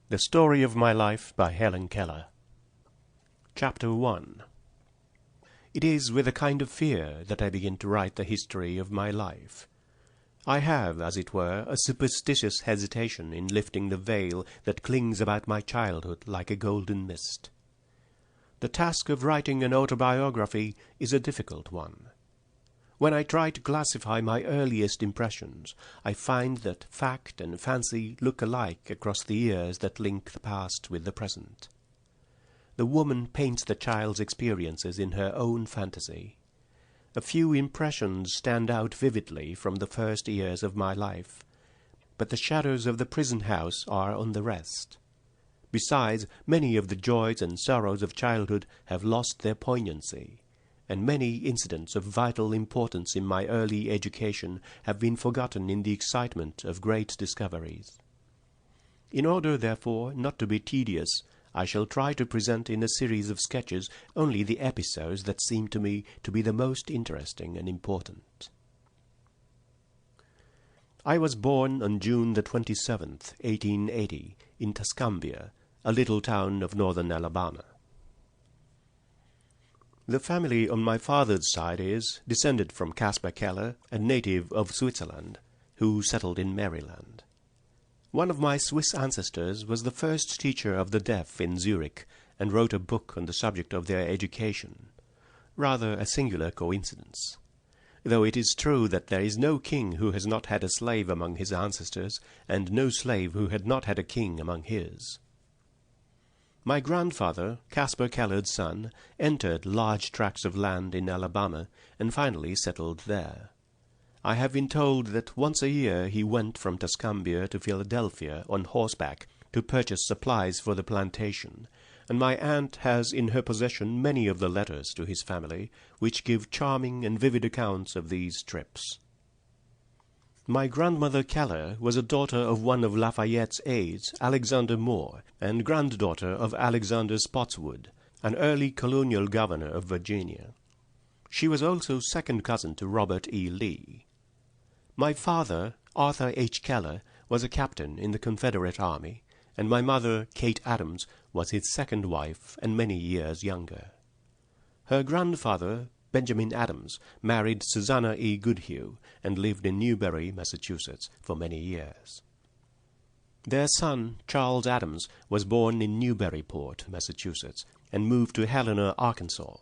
The Story of My Life by Helen Keller. Chapter 1. It is with a kind of fear that I begin to write the history of my life. I have, as it were, a superstitious hesitation in lifting the veil that clings about my childhood like a golden mist. The task of writing an autobiography is a difficult one. When I try to classify my earliest impressions, I find that fact and fancy look alike across the years that link the past with the present. The woman paints the child's experiences in her own fantasy. A few impressions stand out vividly from the first years of my life, but the shadows of the prison house are on the rest. Besides, many of the joys and sorrows of childhood have lost their poignancy, and many incidents of vital importance in my early education have been forgotten in the excitement of great discoveries. In order, therefore, not to be tedious, I shall try to present in a series of sketches only the episodes that seem to me to be the most interesting and important. I was born on June the 27th, 1880, in Tuscumbia, a little town of northern Alabama. The family on my father's side is descended from Caspar Keller, a native of Switzerland, who settled in Maryland. One of my Swiss ancestors was the first teacher of the deaf in Zurich, and wrote a book on the subject of their education. Rather a singular coincidence, though it is true that there is no king who has not had a slave among his ancestors, and no slave who had not had a king among his. My grandfather, Caspar Keller's son, entered large tracts of land in Alabama, and finally settled there. I have been told that once a year he went from Tuscumbia to Philadelphia on horseback to purchase supplies for the plantation, and my aunt has in her possession many of the letters to his family, which give charming and vivid accounts of these trips. My grandmother Keller was a daughter of one of Lafayette's aides, Alexander Moore, and granddaughter of Alexander Spotswood, an early colonial governor of Virginia. She was also second cousin to Robert E. Lee. My father, Arthur H. Keller, was a captain in the Confederate Army, and my mother, Kate Adams, was his second wife and many years younger. Her grandfather, Benjamin Adams, married Susanna E. Goodhue, and lived in Newbury, Massachusetts, for many years. Their son, Charles Adams, was born in Newburyport, Massachusetts, and moved to Helena, Arkansas.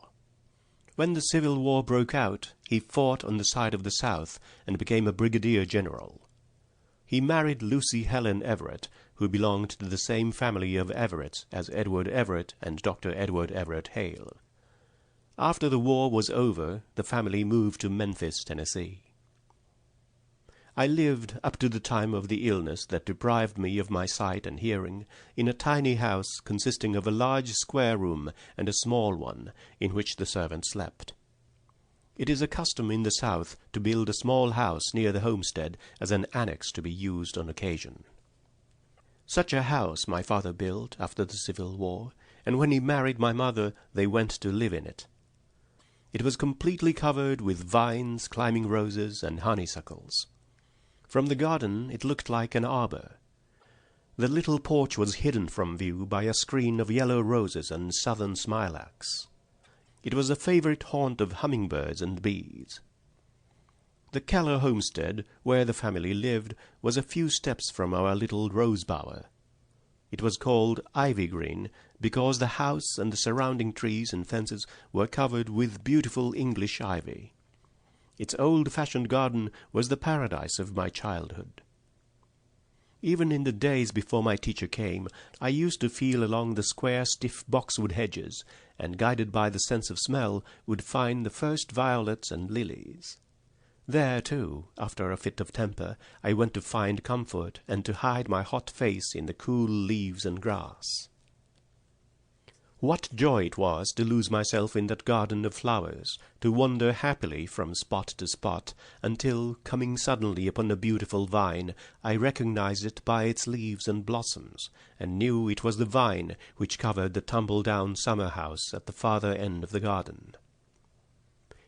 When the Civil War broke out, he fought on the side of the South and became a brigadier general. He married Lucy Helen Everett, who belonged to the same family of Everetts as Edward Everett and Dr. Edward Everett Hale. After the war was over, the family moved to Memphis, Tennessee. I lived, up to the time of the illness that deprived me of my sight and hearing, in a tiny house consisting of a large square room and a small one, in which the servants slept. It is a custom in the South to build a small house near the homestead as an annex to be used on occasion. Such a house my father built after the Civil War, and when he married my mother they went to live in it. It was completely covered with vines, climbing roses, and honeysuckles. From the garden it looked like an arbor. The little porch was hidden from view by a screen of yellow roses and southern smilax. It was a favorite haunt of hummingbirds and bees. The Keller homestead, where the family lived, was a few steps from our little rose bower. It was called Ivy Green because the house and the surrounding trees and fences were covered with beautiful English ivy. Its old-fashioned garden was the paradise of my childhood. Even in the days before my teacher came, I used to feel along the square, stiff boxwood hedges, and, guided by the sense of smell, would find the first violets and lilies. There, too, after a fit of temper, I went to find comfort and to hide my hot face in the cool leaves and grass. What joy it was to lose myself in that garden of flowers, to wander happily from spot to spot, until, coming suddenly upon a beautiful vine, I recognized it by its leaves and blossoms, and knew it was the vine which covered the tumble-down summer-house at the farther end of the garden.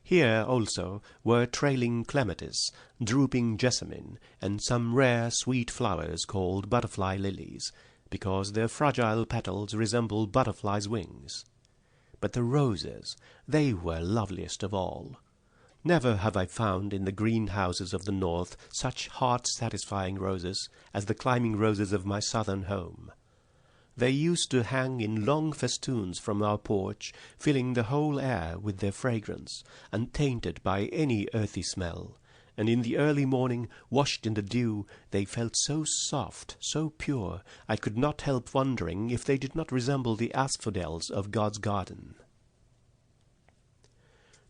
Here, also, were trailing clematis, drooping jessamine, and some rare sweet flowers called butterfly lilies, because their fragile petals resemble butterflies' wings. But the roses, they were loveliest of all. Never have I found in the greenhouses of the north such heart-satisfying roses as the climbing roses of my southern home. They used to hang in long festoons from our porch, filling the whole air with their fragrance, untainted by any earthy smell, and in the early morning, washed in the dew, they felt so soft, so pure, I could not help wondering if they did not resemble the asphodels of God's garden.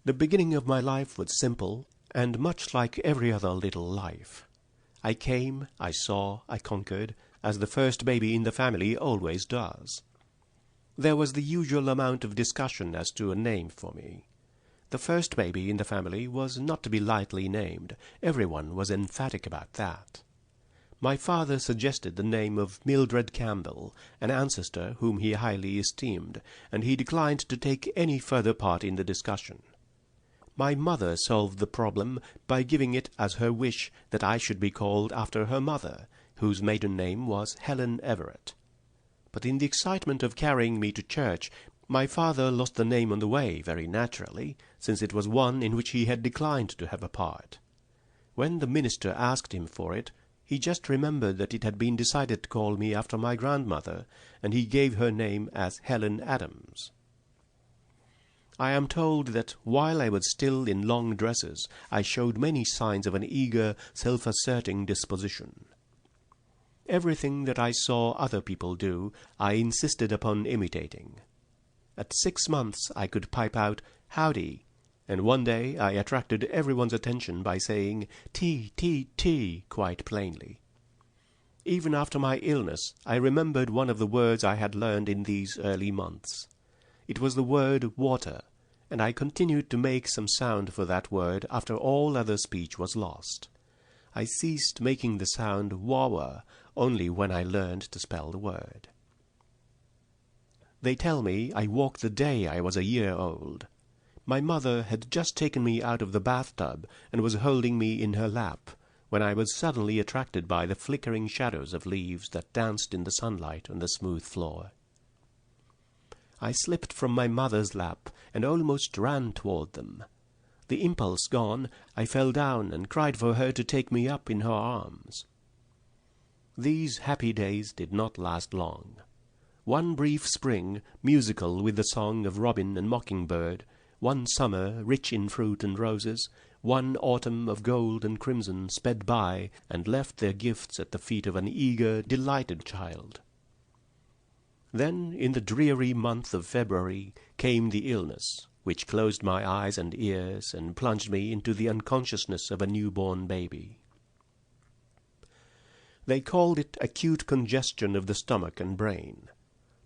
The beginning of my life was simple, and much like every other little life. I came, I saw, I conquered, as the first baby in the family always does. There was the usual amount of discussion as to a name for me. The first baby in the family was not to be lightly named. Everyone was emphatic about that. My father suggested the name of Mildred Campbell, an ancestor whom he highly esteemed, and he declined to take any further part in the discussion. My mother solved the problem by giving it as her wish that I should be called after her mother, whose maiden name was Helen Everett. But in the excitement of carrying me to church, my father lost the name on the way, very naturally, since it was one in which he had declined to have a part. When the minister asked him for it, he just remembered that it had been decided to call me after my grandmother, and he gave her name as Helen Adams. I am told that while I was still in long dresses, I showed many signs of an eager, self-asserting disposition. Everything that I saw other people do, I insisted upon imitating. At 6 months I could pipe out, "Howdy," and one day I attracted everyone's attention by saying, "Tea, tea, tea," quite plainly. Even after my illness, I remembered one of the words I had learned in these early months. It was the word water, and I continued to make some sound for that word after all other speech was lost. I ceased making the sound wawa only when I learned to spell the word. They tell me I walked the day I was a year old. My mother had just taken me out of the bathtub and was holding me in her lap, when I was suddenly attracted by the flickering shadows of leaves that danced in the sunlight on the smooth floor. I slipped from my mother's lap and almost ran toward them. The impulse gone, I fell down and cried for her to take me up in her arms. These happy days did not last long. One brief spring, musical with the song of robin and mockingbird, one summer rich in fruit and roses, one autumn of gold and crimson sped by and left their gifts at the feet of an eager, delighted child. Then, in the dreary month of February, came the illness, which closed my eyes and ears and plunged me into the unconsciousness of a newborn baby. They called it acute congestion of the stomach and brain.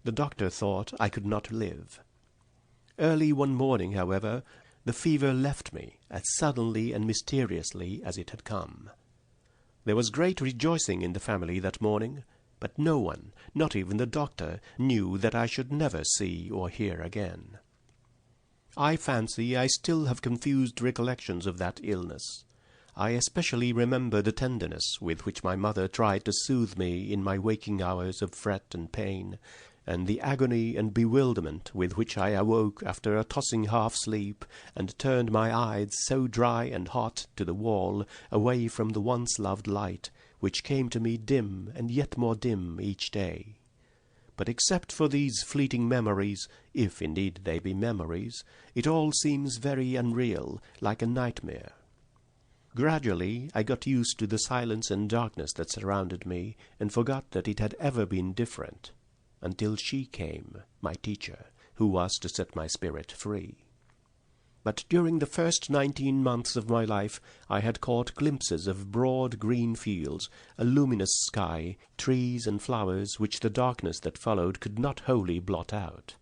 The doctor thought I could not live. Early one morning, however, the fever left me as suddenly and mysteriously as it had come. There was great rejoicing in the family that morning, but no one, not even the doctor, knew that I should never see or hear again. I fancy I still have confused recollections of that illness. I especially remember the tenderness with which my mother tried to soothe me in my waking hours of fret and pain, and the agony and bewilderment with which I awoke after a tossing half-sleep, and turned my eyes so dry and hot to the wall, away from the once-loved light, which came to me dim and yet more dim each day. But except for these fleeting memories, if indeed they be memories, it all seems very unreal, like a nightmare. Gradually I got used to the silence and darkness that surrounded me, and forgot that it had ever been different, until she came, my teacher, who was to set my spirit free. But during the first 19 months of my life I had caught glimpses of broad green fields, a luminous sky, trees and flowers which the darkness that followed could not wholly blot out.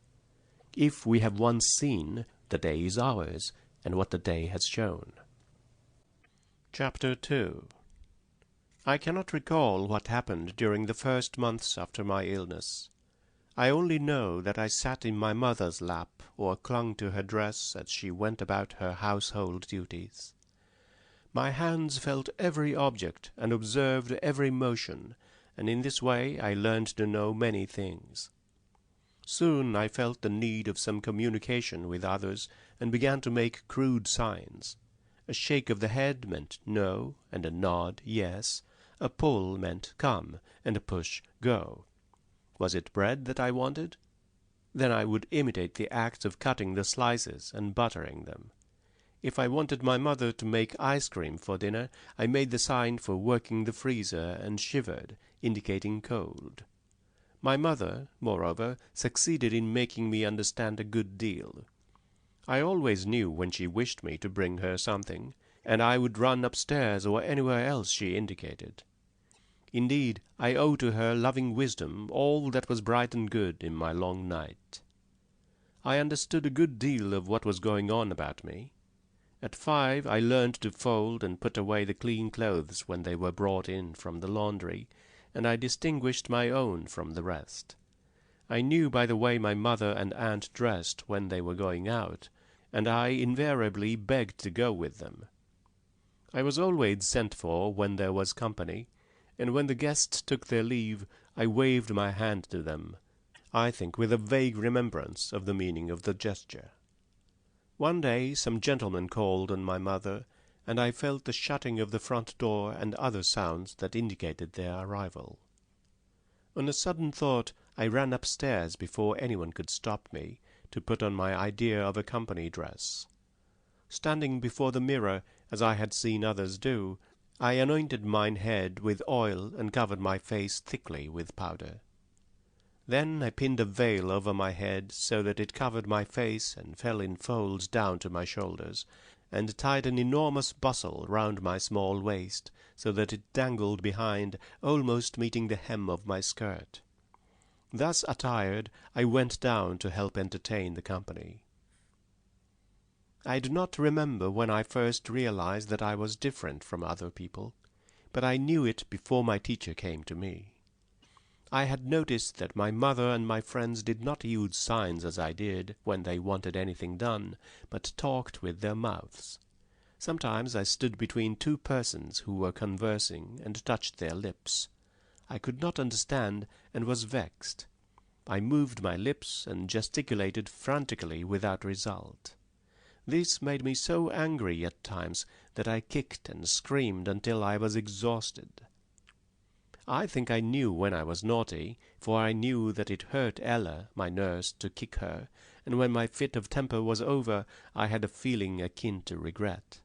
If we have once seen, the day is ours, and what the day has shown. Chapter 2. I cannot recall what happened during the first months after my illness. I only know that I sat in my mother's lap, or clung to her dress as she went about her household duties. My hands felt every object and observed every motion, and in this way I learned to know many things. Soon I felt the need of some communication with others, and began to make crude signs. A shake of the head meant no, and a nod yes. A pull meant come, and a push go. Was it bread that I wanted? Then I would imitate the acts of cutting the slices and buttering them. If I wanted my mother to make ice cream for dinner, I made the sign for working the freezer and shivered, indicating cold. My mother, moreover, succeeded in making me understand a good deal. I always knew when she wished me to bring her something, and I would run upstairs or anywhere else she indicated. Indeed, I owe to her loving wisdom all that was bright and good in my long night. I understood a good deal of what was going on about me. At 5 I learned to fold and put away the clean clothes when they were brought in from the laundry, and I distinguished my own from the rest. I knew by the way my mother and aunt dressed when they were going out, and I invariably begged to go with them. I was always sent for when there was company, and when the guests took their leave, I waved my hand to them, I think with a vague remembrance of the meaning of the gesture. One day some gentlemen called on my mother, and I felt the shutting of the front door and other sounds that indicated their arrival. On a sudden thought, I ran upstairs before anyone could stop me, to put on my idea of a company dress. Standing before the mirror, as I had seen others do, I anointed mine head with oil and covered my face thickly with powder. Then I pinned a veil over my head so that it covered my face and fell in folds down to my shoulders, and tied an enormous bustle round my small waist, so that it dangled behind, almost meeting the hem of my skirt. Thus attired, I went down to help entertain the company. I do not remember when I first realized that I was different from other people, but I knew it before my teacher came to me. I had noticed that my mother and my friends did not use signs as I did when they wanted anything done, but talked with their mouths. Sometimes I stood between two persons who were conversing and touched their lips. I could not understand, and was vexed. I moved my lips and gesticulated frantically without result. This made me so angry at times that I kicked and screamed until I was exhausted. I think I knew when I was naughty, for I knew that it hurt Ella, my nurse, to kick her, and when my fit of temper was over, I had a feeling akin to regret.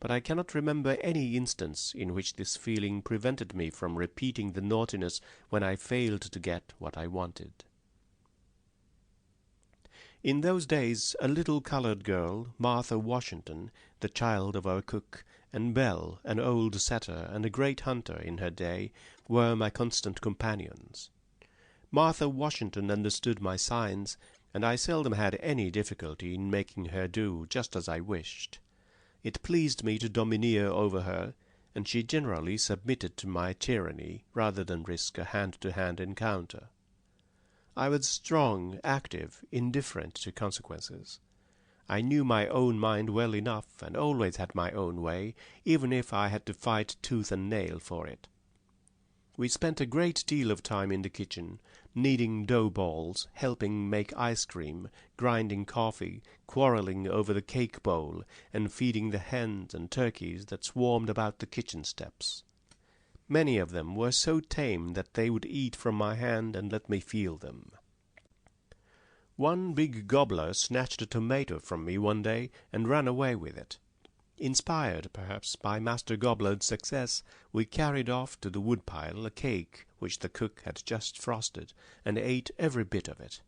But I cannot remember any instance in which this feeling prevented me from repeating the naughtiness when I failed to get what I wanted. In those days a little colored girl, Martha Washington, the child of our cook, and Belle, an old setter and a great hunter in her day, were my constant companions. Martha Washington understood my signs, and I seldom had any difficulty in making her do just as I wished. It pleased me to domineer over her, and she generally submitted to my tyranny rather than risk a hand-to-hand encounter. I was strong, active, indifferent to consequences. I knew my own mind well enough, and always had my own way, even if I had to fight tooth and nail for it. We spent a great deal of time in the kitchen, kneading dough balls, helping make ice cream, grinding coffee, quarrelling over the cake bowl, and feeding the hens and turkeys that swarmed about the kitchen steps. Many of them were so tame that they would eat from my hand and let me feel them. One big gobbler snatched a tomato from me one day and ran away with it. Inspired, perhaps, by Master Gobbler's success, we carried off to the woodpile a cake which the cook had just frosted, and ate every bit of it.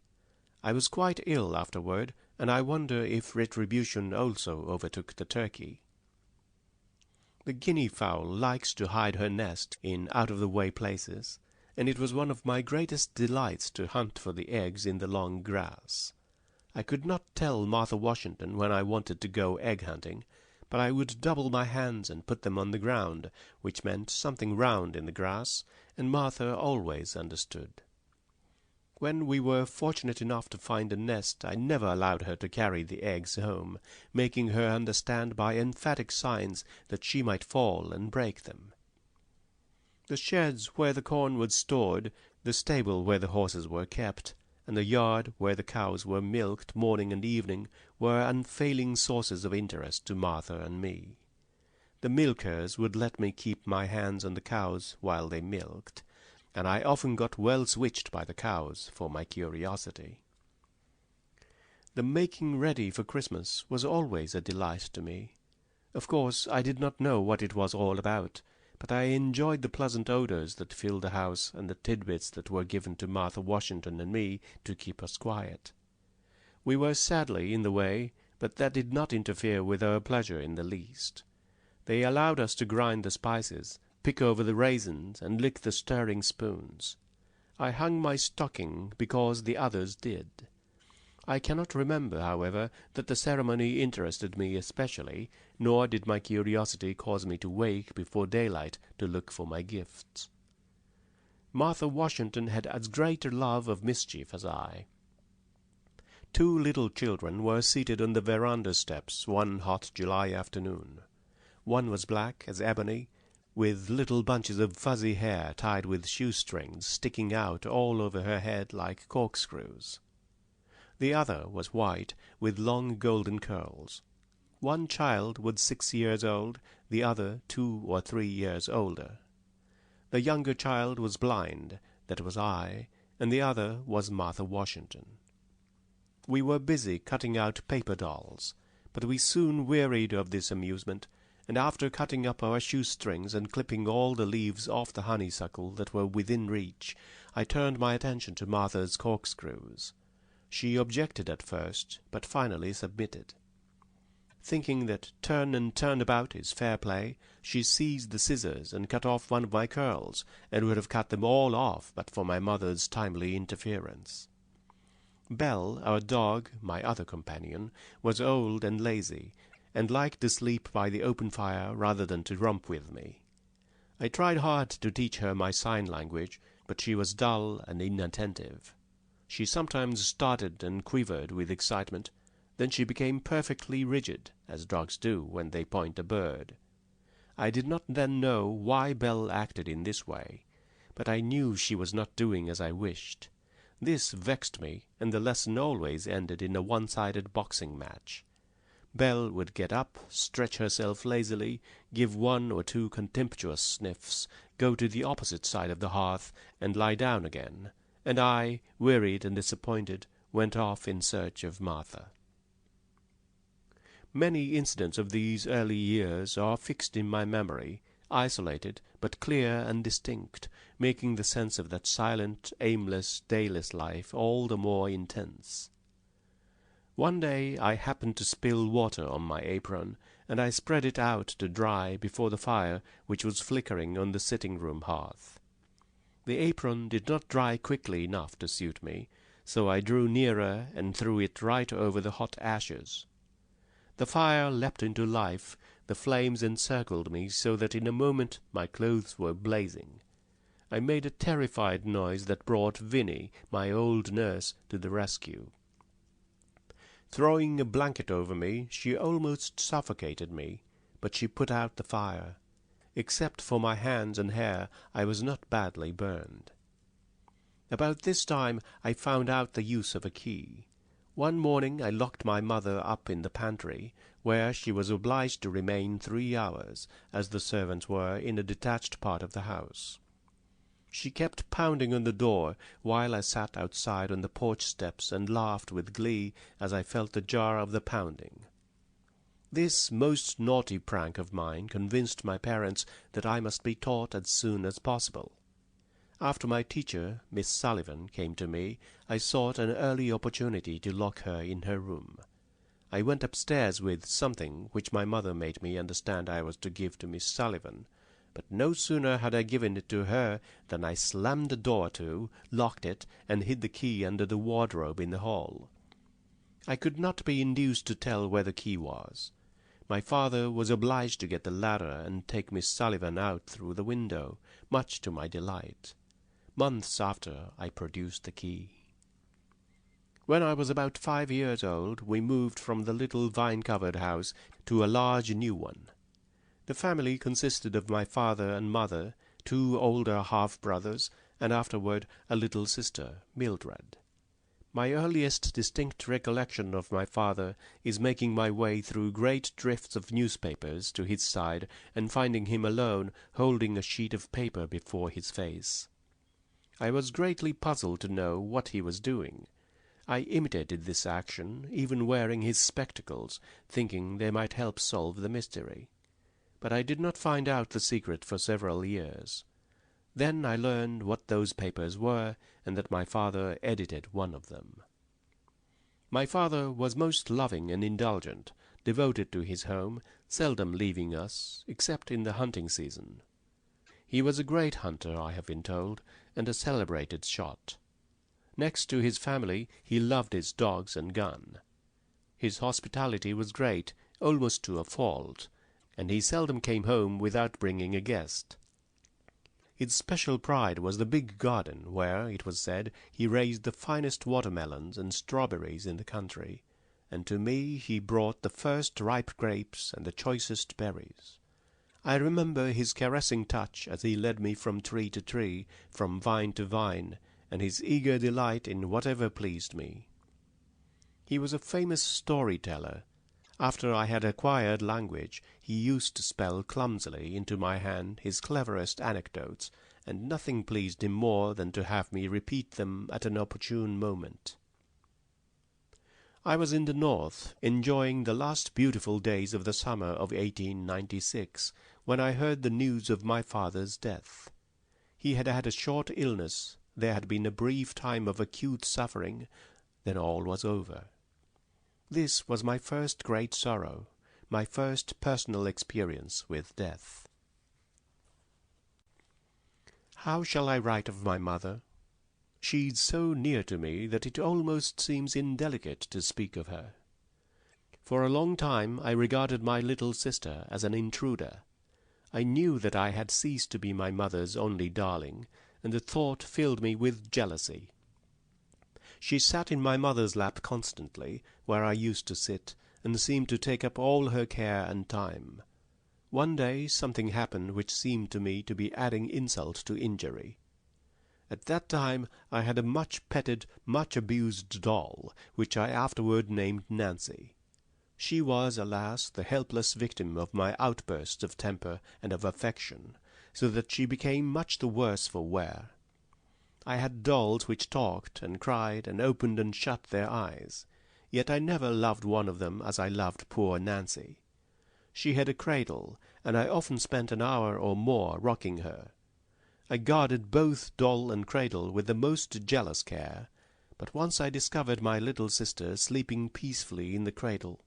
I was quite ill afterward, and I wonder if retribution also overtook the turkey. The guinea fowl likes to hide her nest in out-of-the-way places, and it was one of my greatest delights to hunt for the eggs in the long grass. I could not tell Martha Washington when I wanted to go egg-hunting, but I would double my hands and put them on the ground, which meant something round in the grass, and Martha always understood. When we were fortunate enough to find a nest, I never allowed her to carry the eggs home, making her understand by emphatic signs that she might fall and break them. The sheds where the corn was stored, the stable where the horses were kept, and the yard where the cows were milked morning and evening were unfailing sources of interest to Martha and me. The milkers would let me keep my hands on the cows while they milked, and I often got well switched by the cows for my curiosity. The making ready for Christmas was always a delight to me. Of course, I did not know what it was all about, but I enjoyed the pleasant odors that filled the house and the tidbits that were given to Martha Washington and me to keep us quiet. We were sadly in the way, but that did not interfere with our pleasure in the least. They allowed us to grind the spices, pick over the raisins, and lick the stirring spoons. I hung my stocking because the others did. I cannot remember, however, that the ceremony interested me especially, nor did my curiosity cause me to wake before daylight to look for my gifts. Martha Washington had as great a love of mischief as I. 2 little children were seated on the veranda steps one hot July afternoon. One was black as ebony, with little bunches of fuzzy hair tied with shoestrings sticking out all over her head like corkscrews. The other was white, with long golden curls. One child was 6 years old, the other 2 or 3 years older. The younger child was blind, that was I, and the other was Martha Washington. We were busy cutting out paper dolls, but we soon wearied of this amusement, and after cutting up our shoestrings and clipping all the leaves off the honeysuckle that were within reach, I turned my attention to Martha's corkscrews. She objected at first, but finally submitted. Thinking that turn and turn about is fair play, she seized the scissors and cut off one of my curls, and would have cut them all off but for my mother's timely interference. Belle, our dog, my other companion, was old and lazy, and liked to sleep by the open fire rather than to romp with me. I tried hard to teach her my sign language, but she was dull and inattentive. She sometimes started and quivered with excitement. Then she became perfectly rigid, as dogs do when they point a bird. I did not then know why Belle acted in this way, but I knew she was not doing as I wished. This vexed me, and the lesson always ended in a one-sided boxing match. Belle would get up, stretch herself lazily, give 1 or 2 contemptuous sniffs, go to the opposite side of the hearth, and lie down again, and I, wearied and disappointed, went off in search of Martha. Many incidents of these early years are fixed in my memory, isolated, but clear and distinct, making the sense of that silent, aimless, dayless life all the more intense. One day I happened to spill water on my apron, and I spread it out to dry before the fire which was flickering on the sitting-room hearth. The apron did not dry quickly enough to suit me, so I drew nearer and threw it right over the hot ashes. The fire leapt into life, the flames encircled me so that in a moment my clothes were blazing. I made a terrified noise that brought Vinny, my old nurse, to the rescue. Throwing a blanket over me, she almost suffocated me, but she put out the fire. Except for my hands and hair, I was not badly burned. About this time I found out the use of a key. One morning I locked my mother up in the pantry, where she was obliged to remain 3 hours, as the servants were in a detached part of the house. She kept pounding on the door, while I sat outside on the porch steps and laughed with glee as I felt the jar of the pounding. This most naughty prank of mine convinced my parents that I must be taught as soon as possible. After my teacher, Miss Sullivan, came to me, I sought an early opportunity to lock her in her room. I went upstairs with something which my mother made me understand I was to give to Miss Sullivan, but no sooner had I given it to her than I slammed the door to, locked it, and hid the key under the wardrobe in the hall. I could not be induced to tell where the key was. My father was obliged to get the ladder and take Miss Sullivan out through the window, much to my delight. Months after, I produced the key. When I was about 5 years old, we moved from the little vine-covered house to a large new one. The family consisted of my father and mother, 2 older half-brothers, and afterward a little sister, Mildred. My earliest distinct recollection of my father is making my way through great drifts of newspapers to his side and finding him alone, holding a sheet of paper before his face. I was greatly puzzled to know what he was doing. I imitated this action, even wearing his spectacles, thinking they might help solve the mystery. But I did not find out the secret for several years. Then I learned what those papers were, and that my father edited one of them. My father was most loving and indulgent, devoted to his home, seldom leaving us, except in the hunting season. He was a great hunter, I have been told, and a celebrated shot. Next to his family, he loved his dogs and gun. His hospitality was great, almost to a fault, and he seldom came home without bringing a guest. His special pride was the big garden where, it was said, he raised the finest watermelons and strawberries in the country, and to me he brought the first ripe grapes and the choicest berries. I remember his caressing touch as he led me from tree to tree, from vine to vine, and his eager delight in whatever pleased me. He was a famous story-teller. After I had acquired language, he used to spell clumsily into my hand his cleverest anecdotes, and nothing pleased him more than to have me repeat them at an opportune moment. I was in the north, enjoying the last beautiful days of the summer of 1896, when I heard the news of my father's death. He had had a short illness, there had been a brief time of acute suffering, then all was over. This was my first great sorrow, my first personal experience with death. How shall I write of my mother? She's so near to me that it almost seems indelicate to speak of her. For a long time I regarded my little sister as an intruder. I knew that I had ceased to be my mother's only darling, and the thought filled me with jealousy. She sat in my mother's lap constantly, where I used to sit, and seemed to take up all her care and time. One day something happened which seemed to me to be adding insult to injury. At that time I had a much-petted, much-abused doll, which I afterward named Nancy. She was, alas, the helpless victim of my outbursts of temper and of affection, so that she became much the worse for wear. I had dolls which talked and cried and opened and shut their eyes, yet I never loved one of them as I loved poor Nancy. She had a cradle, and I often spent an hour or more rocking her. I guarded both doll and cradle with the most jealous care, but once I discovered my little sister sleeping peacefully in the cradle.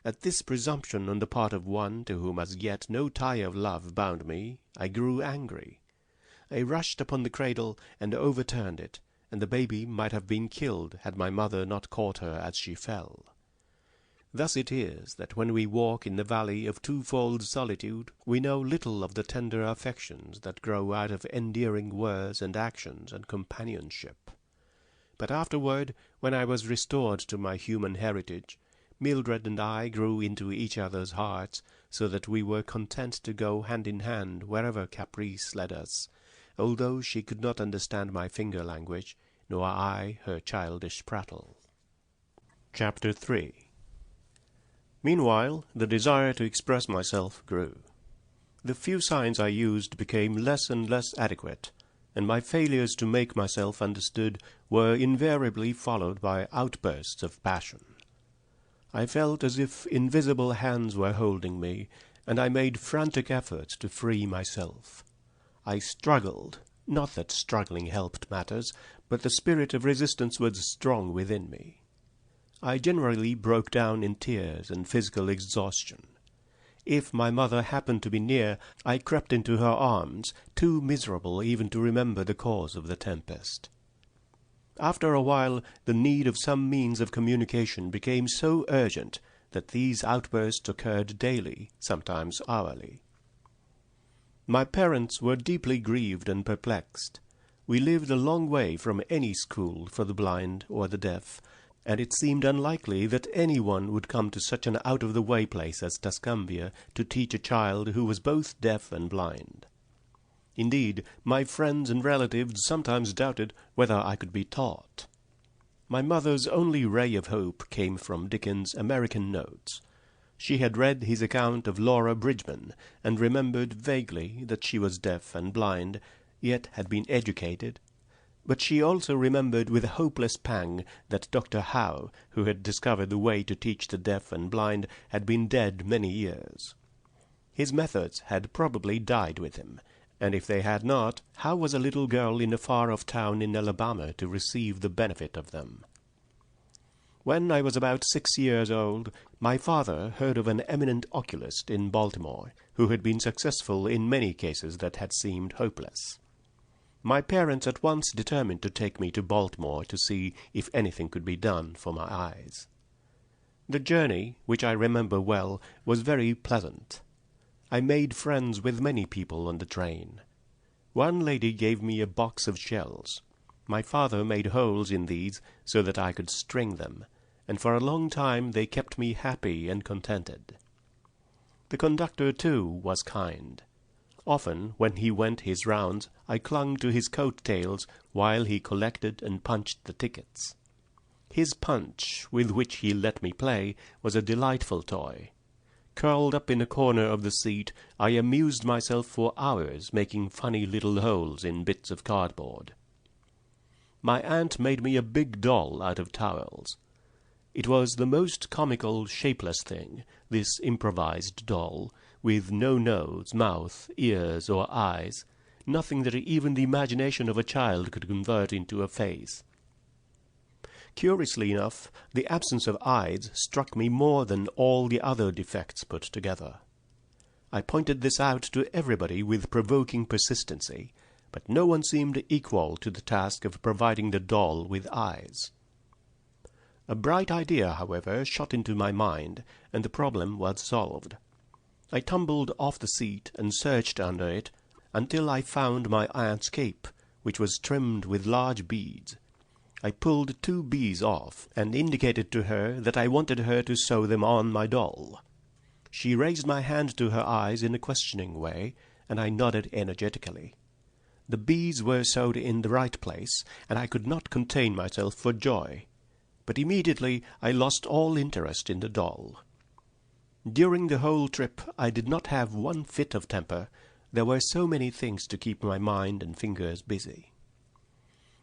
At this presumption on the part of one to whom as yet no tie of love bound me, I grew angry. I rushed upon the cradle and overturned it, and the baby might have been killed had my mother not caught her as she fell. Thus it is that when we walk in the valley of twofold solitude, we know little of the tender affections that grow out of endearing words and actions and companionship. But afterward, when I was restored to my human heritage, Mildred and I grew into each other's hearts, so that we were content to go hand in hand wherever caprice led us, although she could not understand my finger language, nor I her childish prattle. Chapter 3. Meanwhile, the desire to express myself grew. The few signs I used became less and less adequate, and my failures to make myself understood were invariably followed by outbursts of passion. I felt as if invisible hands were holding me, and I made frantic efforts to free myself. I struggled, not that struggling helped matters, but the spirit of resistance was strong within me. I generally broke down in tears and physical exhaustion. If my mother happened to be near, I crept into her arms, too miserable even to remember the cause of the tempest. After a while, the need of some means of communication became so urgent that these outbursts occurred daily, sometimes hourly. My parents were deeply grieved and perplexed. We lived a long way from any school for the blind or the deaf, and it seemed unlikely that anyone would come to such an out-of-the-way place as Tuscumbia to teach a child who was both deaf and blind. Indeed, my friends and relatives sometimes doubted whether I could be taught. My mother's only ray of hope came from Dickens' American Notes. She had read his account of Laura Bridgman, and remembered vaguely that she was deaf and blind, yet had been educated. But she also remembered with a hopeless pang that Dr. Howe, who had discovered the way to teach the deaf and blind, had been dead many years. His methods had probably died with him, and if they had not, how was a little girl in a far-off town in Alabama to receive the benefit of them? When I was about 6 years old, my father heard of an eminent oculist in Baltimore, who had been successful in many cases that had seemed hopeless. My parents at once determined to take me to Baltimore to see if anything could be done for my eyes. The journey, which I remember well, was very pleasant. I made friends with many people on the train. One lady gave me a box of shells. My father made holes in these so that I could string them, and for a long time they kept me happy and contented. The conductor, too, was kind. Often, when he went his rounds, I clung to his coat-tails while he collected and punched the tickets. His punch, with which he let me play, was a delightful toy. Curled up in a corner of the seat, I amused myself for hours making funny little holes in bits of cardboard. My aunt made me a big doll out of towels. It was the most comical, shapeless thing, this improvised doll, with no nose, mouth, ears, or eyes, nothing that even the imagination of a child could convert into a face. Curiously enough, the absence of eyes struck me more than all the other defects put together. I pointed this out to everybody with provoking persistency, but no one seemed equal to the task of providing the doll with eyes. A bright idea, however, shot into my mind, and the problem was solved. I tumbled off the seat and searched under it until I found my aunt's cape, which was trimmed with large beads. I pulled 2 bees off, and indicated to her that I wanted her to sew them on my doll. She raised my hand to her eyes in a questioning way, and I nodded energetically. The bees were sewed in the right place, and I could not contain myself for joy. But immediately I lost all interest in the doll. During the whole trip I did not have one fit of temper. There were so many things to keep my mind and fingers busy.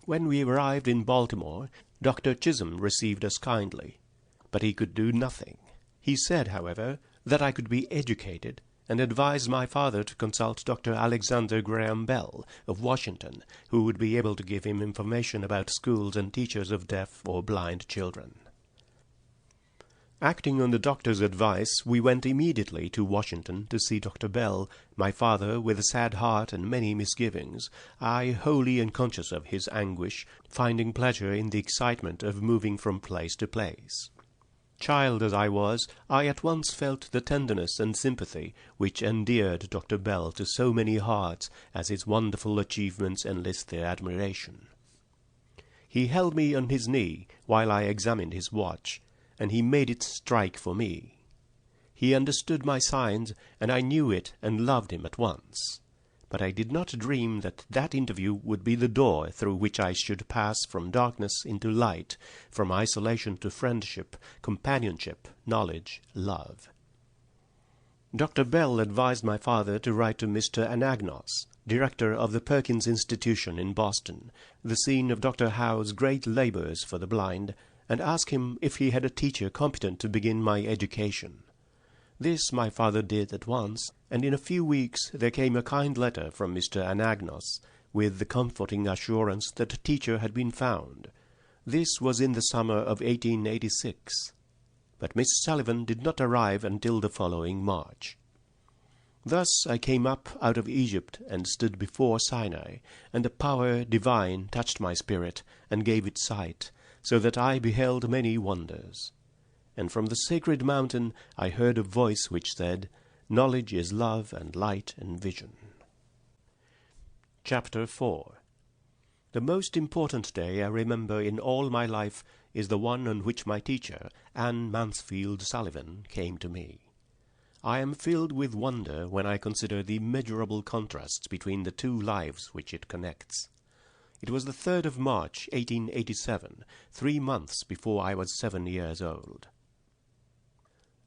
When we arrived in Baltimore, Dr. Chisholm received us kindly, but he could do nothing. He said, however, that I could be educated, and advised my father to consult Dr. Alexander Graham Bell of Washington, who would be able to give him information about schools and teachers of deaf or blind children. Acting on the doctor's advice, we went immediately to Washington to see Dr. Bell, my father with a sad heart and many misgivings, I wholly unconscious of his anguish, finding pleasure in the excitement of moving from place to place. Child as I was, I at once felt the tenderness and sympathy which endeared Dr. Bell to so many hearts as his wonderful achievements enlist their admiration. He held me on his knee while I examined his watch, and he made it strike for me. He understood my signs, and I knew it and loved him at once. But I did not dream that that interview would be the door through which I should pass from darkness into light, from isolation to friendship, companionship, knowledge, love. Dr. Bell advised my father to write to Mr. Anagnos, director of the Perkins Institution in Boston, the scene of Dr. Howe's great labors for the blind, and ask him if he had a teacher competent to begin my education. This my father did at once, and in a few weeks there came a kind letter from Mr. Anagnos, with the comforting assurance that a teacher had been found. This was in the summer of 1886. But Miss Sullivan did not arrive until the following March. Thus I came up out of Egypt and stood before Sinai, and the power divine touched my spirit and gave it sight, so that I beheld many wonders. And from the sacred mountain I heard a voice which said, Knowledge is love and light and vision. Chapter 4. The most important day I remember in all my life is the one on which my teacher, Anne Mansfield Sullivan, came to me. I am filled with wonder when I consider the immeasurable contrasts between the two lives which it connects. It was the 3rd of March, 1887, 3 months before I was 7 years old.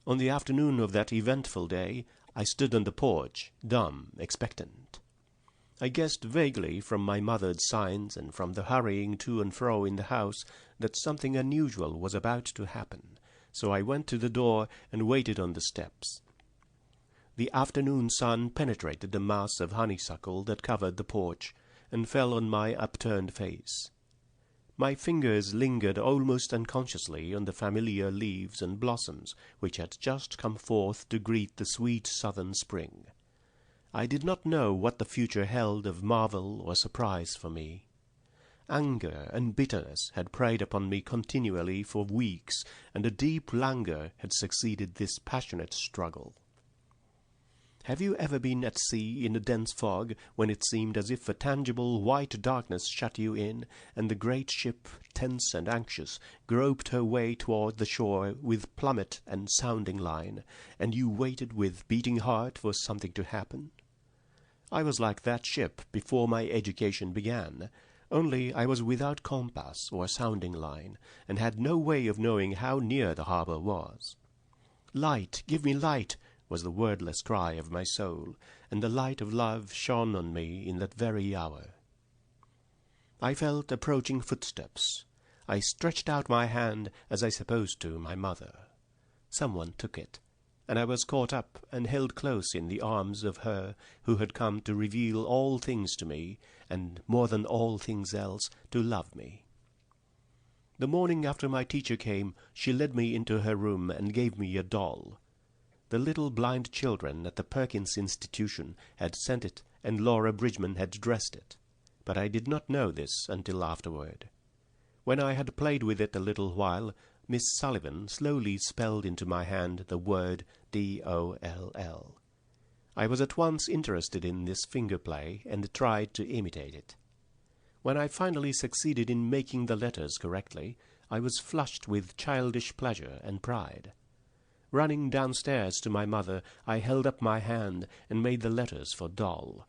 On the afternoon of that eventful day, I stood on the porch, dumb, expectant. I guessed vaguely from my mother's signs and from the hurrying to and fro in the house that something unusual was about to happen, so I went to the door and waited on the steps. The afternoon sun penetrated the mass of honeysuckle that covered the porch, and fell on my upturned face. My fingers lingered almost unconsciously on the familiar leaves and blossoms which had just come forth to greet the sweet southern spring. I did not know what the future held of marvel or surprise for me. Anger and bitterness had preyed upon me continually for weeks, and a deep languor had succeeded this passionate struggle. Have you ever been at sea in a dense fog, when it seemed as if a tangible white darkness shut you in, and the great ship, tense and anxious, groped her way toward the shore with plummet and sounding line, and you waited with beating heart for something to happen? I was like that ship before my education began, only I was without compass or sounding line, and had no way of knowing how near the harbor was. "Light, give me light!" was the wordless cry of my soul, and the light of love shone on me in that very hour. I felt approaching footsteps. I stretched out my hand, as I supposed to my mother. Someone took it, and I was caught up and held close in the arms of her who had come to reveal all things to me, and, more than all things else, to love me. The morning after my teacher came, she led me into her room and gave me a doll. The little blind children at the Perkins Institution had sent it, and Laura Bridgman had dressed it, but I did not know this until afterward. When I had played with it a little while, Miss Sullivan slowly spelled into my hand the word D-O-L-L. I was at once interested in this finger play, and tried to imitate it. When I finally succeeded in making the letters correctly, I was flushed with childish pleasure and pride. Running downstairs to my mother, I held up my hand and made the letters for doll.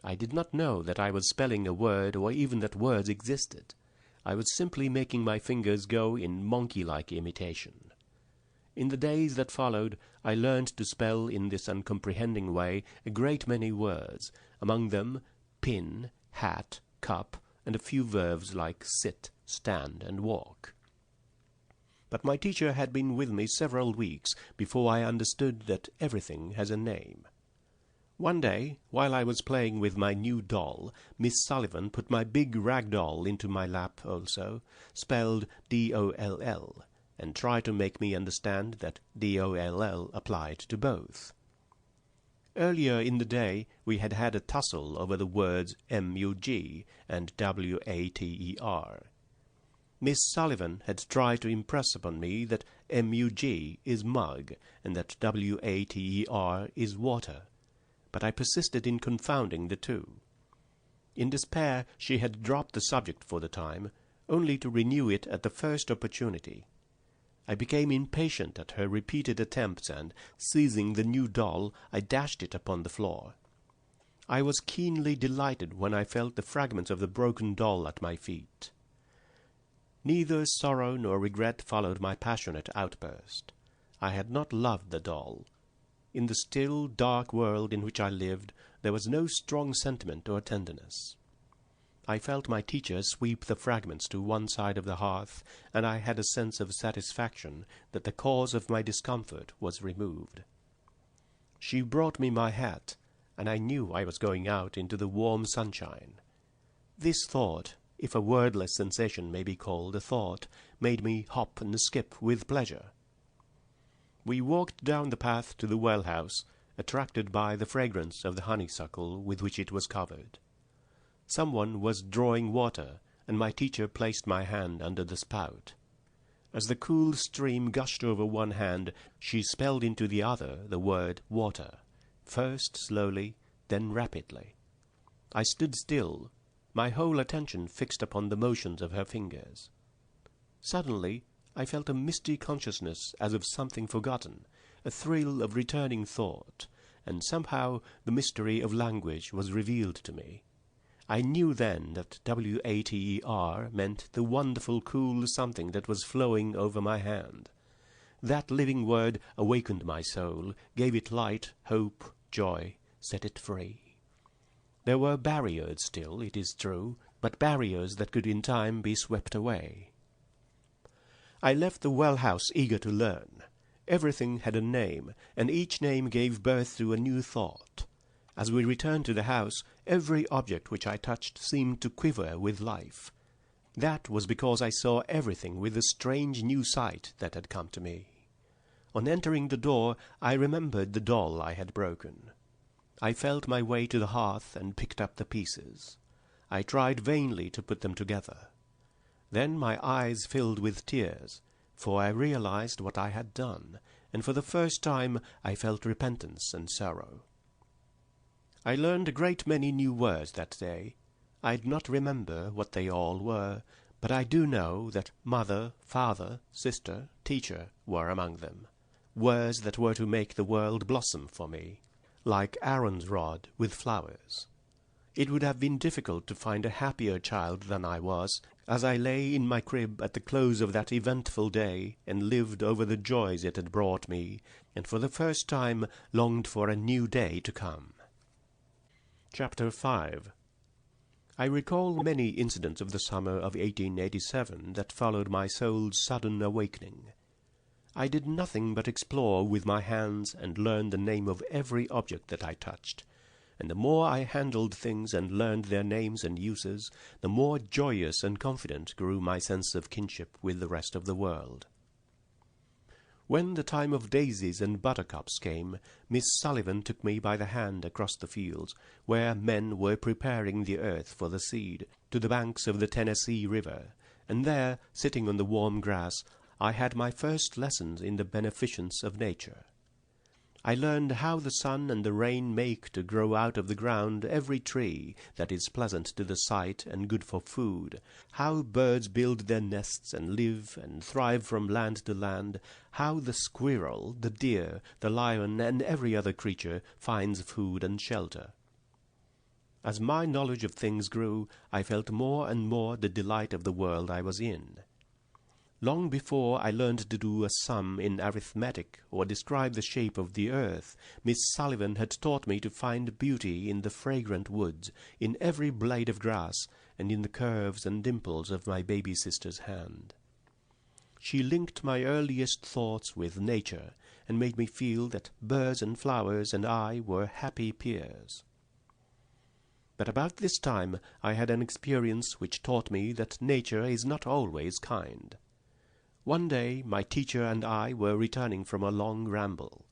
I did not know that I was spelling a word or even that words existed. I was simply making my fingers go in monkey-like imitation. In the days that followed, I learned to spell in this uncomprehending way a great many words, among them pin, hat, cup, and a few verbs like sit, stand, and walk. But my teacher had been with me several weeks before I understood that everything has a name. One day, while I was playing with my new doll, Miss Sullivan put my big rag doll into my lap also, spelled D-O-L-L, and tried to make me understand that D-O-L-L applied to both. Earlier in the day, we had had a tussle over the words M-U-G and W-A-T-E-R. Miss Sullivan had tried to impress upon me that M-U-G is mug, and that W-A-T-E-R is water, but I persisted in confounding the two. In despair, she had dropped the subject for the time, only to renew it at the first opportunity. I became impatient at her repeated attempts, and, seizing the new doll, I dashed it upon the floor. I was keenly delighted when I felt the fragments of the broken doll at my feet. Neither sorrow nor regret followed my passionate outburst. I had not loved the doll. In the still, dark world in which I lived, there was no strong sentiment or tenderness. I felt my teacher sweep the fragments to one side of the hearth, and I had a sense of satisfaction that the cause of my discomfort was removed. She brought me my hat, and I knew I was going out into the warm sunshine. This thought, if a wordless sensation may be called a thought, made me hop and skip with pleasure. We walked down the path to the well-house, attracted by the fragrance of the honeysuckle with which it was covered. Someone was drawing water, and my teacher placed my hand under the spout. As the cool stream gushed over one hand, she spelled into the other the word water, first slowly, then rapidly. I stood still, my whole attention fixed upon the motions of her fingers. Suddenly, I felt a misty consciousness as of something forgotten, a thrill of returning thought, and somehow the mystery of language was revealed to me. I knew then that water meant the wonderful cool something that was flowing over my hand. That living word awakened my soul, gave it light, hope, joy, set it free. There were barriers still, it is true, but barriers that could in time be swept away. I left the well-house eager to learn. Everything had a name, and each name gave birth to a new thought. As we returned to the house, every object which I touched seemed to quiver with life. That was because I saw everything with the strange new sight that had come to me. On entering the door, I remembered the doll I had broken. I felt my way to the hearth and picked up the pieces. I tried vainly to put them together. Then my eyes filled with tears, for I realized what I had done, and for the first time I felt repentance and sorrow. I learned a great many new words that day. I do not remember what they all were, but I do know that mother, father, sister, teacher were among them. Words that were to make the world blossom for me, like Aaron's rod with flowers. It would have been difficult to find a happier child than I was, as I lay in my crib at the close of that eventful day and lived over the joys it had brought me, and for the first time longed for a new day to come. Chapter 5. I recall many incidents of the summer of 1887 that followed my soul's sudden awakening. I did nothing but explore with my hands and learn the name of every object that I touched, and the more I handled things and learned their names and uses, the more joyous and confident grew my sense of kinship with the rest of the world. When the time of daisies and buttercups came, Miss Sullivan took me by the hand across the fields, where men were preparing the earth for the seed, to the banks of the Tennessee River, and there, sitting on the warm grass, I had my first lessons in the beneficence of nature. I learned how the sun and the rain make to grow out of the ground every tree that is pleasant to the sight and good for food, how birds build their nests and live and thrive from land to land, how the squirrel, the deer, the lion, and every other creature finds food and shelter. As my knowledge of things grew, I felt more and more the delight of the world I was in. Long before I learned to do a sum in arithmetic or describe the shape of the earth, Miss Sullivan had taught me to find beauty in the fragrant woods, in every blade of grass, and in the curves and dimples of my baby sister's hand. She linked my earliest thoughts with nature, and made me feel that birds and flowers and I were happy peers. But about this time I had an experience which taught me that nature is not always kind. One day my teacher and I were returning from a long ramble.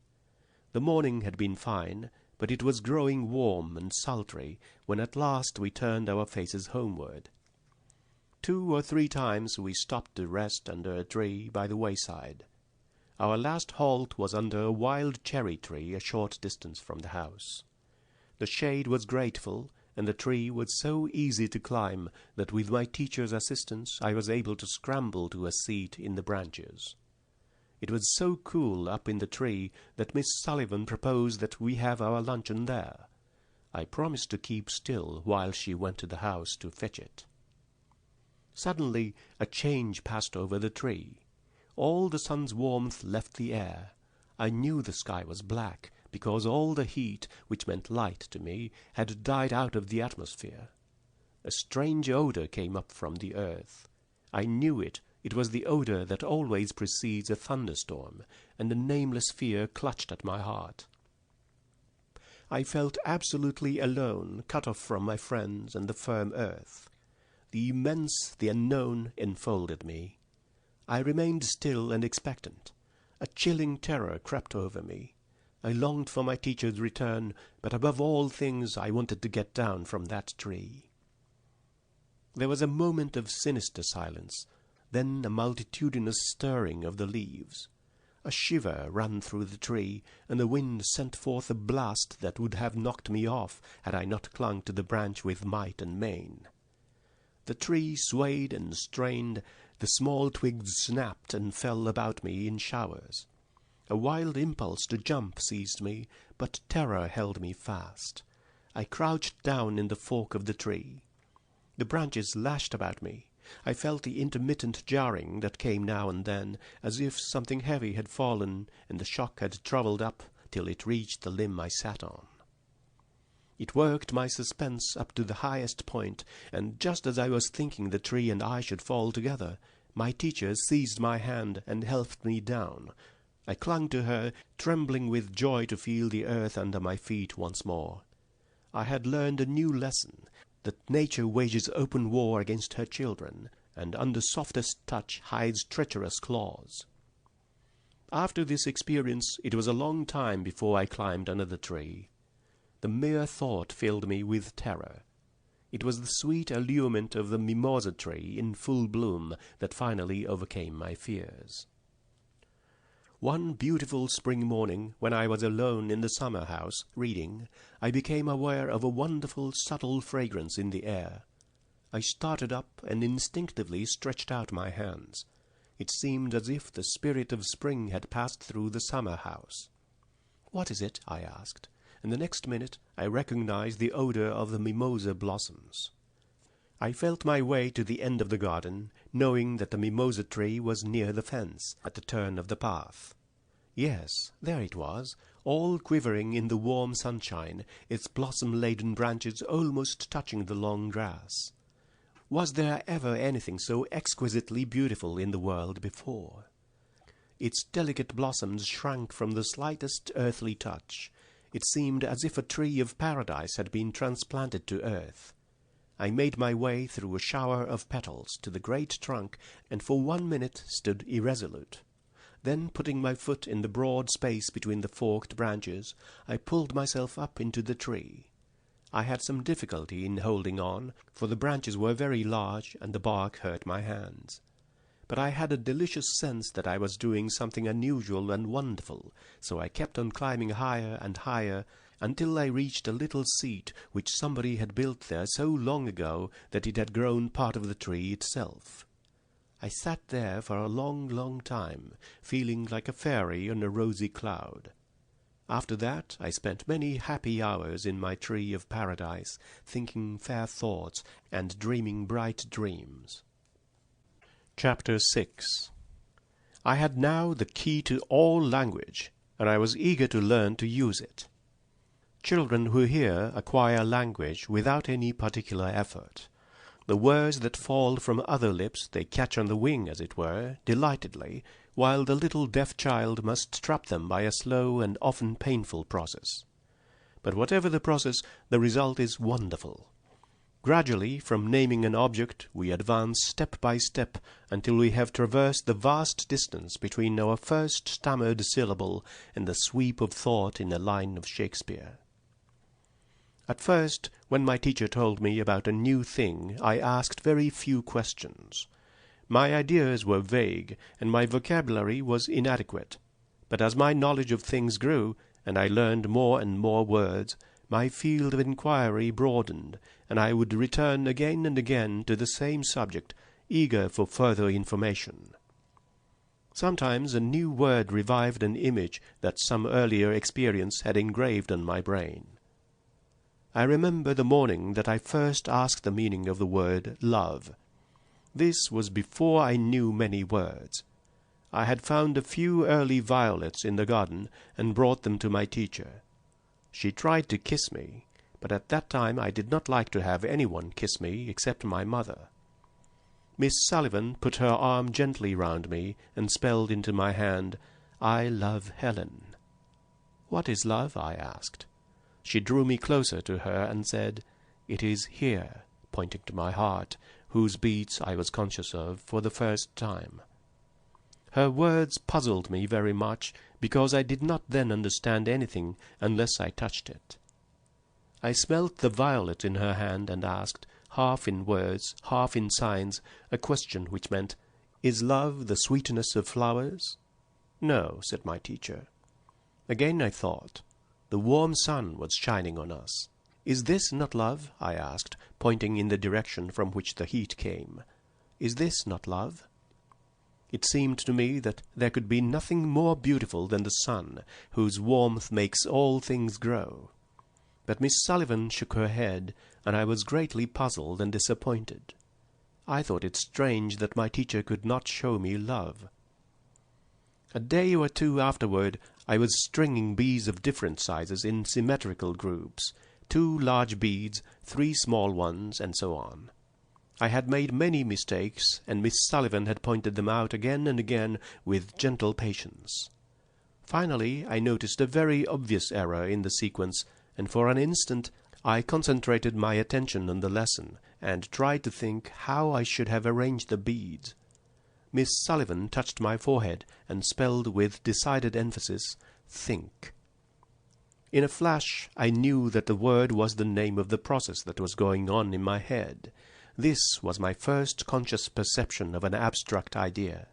The morning had been fine, but it was growing warm and sultry when at last we turned our faces homeward. 2 or 3 times we stopped to rest under a tree by the wayside. Our last halt was under a wild cherry tree a short distance from the house. The shade was grateful, and the tree was so easy to climb that with my teacher's assistance I was able to scramble to a seat in the branches. It was so cool up in the tree that Miss Sullivan proposed that we have our luncheon there. I promised to keep still while she went to the house to fetch it. Suddenly a change passed over the tree. All the sun's warmth left the air. I knew the sky was black, because all the heat, which meant light to me, had died out of the atmosphere. A strange odor came up from the earth. I knew it. It was the odor that always precedes a thunderstorm, and a nameless fear clutched at my heart. I felt absolutely alone, cut off from my friends and the firm earth. The immense, the unknown, enfolded me. I remained still and expectant. A chilling terror crept over me. I longed for my teacher's return, but above all things I wanted to get down from that tree. There was a moment of sinister silence, then a multitudinous stirring of the leaves. A shiver ran through the tree, and the wind sent forth a blast that would have knocked me off had I not clung to the branch with might and main. The tree swayed and strained, the small twigs snapped and fell about me in showers. A wild impulse to jump seized me, but terror held me fast. I crouched down in the fork of the tree. The branches lashed about me. I felt the intermittent jarring that came now and then, as if something heavy had fallen and the shock had travelled up till it reached the limb I sat on. It worked my suspense up to the highest point, and just as I was thinking the tree and I should fall together, my teacher seized my hand and helped me down. I clung to her, trembling with joy to feel the earth under my feet once more. I had learned a new lesson, that nature wages open war against her children, and under softest touch hides treacherous claws. After this experience, it was a long time before I climbed under the tree. The mere thought filled me with terror. It was the sweet allurement of the mimosa tree in full bloom that finally overcame my fears. One beautiful spring morning, when I was alone in the summer house, reading, I became aware of a wonderful subtle fragrance in the air. I started up and instinctively stretched out my hands. It seemed as if the spirit of spring had passed through the summer house. "What is it?" I asked, and the next minute I recognized the odor of the mimosa blossoms. I felt my way to the end of the garden, knowing that the mimosa tree was near the fence, at the turn of the path. Yes, there it was, all quivering in the warm sunshine, its blossom-laden branches almost touching the long grass. Was there ever anything so exquisitely beautiful in the world before? Its delicate blossoms shrank from the slightest earthly touch. It seemed as if a tree of paradise had been transplanted to earth. I made my way through a shower of petals to the great trunk, and for 1 minute stood irresolute. Then, putting my foot in the broad space between the forked branches, I pulled myself up into the tree. I had some difficulty in holding on, for the branches were very large and the bark hurt my hands. But I had a delicious sense that I was doing something unusual and wonderful, so I kept on climbing higher and higher until I reached a little seat which somebody had built there so long ago that it had grown part of the tree itself. I sat there for a long, long time, feeling like a fairy on a rosy cloud. After that I spent many happy hours in my tree of paradise, thinking fair thoughts and dreaming bright dreams. Chapter 6. I had now the key to all language, and I was eager to learn to use it. Children who hear acquire language without any particular effort. The words that fall from other lips they catch on the wing, as it were, delightedly, while the little deaf child must trap them by a slow and often painful process. But whatever the process, the result is wonderful. Gradually, from naming an object, we advance step by step until we have traversed the vast distance between our first stammered syllable and the sweep of thought in a line of Shakespeare. At first, when my teacher told me about a new thing, I asked very few questions. My ideas were vague, and my vocabulary was inadequate. But as my knowledge of things grew, and I learned more and more words, my field of inquiry broadened, and I would return again and again to the same subject, eager for further information. Sometimes a new word revived an image that some earlier experience had engraved on my brain. I remember the morning that I first asked the meaning of the word love. This was before I knew many words. I had found a few early violets in the garden and brought them to my teacher. She tried to kiss me, but at that time I did not like to have anyone kiss me except my mother. Miss Sullivan put her arm gently round me and spelled into my hand, "I love Helen." "What is love?" I asked. She drew me closer to her and said, "It is here," pointing to my heart, whose beats I was conscious of for the first time. Her words puzzled me very much, because I did not then understand anything unless I touched it. I smelt the violet in her hand and asked, half in words, half in signs, a question which meant, "Is love the sweetness of flowers?" "No," said my teacher. Again I thought. The warm sun was shining on us. "Is this not love?" I asked, pointing in the direction from which the heat came. "Is this not love?" It seemed to me that there could be nothing more beautiful than the sun, whose warmth makes all things grow. But Miss Sullivan shook her head, and I was greatly puzzled and disappointed. I thought it strange that my teacher could not show me love. A day or two afterward, I was stringing beads of different sizes in symmetrical groups, 2 large beads, 3 small ones, and so on. I had made many mistakes, and Miss Sullivan had pointed them out again and again with gentle patience. Finally, I noticed a very obvious error in the sequence, and for an instant I concentrated my attention on the lesson, and tried to think how I should have arranged the beads. Miss Sullivan touched my forehead and spelled with decided emphasis, "Think." In a flash I knew that the word was the name of the process that was going on in my head. This was my first conscious perception of an abstract idea.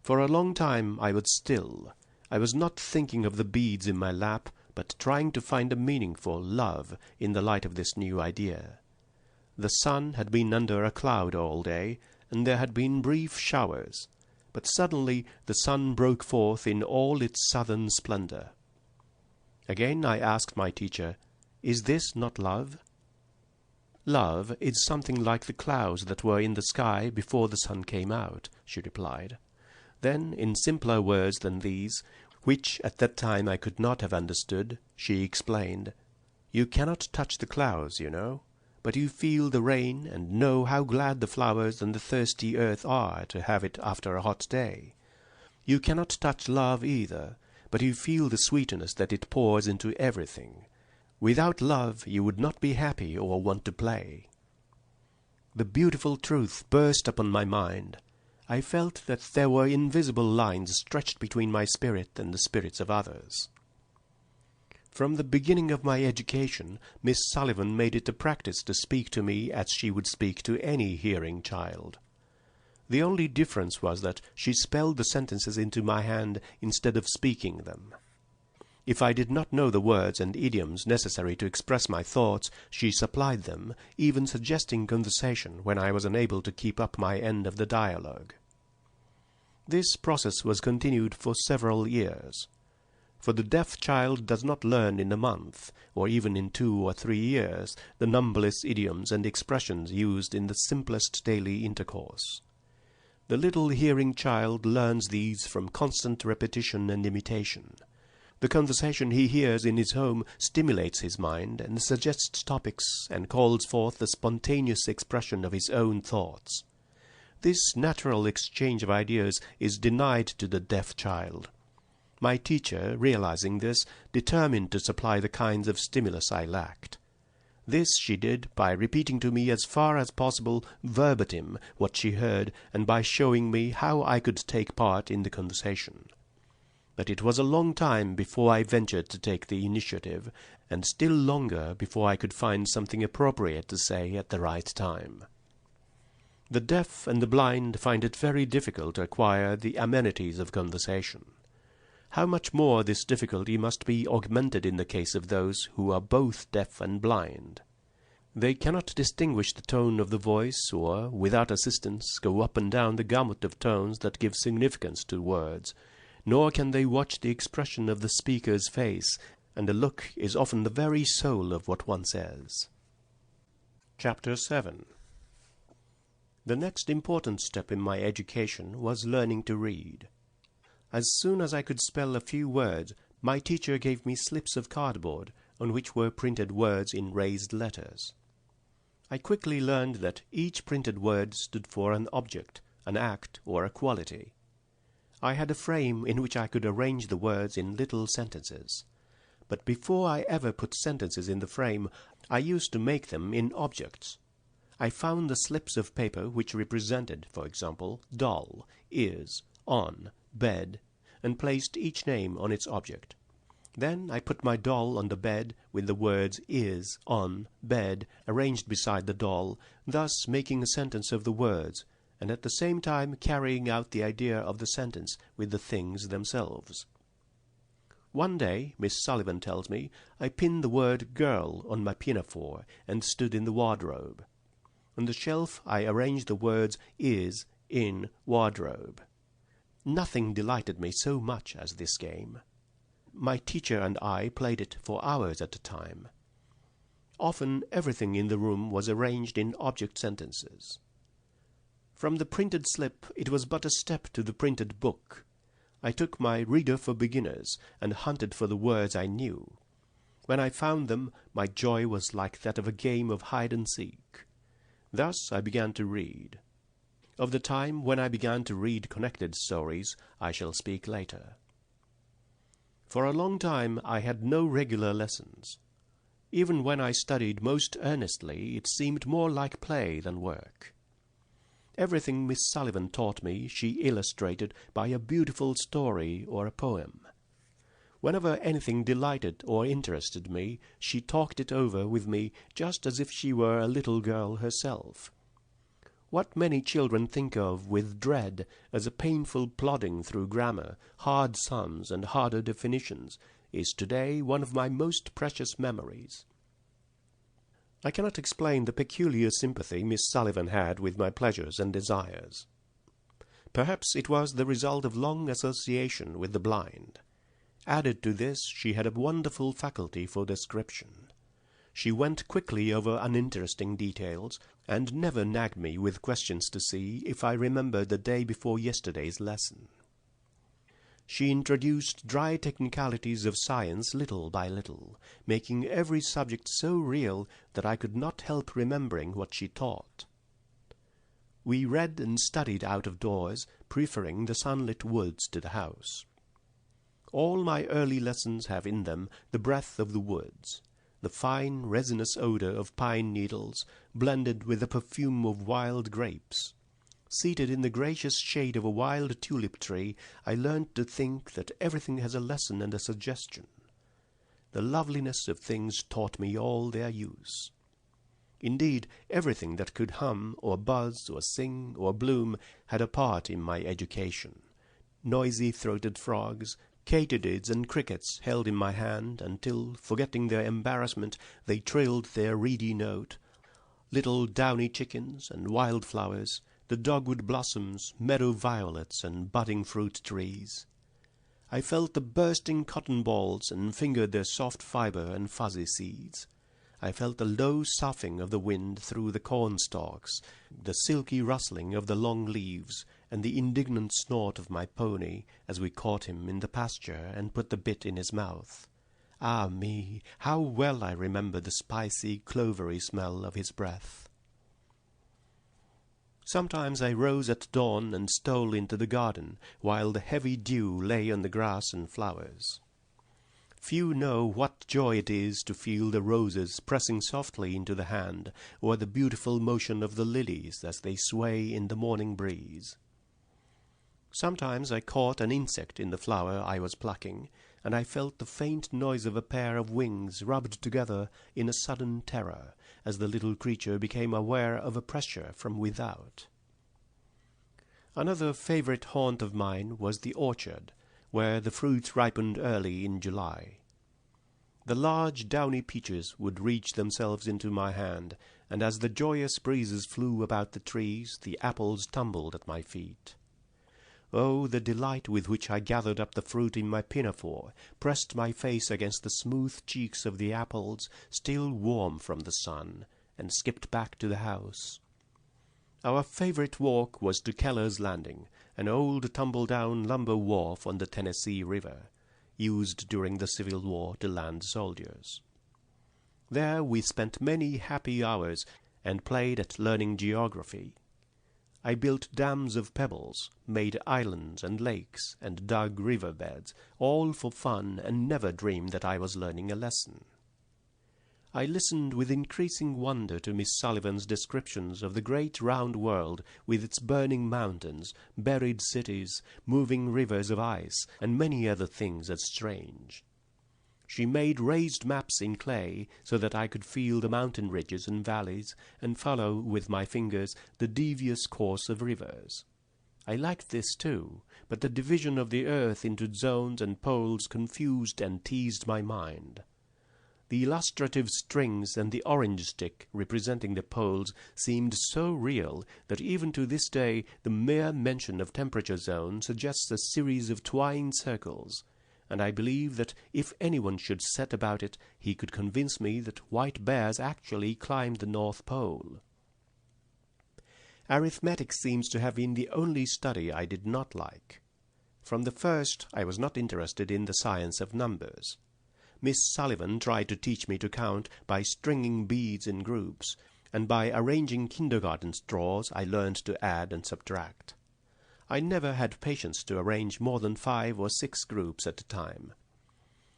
For a long time I was still. I was not thinking of the beads in my lap, but trying to find a meaning for love in the light of this new idea. The sun had been under a cloud all day, and there had been brief showers, but suddenly the sun broke forth in all its southern splendor. Again I asked my teacher, "Is this not love?" "Love is something like the clouds that were in the sky before the sun came out," she replied. Then, in simpler words than these, which at that time I could not have understood, she explained, "You cannot touch the clouds, you know, but you feel the rain and know how glad the flowers and the thirsty earth are to have it after a hot day. You cannot touch love either, but you feel the sweetness that it pours into everything. Without love you would not be happy or want to play." The beautiful truth burst upon my mind. I felt that there were invisible lines stretched between my spirit and the spirits of others. From the beginning of my education, Miss Sullivan made it a practice to speak to me as she would speak to any hearing child. The only difference was that she spelled the sentences into my hand instead of speaking them. If I did not know the words and idioms necessary to express my thoughts, she supplied them, even suggesting conversation when I was unable to keep up my end of the dialogue. This process was continued for several years. For the deaf child does not learn in a month, or even in 2 or 3 years, the numberless idioms and expressions used in the simplest daily intercourse. The little hearing child learns these from constant repetition and imitation. The conversation he hears in his home stimulates his mind and suggests topics and calls forth the spontaneous expression of his own thoughts. This natural exchange of ideas is denied to the deaf child. My teacher, realizing this, determined to supply the kinds of stimulus I lacked. This she did by repeating to me as far as possible verbatim what she heard, and by showing me how I could take part in the conversation. But it was a long time before I ventured to take the initiative, and still longer before I could find something appropriate to say at the right time. The deaf and the blind find it very difficult to acquire the amenities of conversation. How much more this difficulty must be augmented in the case of those who are both deaf and blind. They cannot distinguish the tone of the voice, or, without assistance, go up and down the gamut of tones that give significance to words, nor can they watch the expression of the speaker's face, and the look is often the very soul of what one says. Chapter 7. The next important step in my education was learning to read. As soon as I could spell a few words, my teacher gave me slips of cardboard on which were printed words in raised letters. I quickly learned that each printed word stood for an object, an act, or a quality. I had a frame in which I could arrange the words in little sentences. But before I ever put sentences in the frame, I used to make them in objects. I found the slips of paper which represented, for example, doll, is, on, bed, and placed each name on its object. Then I put my doll on the bed with the words is, on, bed arranged beside the doll, thus making a sentence of the words, and at the same time carrying out the idea of the sentence with the things themselves. One day, Miss Sullivan tells me, I pinned the word girl on my pinafore and stood in the wardrobe. On the shelf I arranged the words is in wardrobe. Nothing delighted me so much as this game. My teacher and I played it for hours at a time. Often everything in the room was arranged in object sentences. From the printed slip it was but a step to the printed book. I took my reader for beginners and hunted for the words I knew. When I found them, my joy was like that of a game of hide-and-seek. Thus I began to read. Of the time when I began to read connected stories I shall speak later. For a long time I had no regular lessons. Even when I studied most earnestly, it seemed more like play than work. Everything Miss Sullivan taught me she illustrated by a beautiful story or a poem. Whenever anything delighted or interested me, she talked it over with me just as if she were a little girl herself. What many children think of with dread as a painful plodding through grammar, hard sums, and harder definitions, is today one of my most precious memories. I cannot explain the peculiar sympathy Miss Sullivan had with my pleasures and desires. Perhaps it was the result of long association with the blind. Added to this, she had a wonderful faculty for description. She went quickly over uninteresting details, and never nagged me with questions to see if I remembered the day before yesterday's lesson. She introduced dry technicalities of science little by little, making every subject so real that I could not help remembering what she taught. We read and studied out of doors, preferring the sunlit woods to the house. All my early lessons have in them the breath of the woods, the fine resinous odor of pine needles, blended with the perfume of wild grapes. Seated in the gracious shade of a wild tulip tree, I learned to think that everything has a lesson and a suggestion. The loveliness of things taught me all their use. Indeed, everything that could hum, or buzz, or sing, or bloom had a part in my education. Noisy-throated frogs, katydids and crickets held in my hand until, forgetting their embarrassment, they trilled their reedy note. Little downy chickens and wildflowers, the dogwood blossoms, meadow violets, and budding fruit trees. I felt the bursting cotton balls and fingered their soft fibre and fuzzy seeds. I felt the low soughing of the wind through the corn stalks, the silky rustling of the long leaves, and the indignant snort of my pony as we caught him in the pasture and put the bit in his mouth. Ah me, how well I remember the spicy, clovery smell of his breath. Sometimes I rose at dawn and stole into the garden, while the heavy dew lay on the grass and flowers. Few know what joy it is to feel the roses pressing softly into the hand, or the beautiful motion of the lilies as they sway in the morning breeze. Sometimes I caught an insect in the flower I was plucking, and I felt the faint noise of a pair of wings rubbed together in a sudden terror, as the little creature became aware of a pressure from without. Another favourite haunt of mine was the orchard, where the fruits ripened early in July. The large downy peaches would reach themselves into my hand, and as the joyous breezes flew about the trees, the apples tumbled at my feet. Oh, the delight with which I gathered up the fruit in my pinafore, pressed my face against the smooth cheeks of the apples, still warm from the sun, and skipped back to the house. Our favourite walk was to Keller's Landing, an old tumble-down lumber wharf on the Tennessee River, used during the Civil War to land soldiers. There we spent many happy hours and played at learning geography. I built dams of pebbles, made islands and lakes, and dug river beds, all for fun, and never dreamed that I was learning a lesson. I listened with increasing wonder to Miss Sullivan's descriptions of the great round world with its burning mountains, buried cities, moving rivers of ice, and many other things as strange. She made raised maps in clay so that I could feel the mountain ridges and valleys and follow with my fingers the devious course of rivers. I liked this too, but the division of the earth into zones and poles confused and teased my mind. The illustrative strings and the orange stick representing the poles seemed so real that even to this day the mere mention of temperature zone suggests a series of twined circles, and I believe that if anyone should set about it, he could convince me that white bears actually climbed the North Pole. Arithmetic seems to have been the only study I did not like. From the first, I was not interested in the science of numbers. Miss Sullivan tried to teach me to count by stringing beads in groups, and by arranging kindergarten straws I learned to add and subtract. I never had patience to arrange more than 5 or 6 groups at a time.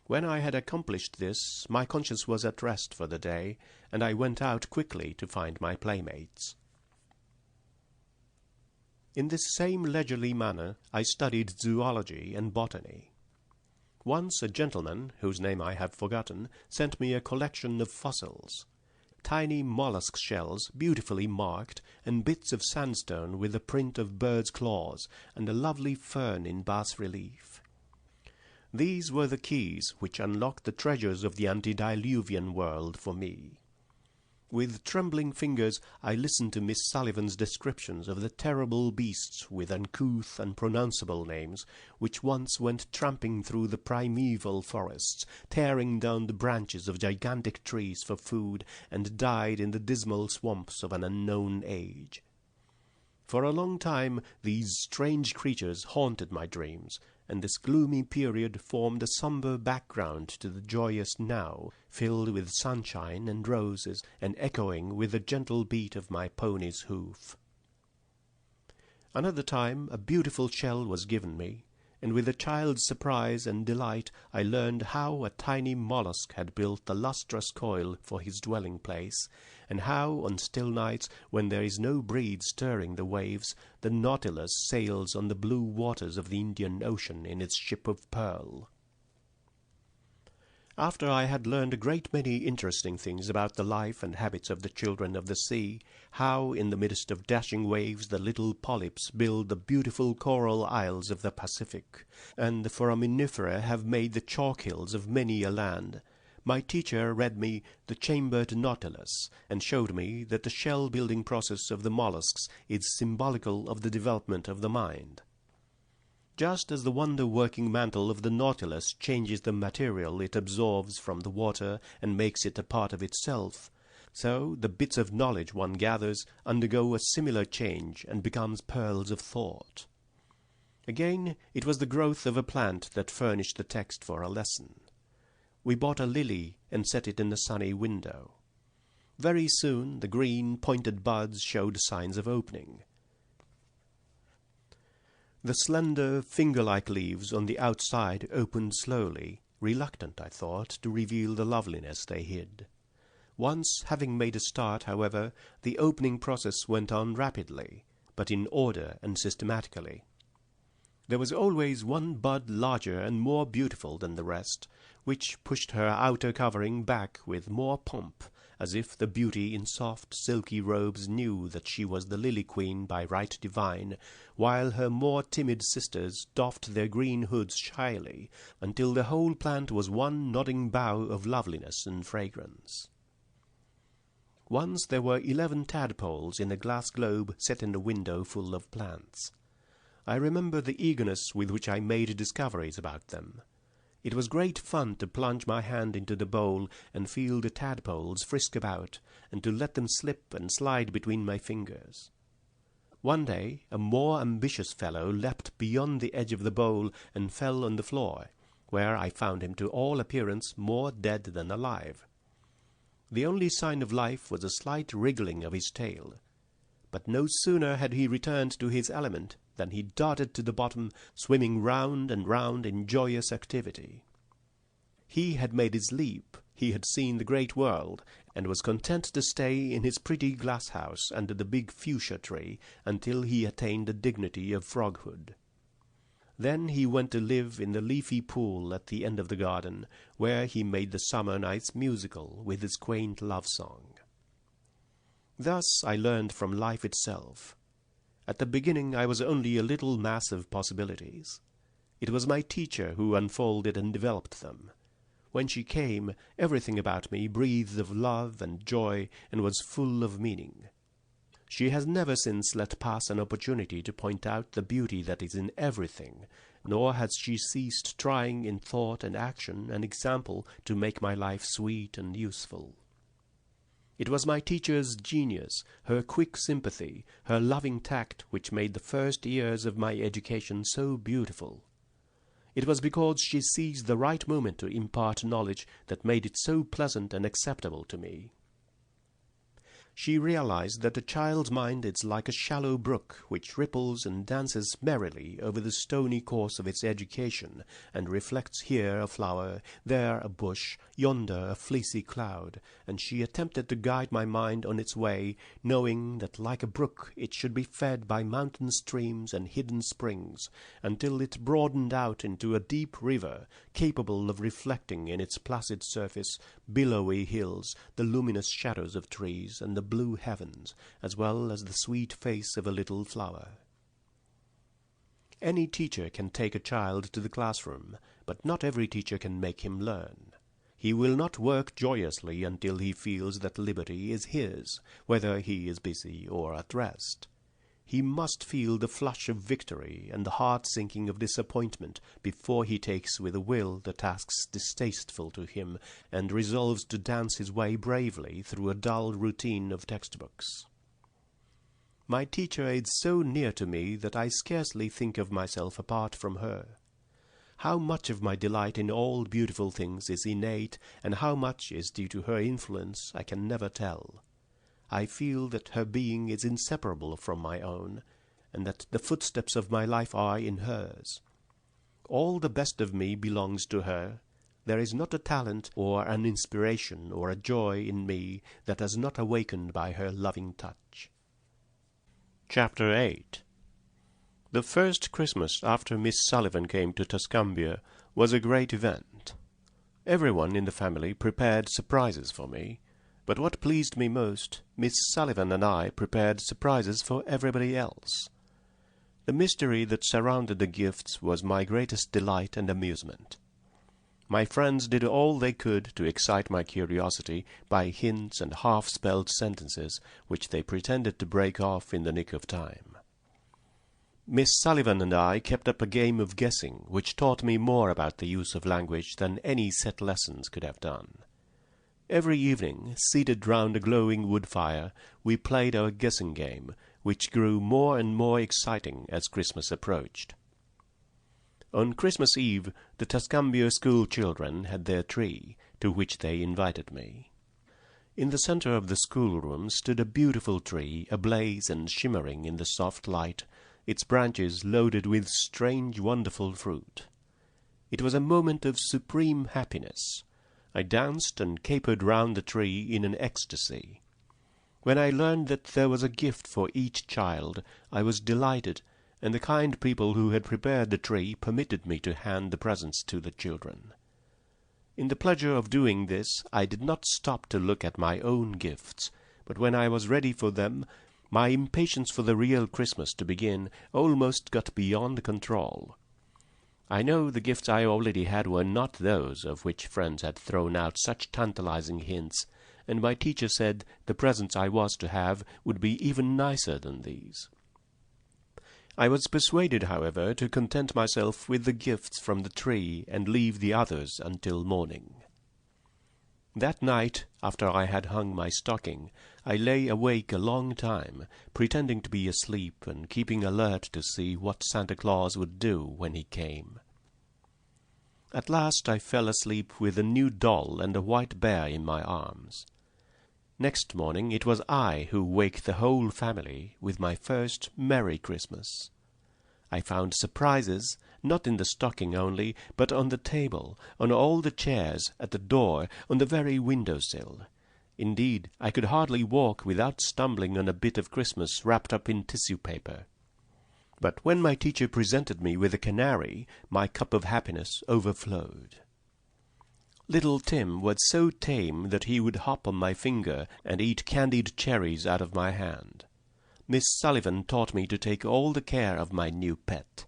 When I had accomplished this, my conscience was at rest for the day, and I went out quickly to find my playmates. In this same leisurely manner I studied zoology and botany. Once a gentleman, whose name I have forgotten, sent me a collection of fossils, tiny mollusk shells beautifully marked, and bits of sandstone with the print of birds' claws, and a lovely fern in bas-relief. These were the keys which unlocked the treasures of the antediluvian world for me. With trembling fingers I listened to Miss Sullivan's descriptions of the terrible beasts with uncouth, unpronounceable names, which once went tramping through the primeval forests, tearing down the branches of gigantic trees for food, and died in the dismal swamps of an unknown age. For a long time these strange creatures haunted my dreams, and this gloomy period formed a sombre background to the joyous now, filled with sunshine and roses, and echoing with the gentle beat of my pony's hoof. Another time a beautiful shell was given me, and with a child's surprise and delight I learned how a tiny mollusk had built the lustrous coil for his dwelling place, and how, on still nights, when there is no breeze stirring the waves, the Nautilus sails on the blue waters of the Indian Ocean in its ship of pearl. After I had learned a great many interesting things about the life and habits of the children of the sea, how in the midst of dashing waves the little polyps build the beautiful coral isles of the Pacific, and the foraminifera have made the chalk hills of many a land, my teacher read me The Chambered Nautilus, and showed me that the shell-building process of the mollusks is symbolical of the development of the mind. Just as the wonder-working mantle of the Nautilus changes the material it absorbs from the water and makes it a part of itself, so the bits of knowledge one gathers undergo a similar change and becomes pearls of thought. Again, it was the growth of a plant that furnished the text for a lesson. We bought a lily and set it in the sunny window. Very soon the green, pointed buds showed signs of opening. The slender, finger-like leaves on the outside opened slowly, reluctant, I thought, to reveal the loveliness they hid. Once having made a start, however, the opening process went on rapidly, but in order and systematically. There was always one bud larger and more beautiful than the rest, which pushed her outer covering back with more pomp, as if the beauty in soft, silky robes knew that she was the lily queen by right divine, while her more timid sisters doffed their green hoods shyly, until the whole plant was one nodding bough of loveliness and fragrance. Once there were 11 tadpoles in a glass globe set in a window full of plants. I remember the eagerness with which I made discoveries about them. It was great fun to plunge my hand into the bowl and feel the tadpoles frisk about, and to let them slip and slide between my fingers. One day a more ambitious fellow leapt beyond the edge of the bowl and fell on the floor, where I found him to all appearance more dead than alive. The only sign of life was a slight wriggling of his tail. But no sooner had he returned to his element than he darted to the bottom, swimming round and round in joyous activity. He had made his leap, he had seen the great world, and was content to stay in his pretty glass house under the big fuchsia tree until he attained the dignity of froghood. Then he went to live in the leafy pool at the end of the garden, where he made the summer nights musical with his quaint love-song. Thus I learned from life itself. At the beginning I was only a little mass of possibilities. It was my teacher who unfolded and developed them. when she came, everything about me breathed of love and joy and was full of meaning. She has never since let pass an opportunity to point out the beauty that is in everything, nor has she ceased trying in thought and action an example to make my life sweet and useful. It was my teacher's genius, her quick sympathy, her loving tact, which made the first years of my education so beautiful. It was because she seized the right moment to impart knowledge that made it so pleasant and acceptable to me. She realized that a child's mind is like a shallow brook which ripples and dances merrily over the stony course of its education, and reflects here a flower, there a bush, yonder a fleecy cloud, and she attempted to guide my mind on its way, knowing that like a brook it should be fed by mountain streams and hidden springs, until it broadened out into a deep river, capable of reflecting in its placid surface billowy hills, the luminous shadows of trees, and the blue heavens, as well as the sweet face of a little flower. Any teacher can take a child to the classroom, but not every teacher can make him learn. He will not work joyously until he feels that liberty is his, whether he is busy or at rest. He must feel the flush of victory and the heart-sinking of disappointment before he takes with a will the tasks distasteful to him and resolves to dance his way bravely through a dull routine of textbooks. My teacher is so near to me that I scarcely think of myself apart from her. How much of my delight in all beautiful things is innate, and how much is due to her influence, I can never tell. I feel that her being is inseparable from my own, and that the footsteps of my life are in hers. All the best of me belongs to her. There is not a talent or an inspiration or a joy in me that is not awakened by her loving touch. Chapter 8. The first Christmas after Miss Sullivan came to Tuscumbia was a great event. Everyone in the family prepared surprises for me. But what pleased me most, Miss Sullivan and I prepared surprises for everybody else. The mystery that surrounded the gifts was my greatest delight and amusement. My friends did all they could to excite my curiosity by hints and half-spelled sentences which they pretended to break off in the nick of time. Miss Sullivan and I kept up a game of guessing which taught me more about the use of language than any set lessons could have done. Every evening, seated round a glowing wood fire, we played our guessing game, which grew more and more exciting as Christmas approached. On Christmas Eve, the Tuscumbia school children had their tree, to which they invited me. In the center of the schoolroom stood a beautiful tree, ablaze and shimmering in the soft light, its branches loaded with strange, wonderful fruit. It was a moment of supreme happiness. I danced and capered round the tree in an ecstasy. When I learned that there was a gift for each child, I was delighted, and the kind people who had prepared the tree permitted me to hand the presents to the children. In the pleasure of doing this, I did not stop to look at my own gifts, but when I was ready for them, my impatience for the real Christmas to begin almost got beyond control. I know the gifts I already had were not those of which friends had thrown out such tantalizing hints, and my teacher said the presents I was to have would be even nicer than these. I was persuaded, however, to content myself with the gifts from the tree and leave the others until morning. That night, after I had hung my stocking, I lay awake a long time, pretending to be asleep and keeping alert to see what Santa Claus would do when he came. At last I fell asleep with a new doll and a white bear in my arms. Next morning it was I who waked the whole family with my first Merry Christmas. I found surprises, not in the stocking only, but on the table, on all the chairs, at the door, on the very window-sill. Indeed, I could hardly walk without stumbling on a bit of Christmas wrapped up in tissue paper. But when my teacher presented me with a canary, my cup of happiness overflowed. Little Tim was so tame that he would hop on my finger and eat candied cherries out of my hand. Miss Sullivan taught me to take all the care of my new pet.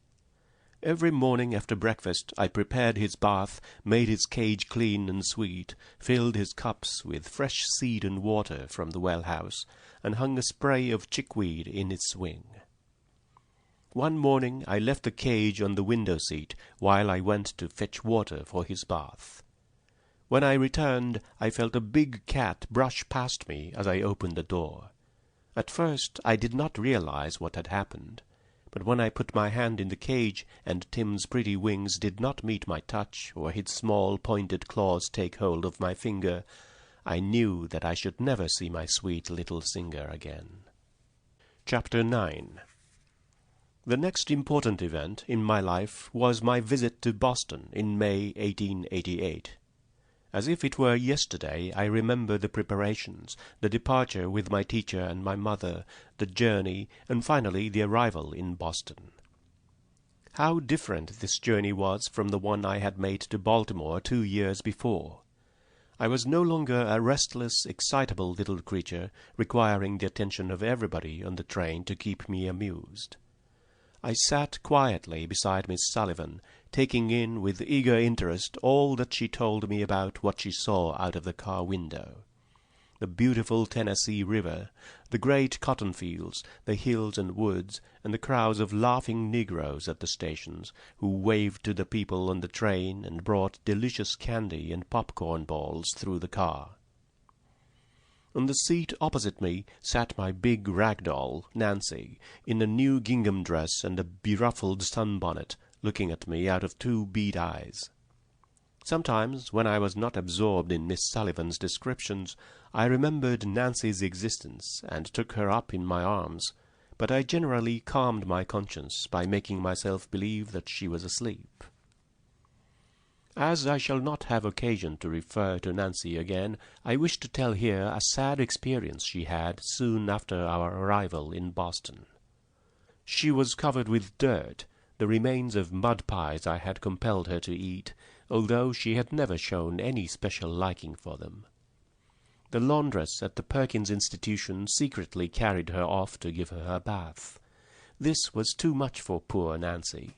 Every morning after breakfast I prepared his bath, made his cage clean and sweet, filled his cups with fresh seed and water from the well-house, and hung a spray of chickweed in his swing. One morning I left the cage on the window-seat while I went to fetch water for his bath. When I returned, I felt a big cat brush past me as I opened the door. At first I did not realize what had happened, but when I put my hand in the cage and Tim's pretty wings did not meet my touch, or his small pointed claws take hold of my finger, I knew that I should never see my sweet little singer again. Chapter 9. The next important event in my life was my visit to Boston in May 1888. As if it were yesterday, I remember the preparations, the departure with my teacher and my mother, the journey, and finally the arrival in Boston. How different this journey was from the one I had made to Baltimore 2 years before. I was no longer a restless, excitable little creature, requiring the attention of everybody on the train to keep me amused. I sat quietly beside Miss Sullivan, taking in with eager interest all that she told me about what she saw out of the car window. The beautiful Tennessee River, the great cotton fields, the hills and woods, and the crowds of laughing negroes at the stations, who waved to the people on the train and brought delicious candy and popcorn balls through the car. On the seat opposite me sat my big rag doll, Nancy, in a new gingham dress and a beruffled sunbonnet, looking at me out of 2 bead eyes. Sometimes, when I was not absorbed in Miss Sullivan's descriptions, I remembered Nancy's existence and took her up in my arms, but I generally calmed my conscience by making myself believe that she was asleep. As I shall not have occasion to refer to Nancy again, I wish to tell here a sad experience she had soon after our arrival in Boston. She was covered with dirt, the remains of mud pies I had compelled her to eat, although she had never shown any special liking for them. The laundress at the Perkins Institution secretly carried her off to give her a bath. This was too much for poor Nancy.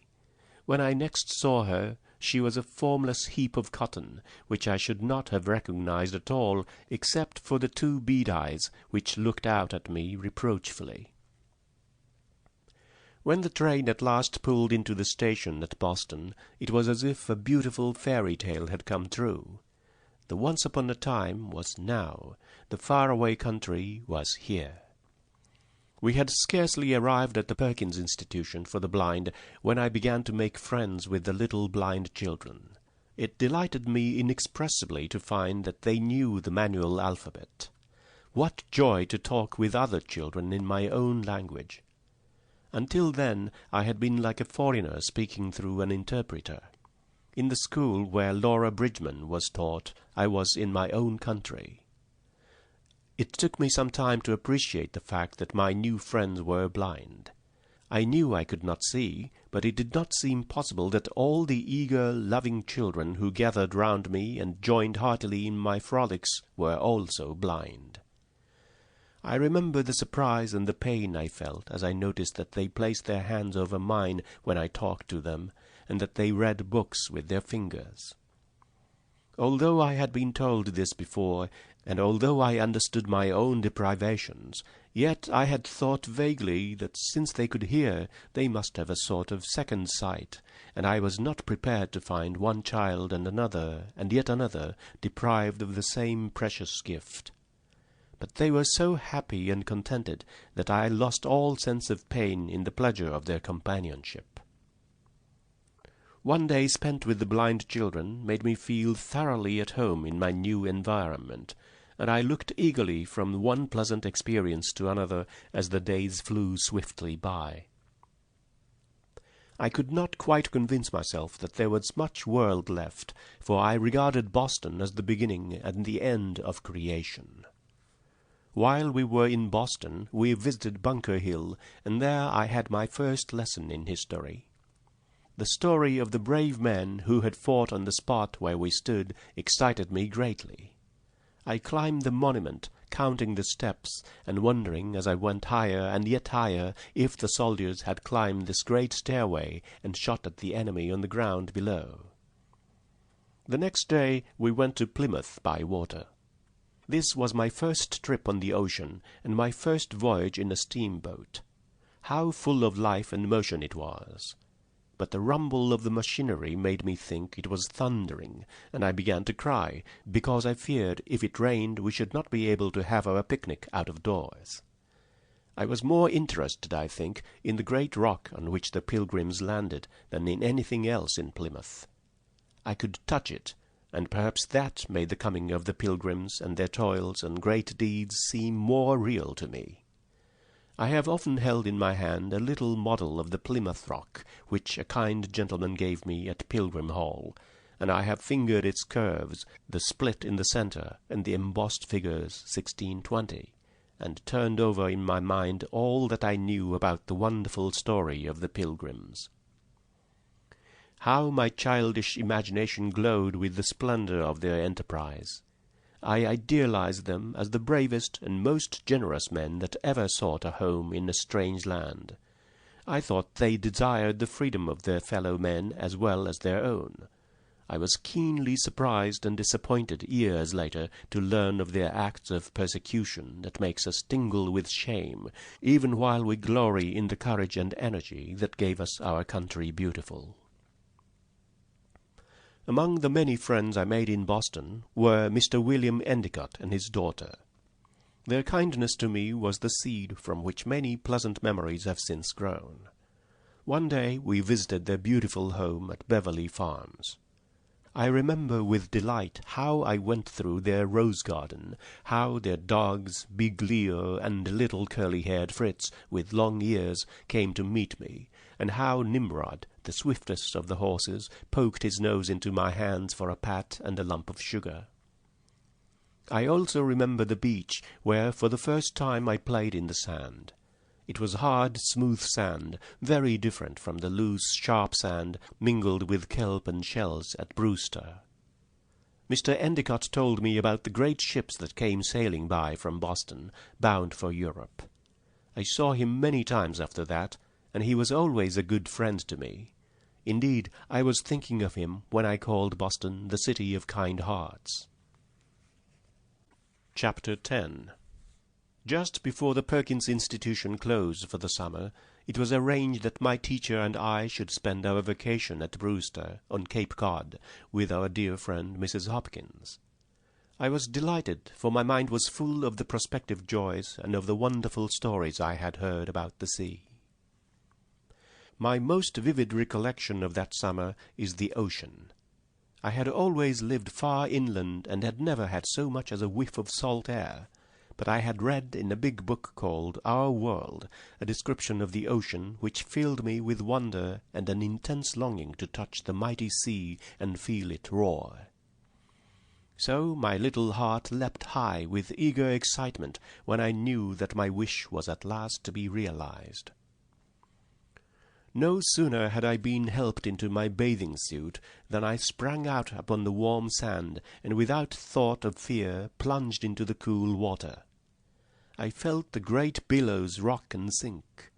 When I next saw her, she was a formless heap of cotton, which I should not have recognized at all, except for the 2 bead eyes, which looked out at me reproachfully. When the train at last pulled into the station at Boston, it was as if a beautiful fairy tale had come true. The once upon a time was now, the far-away country was here. We had scarcely arrived at the Perkins Institution for the blind when I began to make friends with the little blind children. It delighted me inexpressibly to find that they knew the manual alphabet. What joy to talk with other children in my own language! Until then I had been like a foreigner speaking through an interpreter. In the school where Laura Bridgman was taught, I was in my own country. It took me some time to appreciate the fact that my new friends were blind. I knew I could not see, but it did not seem possible that all the eager, loving children who gathered round me and joined heartily in my frolics were also blind. I remember the surprise and the pain I felt as I noticed that they placed their hands over mine when I talked to them, and that they read books with their fingers. Although I had been told this before, and although I understood my own deprivations, yet I had thought vaguely that since they could hear, they must have a sort of second sight, and I was not prepared to find one child and another, and yet another, deprived of the same precious gift. But they were so happy and contented that I lost all sense of pain in the pleasure of their companionship. One day spent with the blind children made me feel thoroughly at home in my new environment, and I looked eagerly from one pleasant experience to another as the days flew swiftly by. I could not quite convince myself that there was much world left, for I regarded Boston as the beginning and the end of creation. While we were in Boston, we visited Bunker Hill, and there I had my first lesson in history. The story of the brave men who had fought on the spot where we stood excited me greatly. I climbed the monument, counting the steps, and wondering as I went higher and yet higher if the soldiers had climbed this great stairway and shot at the enemy on the ground below. The next day we went to Plymouth by water. This was my first trip on the ocean, and my first voyage in a steamboat. How full of life and motion it was! But the rumble of the machinery made me think it was thundering, and I began to cry, because I feared if it rained we should not be able to have our picnic out of doors. I was more interested, I think, in the great rock on which the Pilgrims landed than in anything else in Plymouth. I could touch it, and perhaps that made the coming of the Pilgrims and their toils and great deeds seem more real to me. I have often held in my hand a little model of the Plymouth Rock, which a kind gentleman gave me at Pilgrim Hall, and I have fingered its curves, the split in the centre, and the embossed figures 1620, and turned over in my mind all that I knew about the wonderful story of the Pilgrims. How my childish imagination glowed with the splendour of their enterprise! I idealized them as the bravest and most generous men that ever sought a home in a strange land. I thought they desired the freedom of their fellow men as well as their own. I was keenly surprised and disappointed years later to learn of their acts of persecution that makes us tingle with shame, even while we glory in the courage and energy that gave us our country beautiful. Among the many friends I made in Boston were Mr. William Endicott and his daughter. Their kindness to me was the seed from which many pleasant memories have since grown. One day we visited their beautiful home at Beverly Farms. I remember with delight how I went through their rose garden, how their dogs, Big Leo and little curly-haired Fritz with long ears, came to meet me, and how Nimrod, the swiftest of the horses, poked his nose into my hands for a pat and a lump of sugar. I also remember the beach, where for the first time I played in the sand. It was hard, smooth sand, very different from the loose, sharp sand mingled with kelp and shells at Brewster. Mr. Endicott told me about the great ships that came sailing by from Boston, bound for Europe. I saw him many times after that, and he was always a good friend to me. Indeed, I was thinking of him when I called Boston the city of kind hearts. Chapter 10. Just before the Perkins Institution closed for the summer, it was arranged that my teacher and I should spend our vacation at Brewster, on Cape Cod, with our dear friend Mrs. Hopkins. I was delighted, for my mind was full of the prospective joys and of the wonderful stories I had heard about the sea. My most vivid recollection of that summer is the ocean. I had always lived far inland and had never had so much as a whiff of salt air, but I had read in a big book called Our World a description of the ocean which filled me with wonder and an intense longing to touch the mighty sea and feel it roar. So my little heart leapt high with eager excitement when I knew that my wish was at last to be realized. No sooner had I been helped into my bathing suit than I sprang out upon the warm sand, and without thought of fear plunged into the cool water. I felt the great billows rock and sink.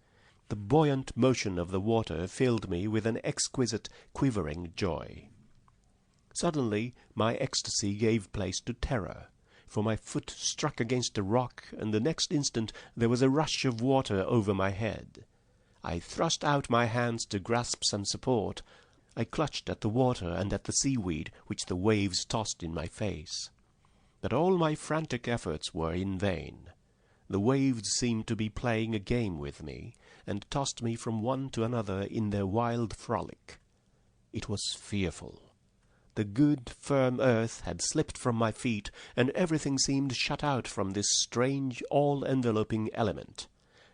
The buoyant motion of the water filled me with an exquisite, quivering joy. Suddenly my ecstasy gave place to terror, for my foot struck against a rock, and the next instant there was a rush of water over my head. I thrust out my hands to grasp some support. I clutched at the water and at the seaweed which the waves tossed in my face. But all my frantic efforts were in vain. The waves seemed to be playing a game with me, and tossed me from one to another in their wild frolic. It was fearful. The good, firm earth had slipped from my feet, and everything seemed shut out from this strange, all-enveloping element.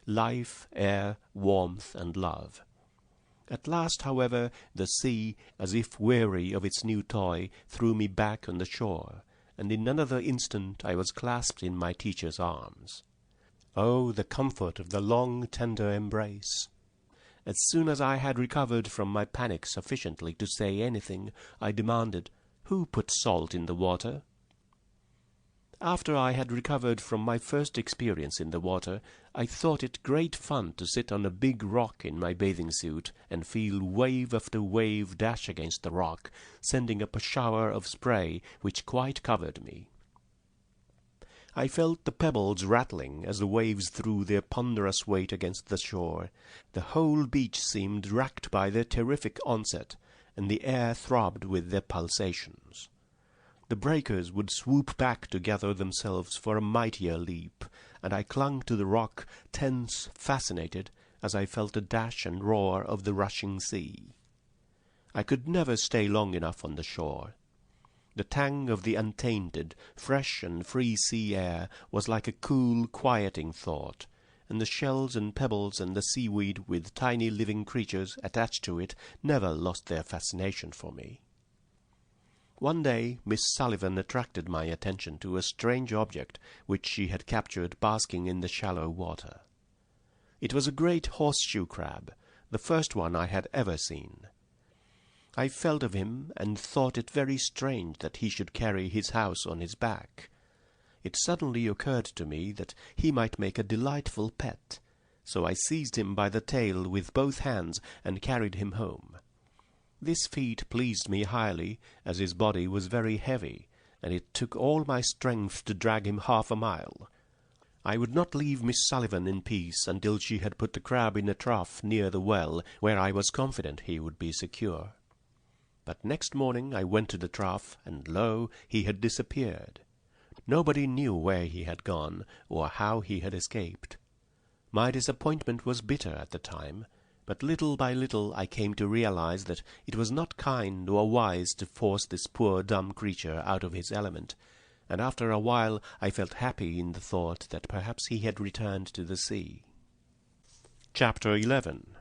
Life, air, warmth, and love. At last, however, the sea, as if weary of its new toy, threw me back on the shore, and in another instant I was clasped in my teacher's arms. Oh, the comfort of the long, tender embrace! As soon as I had recovered from my panic sufficiently to say anything, I demanded, "Who put salt in the water?" After I had recovered from my first experience in the water, I thought it great fun to sit on a big rock in my bathing suit and feel wave after wave dash against the rock, sending up a shower of spray which quite covered me. I felt the pebbles rattling as the waves threw their ponderous weight against the shore. The whole beach seemed racked by their terrific onset, and the air throbbed with their pulsations. The breakers would swoop back to gather themselves for a mightier leap, and I clung to the rock, tense, fascinated, as I felt the dash and roar of the rushing sea. I could never stay long enough on the shore. The tang of the untainted, fresh and free sea air was like a cool, quieting thought, and the shells and pebbles and the seaweed with tiny living creatures attached to it never lost their fascination for me. One day Miss Sullivan attracted my attention to a strange object which she had captured basking in the shallow water. It was a great horseshoe crab, the first one I had ever seen. I felt of him and thought it very strange that he should carry his house on his back. It suddenly occurred to me that he might make a delightful pet, so I seized him by the tail with both hands and carried him home. This feat pleased me highly, as his body was very heavy, and it took all my strength to drag him 1/2 a mile. I would not leave Miss Sullivan in peace until she had put the crab in a trough near the well, where I was confident he would be secure. But next morning I went to the trough, and lo, he had disappeared. Nobody knew where he had gone, or how he had escaped. My disappointment was bitter at the time, but little by little I came to realize that it was not kind or wise to force this poor dumb creature out of his element, and after a while I felt happy in the thought that perhaps he had returned to the sea. Chapter 11.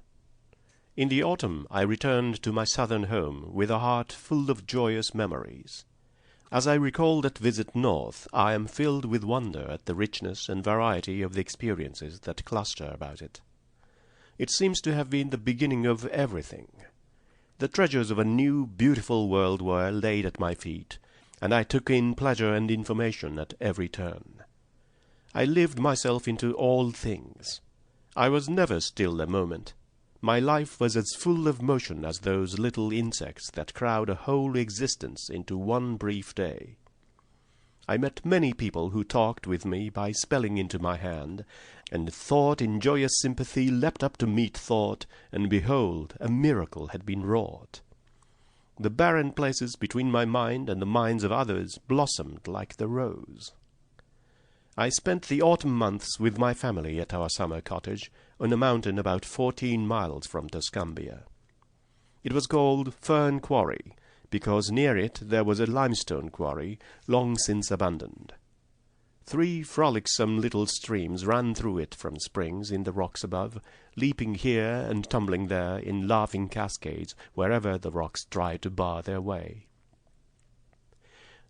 In the autumn I returned to my southern home with a heart full of joyous memories. As I recall that visit north, I am filled with wonder at the richness and variety of the experiences that cluster about it. It seems to have been the beginning of everything. The treasures of a new, beautiful world were laid at my feet, and I took in pleasure and information at every turn. I lived myself into all things. I was never still a moment. My life was as full of motion as those little insects that crowd a whole existence into one brief day. I met many people who talked with me by spelling into my hand, and thought in joyous sympathy leapt up to meet thought, and behold, a miracle had been wrought. The barren places between my mind and the minds of others blossomed like the rose. I spent the autumn months with my family at our summer cottage, on a mountain about 14 miles from Tuscumbia. It was called Fern Quarry, because near it there was a limestone quarry, long since abandoned. 3 frolicsome little streams ran through it from springs in the rocks above, leaping here and tumbling there in laughing cascades wherever the rocks tried to bar their way.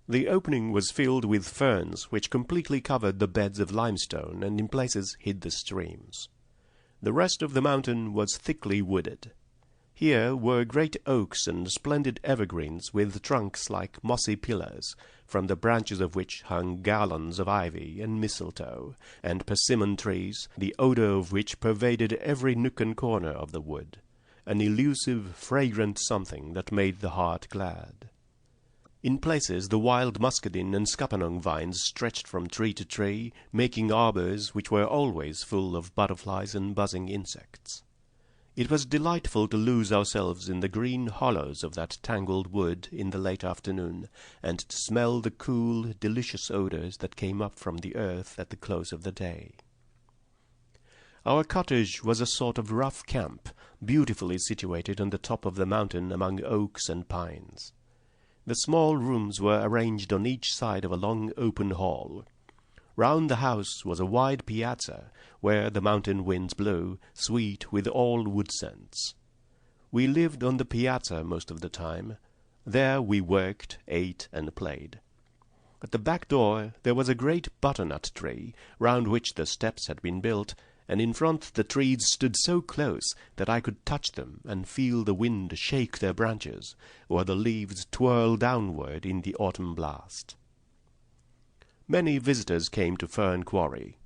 The opening was filled with ferns which completely covered the beds of limestone and in places hid the streams. The rest of the mountain was thickly wooded. Here were great oaks and splendid evergreens with trunks like mossy pillars, from the branches of which hung garlands of ivy and mistletoe, and persimmon trees, the odour of which pervaded every nook and corner of the wood, an elusive, fragrant something that made the heart glad. In places the wild muscadine and scuppernong vines stretched from tree to tree, making arbours which were always full of butterflies and buzzing insects. It was delightful to lose ourselves in the green hollows of that tangled wood in the late afternoon, and to smell the cool, delicious odours that came up from the earth at the close of the day. Our cottage was a sort of rough camp, beautifully situated on the top of the mountain among oaks and pines. The small rooms were arranged on each side of a long open hall. Round the house was a wide piazza, where the mountain winds blew, sweet with all wood scents. We lived on the piazza most of the time. There we worked, ate, and played. At the back door there was a great butternut tree, round which the steps had been built, and in front the trees stood so close that I could touch them and feel the wind shake their branches, or the leaves twirl downward in the autumn blast. Many visitors came to Fern Quarry.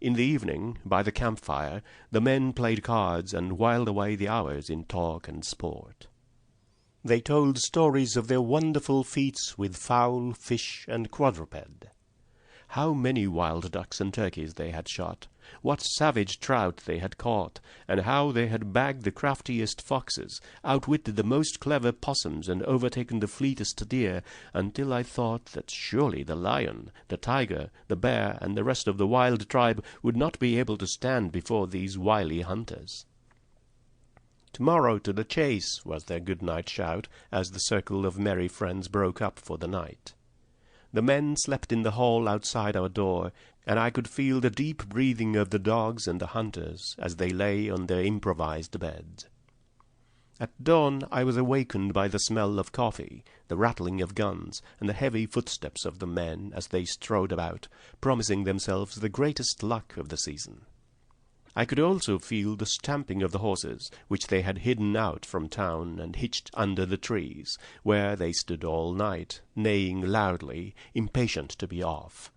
In the evening, by the campfire, the men played cards and whiled away the hours in talk and sport. They told stories of their wonderful feats with fowl, fish, and quadruped. How many wild ducks and turkeys they had shot, what savage trout they had caught, and how they had bagged the craftiest foxes, outwitted the most clever possums, and overtaken the fleetest deer, until I thought that surely the lion, the tiger, the bear, and the rest of the wild tribe would not be able to stand before these wily hunters. "Tomorrow to the chase," was their good-night shout, as the circle of merry friends broke up for the night. The men slept in the hall outside our door, and I could feel the deep breathing of the dogs and the hunters as they lay on their improvised beds. At dawn I was awakened by the smell of coffee, the rattling of guns, and the heavy footsteps of the men as they strode about, promising themselves the greatest luck of the season. I could also feel the stamping of the horses, which they had hidden out from town and hitched under the trees, where they stood all night, neighing loudly, impatient to be off.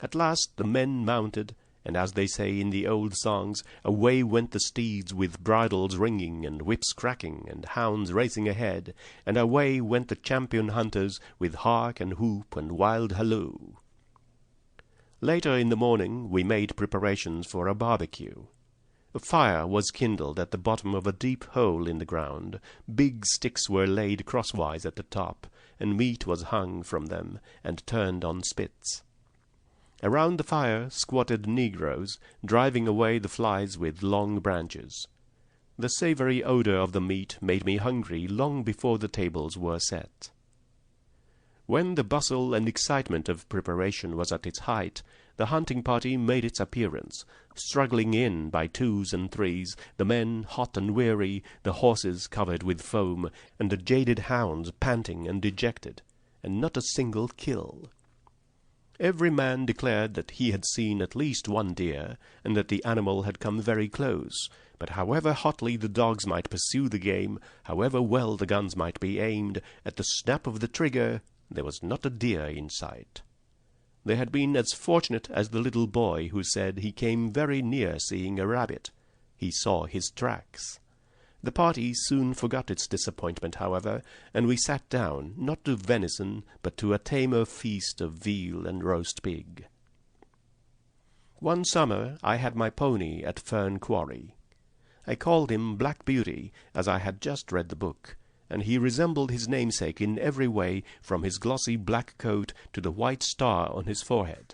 At last the men mounted, and as they say in the old songs, away went the steeds with bridles ringing and whips cracking and hounds racing ahead, and away went the champion hunters with hark and whoop and wild halloo. Later in the morning we made preparations for a barbecue. A fire was kindled at the bottom of a deep hole in the ground, big sticks were laid crosswise at the top, and meat was hung from them and turned on spits. Around the fire squatted negroes, driving away the flies with long branches. The savory odor of the meat made me hungry long before the tables were set. When the bustle and excitement of preparation was at its height, the hunting party made its appearance, struggling in by twos and threes, the men hot and weary, the horses covered with foam, and the jaded hounds panting and dejected, and not a single kill. Every man declared that he had seen at least one deer, and that the animal had come very close, but however hotly the dogs might pursue the game, however well the guns might be aimed, at the snap of the trigger there was not a deer in sight. They had been as fortunate as the little boy who said he came very near seeing a rabbit. He saw his tracks. The party soon forgot its disappointment, however, and we sat down, not to venison, but to a tamer feast of veal and roast pig. One summer I had my pony at Fern Quarry. I called him Black Beauty, as I had just read the book, and he resembled his namesake in every way, from his glossy black coat to the white star on his forehead.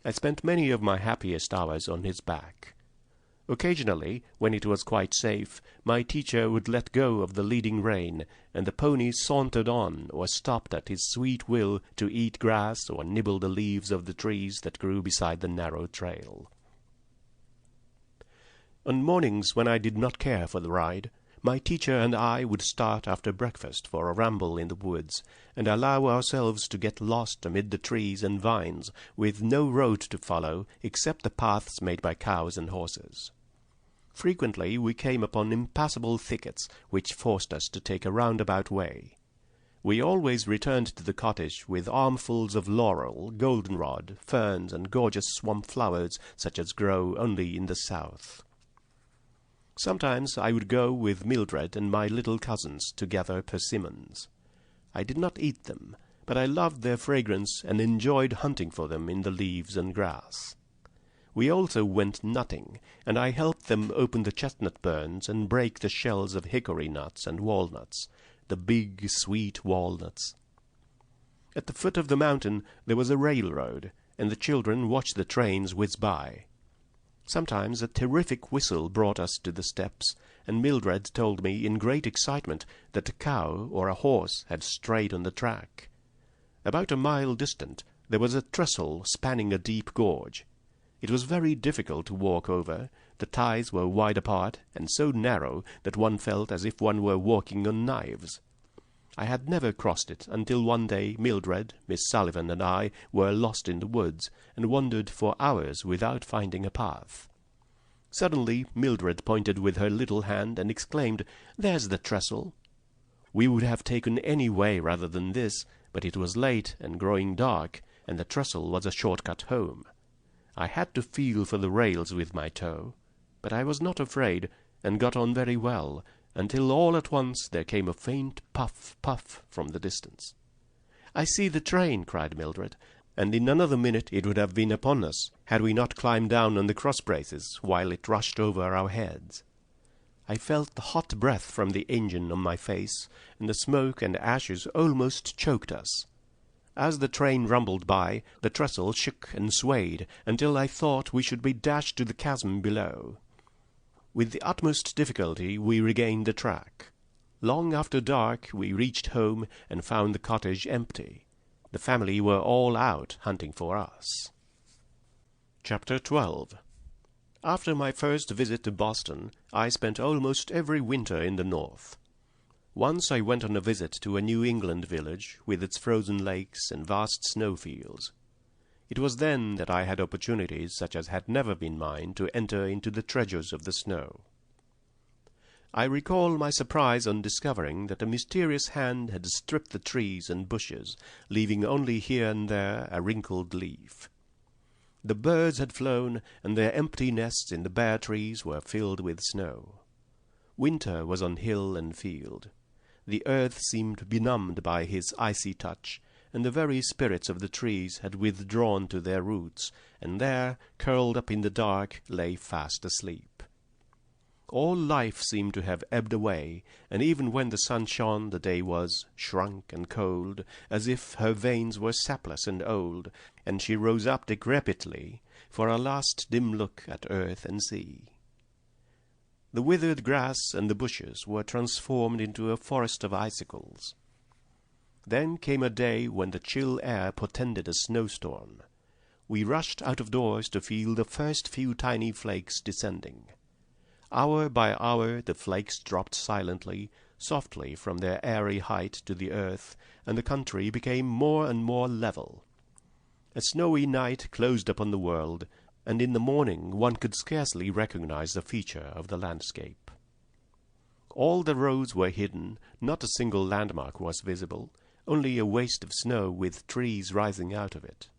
I spent many of my happiest hours on his back. Occasionally, when it was quite safe, my teacher would let go of the leading rein, and the pony sauntered on or stopped at his sweet will to eat grass or nibble the leaves of the trees that grew beside the narrow trail. On mornings when I did not care for the ride, my teacher and I would start after breakfast for a ramble in the woods, and allow ourselves to get lost amid the trees and vines, with no road to follow except the paths made by cows and horses. Frequently we came upon impassable thickets, which forced us to take a roundabout way. We always returned to the cottage with armfuls of laurel, goldenrod, ferns, and gorgeous swamp flowers such as grow only in the south. Sometimes I would go with Mildred and my little cousins to gather persimmons. I did not eat them, but I loved their fragrance and enjoyed hunting for them in the leaves and grass. We also went nutting, and I helped them open the chestnut burns and break the shells of hickory nuts and walnuts, the big, sweet walnuts. At the foot of the mountain there was a railroad, and the children watched the trains whiz by. Sometimes a terrific whistle brought us to the steps, and Mildred told me in great excitement that a cow or a horse had strayed on the track. About a mile distant there was a trestle spanning a deep gorge. It was very difficult to walk over. The ties were wide apart, and so narrow that one felt as if one were walking on knives. I had never crossed it until one day Mildred, Miss Sullivan, and I were lost in the woods, and wandered for hours without finding a path. Suddenly Mildred pointed with her little hand and exclaimed, "There's the trestle." We would have taken any way rather than this, but it was late and growing dark, and the trestle was a short-cut home. I had to feel for the rails with my toe, but I was not afraid, and got on very well, until all at once there came a faint puff, puff from the distance. "I see the train!" cried Mildred, and in another minute it would have been upon us, had we not climbed down on the cross-braces while it rushed over our heads. I felt the hot breath from the engine on my face, and the smoke and ashes almost choked us. As the train rumbled by, the trestle shook and swayed, until I thought we should be dashed to the chasm below. With the utmost difficulty we regained the track. Long after dark we reached home and found the cottage empty. The family were all out hunting for us. Chapter 12. After my first visit to Boston, I spent almost every winter in the north. Once I went on a visit to a New England village, with its frozen lakes and vast snowfields. It was then that I had opportunities such as had never been mine to enter into the treasures of the snow. I recall my surprise on discovering that a mysterious hand had stripped the trees and bushes, leaving only here and there a wrinkled leaf. The birds had flown, and their empty nests in the bare trees were filled with snow. Winter was on hill and field. The earth seemed benumbed by his icy touch, and the very spirits of the trees had withdrawn to their roots, and there, curled up in the dark, lay fast asleep. All life seemed to have ebbed away, and even when the sun shone the day was shrunk and cold, as if her veins were sapless and old, and she rose up decrepitly for a last dim look at earth and sea. The withered grass and the bushes were transformed into a forest of icicles. Then came a day when the chill air portended a snowstorm. We rushed out of doors to feel the first few tiny flakes descending. Hour by hour the flakes dropped silently, softly from their airy height to the earth, and the country became more and more level. A snowy night closed upon the world, and in the morning one could scarcely recognize a feature of the landscape. All the roads were hidden, not a single landmark was visible, only a waste of snow with trees rising out of it.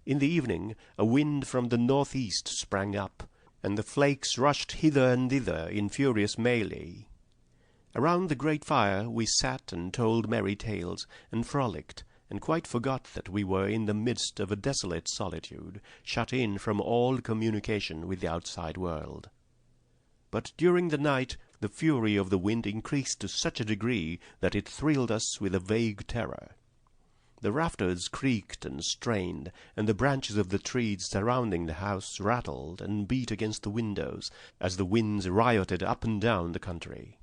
In the evening a wind from the northeast sprang up, and the flakes rushed hither and thither in furious melee. Around the great fire we sat and told merry tales, and frolicked, and quite forgot that we were in the midst of a desolate solitude, shut in from all communication with the outside world. But during the night the fury of the wind increased to such a degree that it thrilled us with a vague terror. The rafters creaked and strained, and the branches of the trees surrounding the house rattled and beat against the windows, as the winds rioted up and down the country.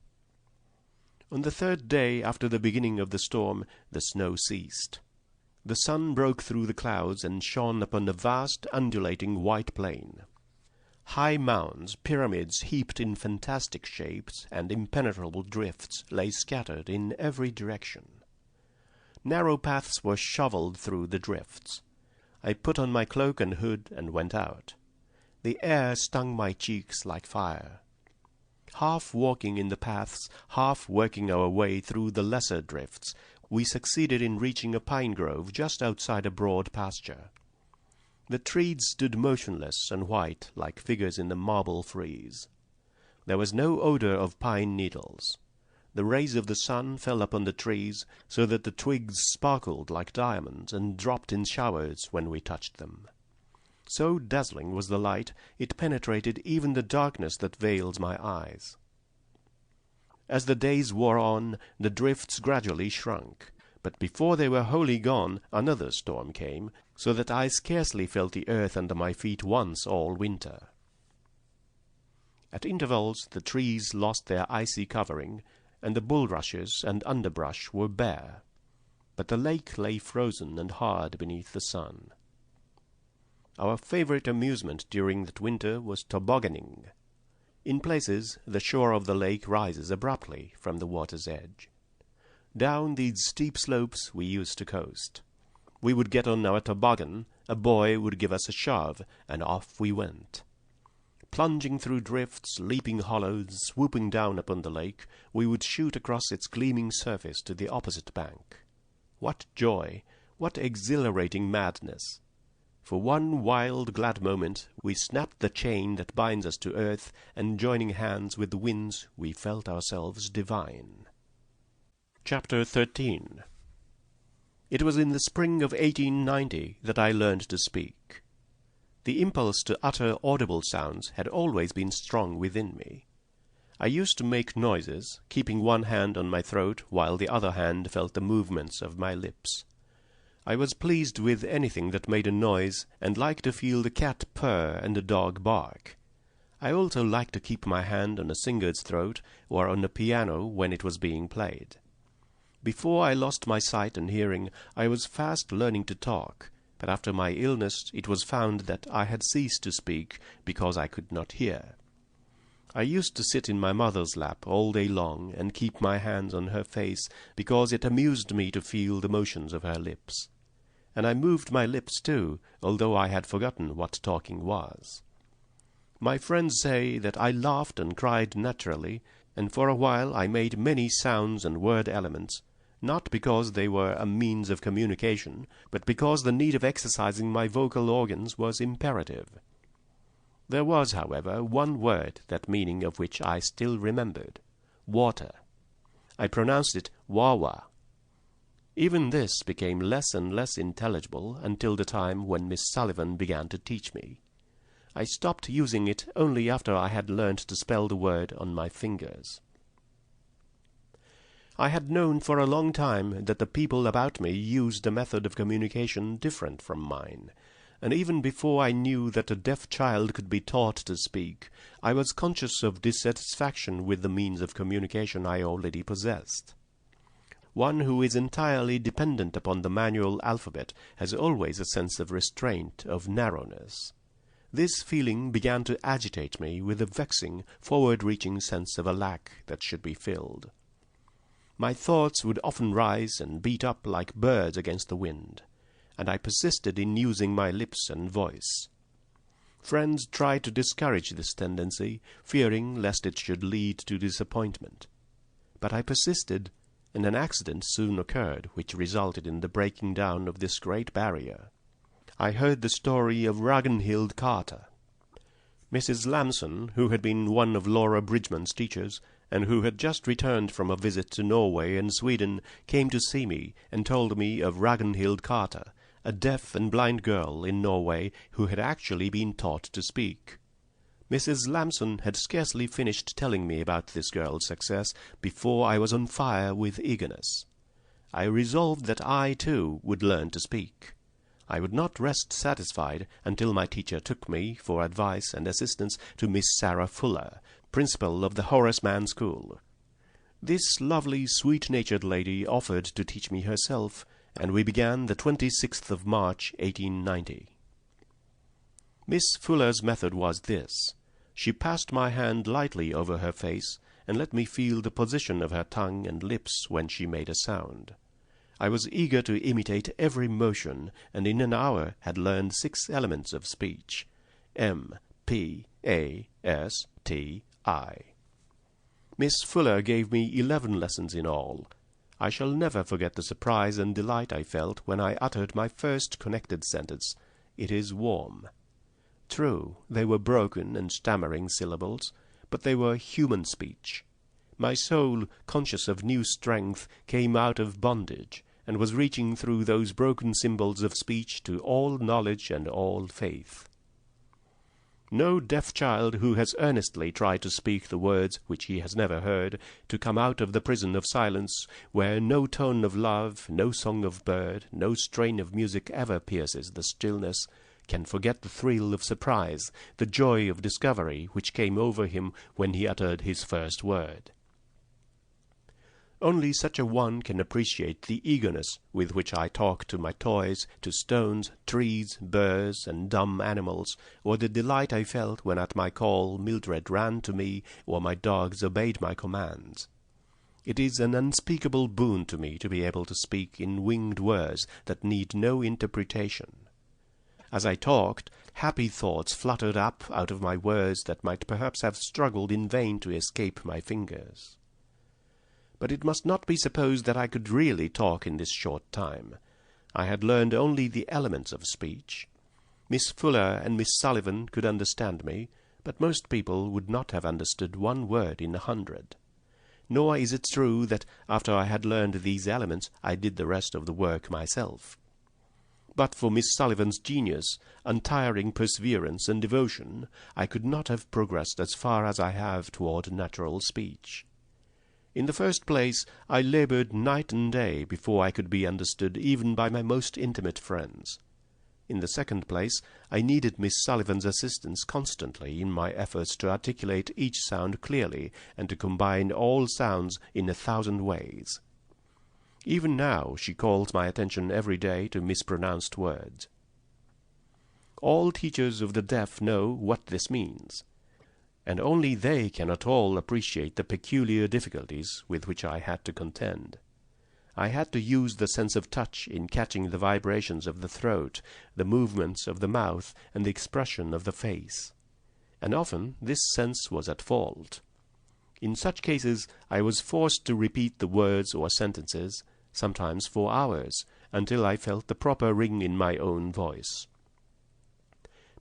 On the third day after the beginning of the storm, the snow ceased. The sun broke through the clouds and shone upon a vast undulating white plain. High mounds, pyramids heaped in fantastic shapes, and impenetrable drifts lay scattered in every direction. Narrow paths were shovelled through the drifts. I put on my cloak and hood and went out. The air stung my cheeks like fire. Half walking in the paths, half working our way through the lesser drifts, we succeeded in reaching a pine grove just outside a broad pasture. The trees stood motionless and white, like figures in the marble frieze. There was no odor of pine needles. The rays of the sun fell upon the trees, so that the twigs sparkled like diamonds and dropped in showers when we touched them. So dazzling was the light, it penetrated even the darkness that veils my eyes. As the days wore on, the drifts gradually shrunk, but before they were wholly gone another storm came, so that I scarcely felt the earth under my feet once all winter. At intervals the trees lost their icy covering, and the bulrushes and underbrush were bare, but the lake lay frozen and hard beneath the sun. Our favorite amusement during that winter was tobogganing. In places the shore of the lake rises abruptly from the water's edge. Down these steep slopes we used to coast. We would get on our toboggan, a boy would give us a shove, and off we went. Plunging through drifts, leaping hollows, swooping down upon the lake, we would shoot across its gleaming surface to the opposite bank. What joy, What exhilarating madness! For one wild, glad moment we snapped the chain that binds us to earth, and joining hands with the winds, we felt ourselves divine. Chapter 13. It was in the spring of 1890 that I learned to speak. The impulse to utter audible sounds had always been strong within me. I used to make noises, keeping one hand on my throat while the other hand felt the movements of my lips. I was pleased with anything that made a noise, and liked to feel the cat purr and the dog bark. I also liked to keep my hand on a singer's throat or on a piano when it was being played. Before I lost my sight and hearing, I was fast learning to talk, but after my illness it was found that I had ceased to speak because I could not hear. I used to sit in my mother's lap all day long and keep my hands on her face because it amused me to feel the motions of her lips. And I moved my lips too, although I had forgotten what talking was. My friends say that I laughed and cried naturally, and for a while I made many sounds and word elements, not because they were a means of communication, but because the need of exercising my vocal organs was imperative. There was, however, one word, that meaning of which I still remembered: water. I pronounced it wawa. Even this became less and less intelligible until the time when Miss Sullivan began to teach me. I stopped using it only after I had learnt to spell the word on my fingers. I had known for a long time that the people about me used a method of communication different from mine, and even before I knew that a deaf child could be taught to speak, I was conscious of dissatisfaction with the means of communication I already possessed. One who is entirely dependent upon the manual alphabet has always a sense of restraint, of narrowness. This feeling began to agitate me with a vexing, forward-reaching sense of a lack that should be filled. My thoughts would often rise and beat up like birds against the wind, and I persisted in using my lips and voice. Friends tried to discourage this tendency, fearing lest it should lead to disappointment. But I persisted, and an accident soon occurred which resulted in the breaking down of this great barrier. I heard the story of Ragnhild Carter. Mrs. Lamson, who had been one of Laura Bridgman's teachers, and who had just returned from a visit to Norway and Sweden, came to see me and told me of Ragnhild Carter, a deaf and blind girl in Norway who had actually been taught to speak. Mrs. Lamson had scarcely finished telling me about this girl's success before I was on fire with eagerness. I resolved that I, too, would learn to speak. I would not rest satisfied until my teacher took me, for advice and assistance, to Miss Sarah Fuller, principal of the Horace Mann School. This lovely, sweet-natured lady offered to teach me herself, and we began the 26th of March, 1890. Miss Fuller's method was this. She passed my hand lightly over her face, and let me feel the position of her tongue and lips when she made a sound. I was eager to imitate every motion, and in an hour had learned 6 elements of speech: M, P, A, S, T, I. Miss Fuller gave me 11 lessons in all. I shall never forget the surprise and delight I felt when I uttered my first connected sentence: "It is warm." True, they were broken and stammering syllables, but they were human speech. My soul, conscious of new strength, came out of bondage, and was reaching through those broken symbols of speech to all knowledge and all faith. No deaf child who has earnestly tried to speak the words which he has never heard, to come out of the prison of silence, where no tone of love, no song of bird, no strain of music ever pierces the stillness, can forget the thrill of surprise, the joy of discovery which came over him when he uttered his first word. Only such a one can appreciate the eagerness with which I talk to my toys, to stones, trees, birds, and dumb animals, or the delight I felt when at my call Mildred ran to me, or my dogs obeyed my commands. It is an unspeakable boon to me to be able to speak in winged words that need no interpretation. As I talked, happy thoughts fluttered up out of my words that might perhaps have struggled in vain to escape my fingers. But it must not be supposed that I could really talk in this short time. I had learned only the elements of speech. Miss Fuller and Miss Sullivan could understand me, but most people would not have understood one word in 100. Nor is it true that after I had learned these elements I did the rest of the work myself. But for Miss Sullivan's genius, untiring perseverance, and devotion, I could not have progressed as far as I have toward natural speech. In the first place, I laboured night and day before I could be understood even by my most intimate friends. In the second place, I needed Miss Sullivan's assistance constantly in my efforts to articulate each sound clearly and to combine all sounds in 1,000 ways. Even now she calls my attention every day to mispronounced words. All teachers of the deaf know what this means, and only they can at all appreciate the peculiar difficulties with which I had to contend. I had to use the sense of touch in catching the vibrations of the throat, the movements of the mouth, and the expression of the face. And often this sense was at fault. In such cases I was forced to repeat the words or sentences, sometimes for hours, until I felt the proper ring in my own voice.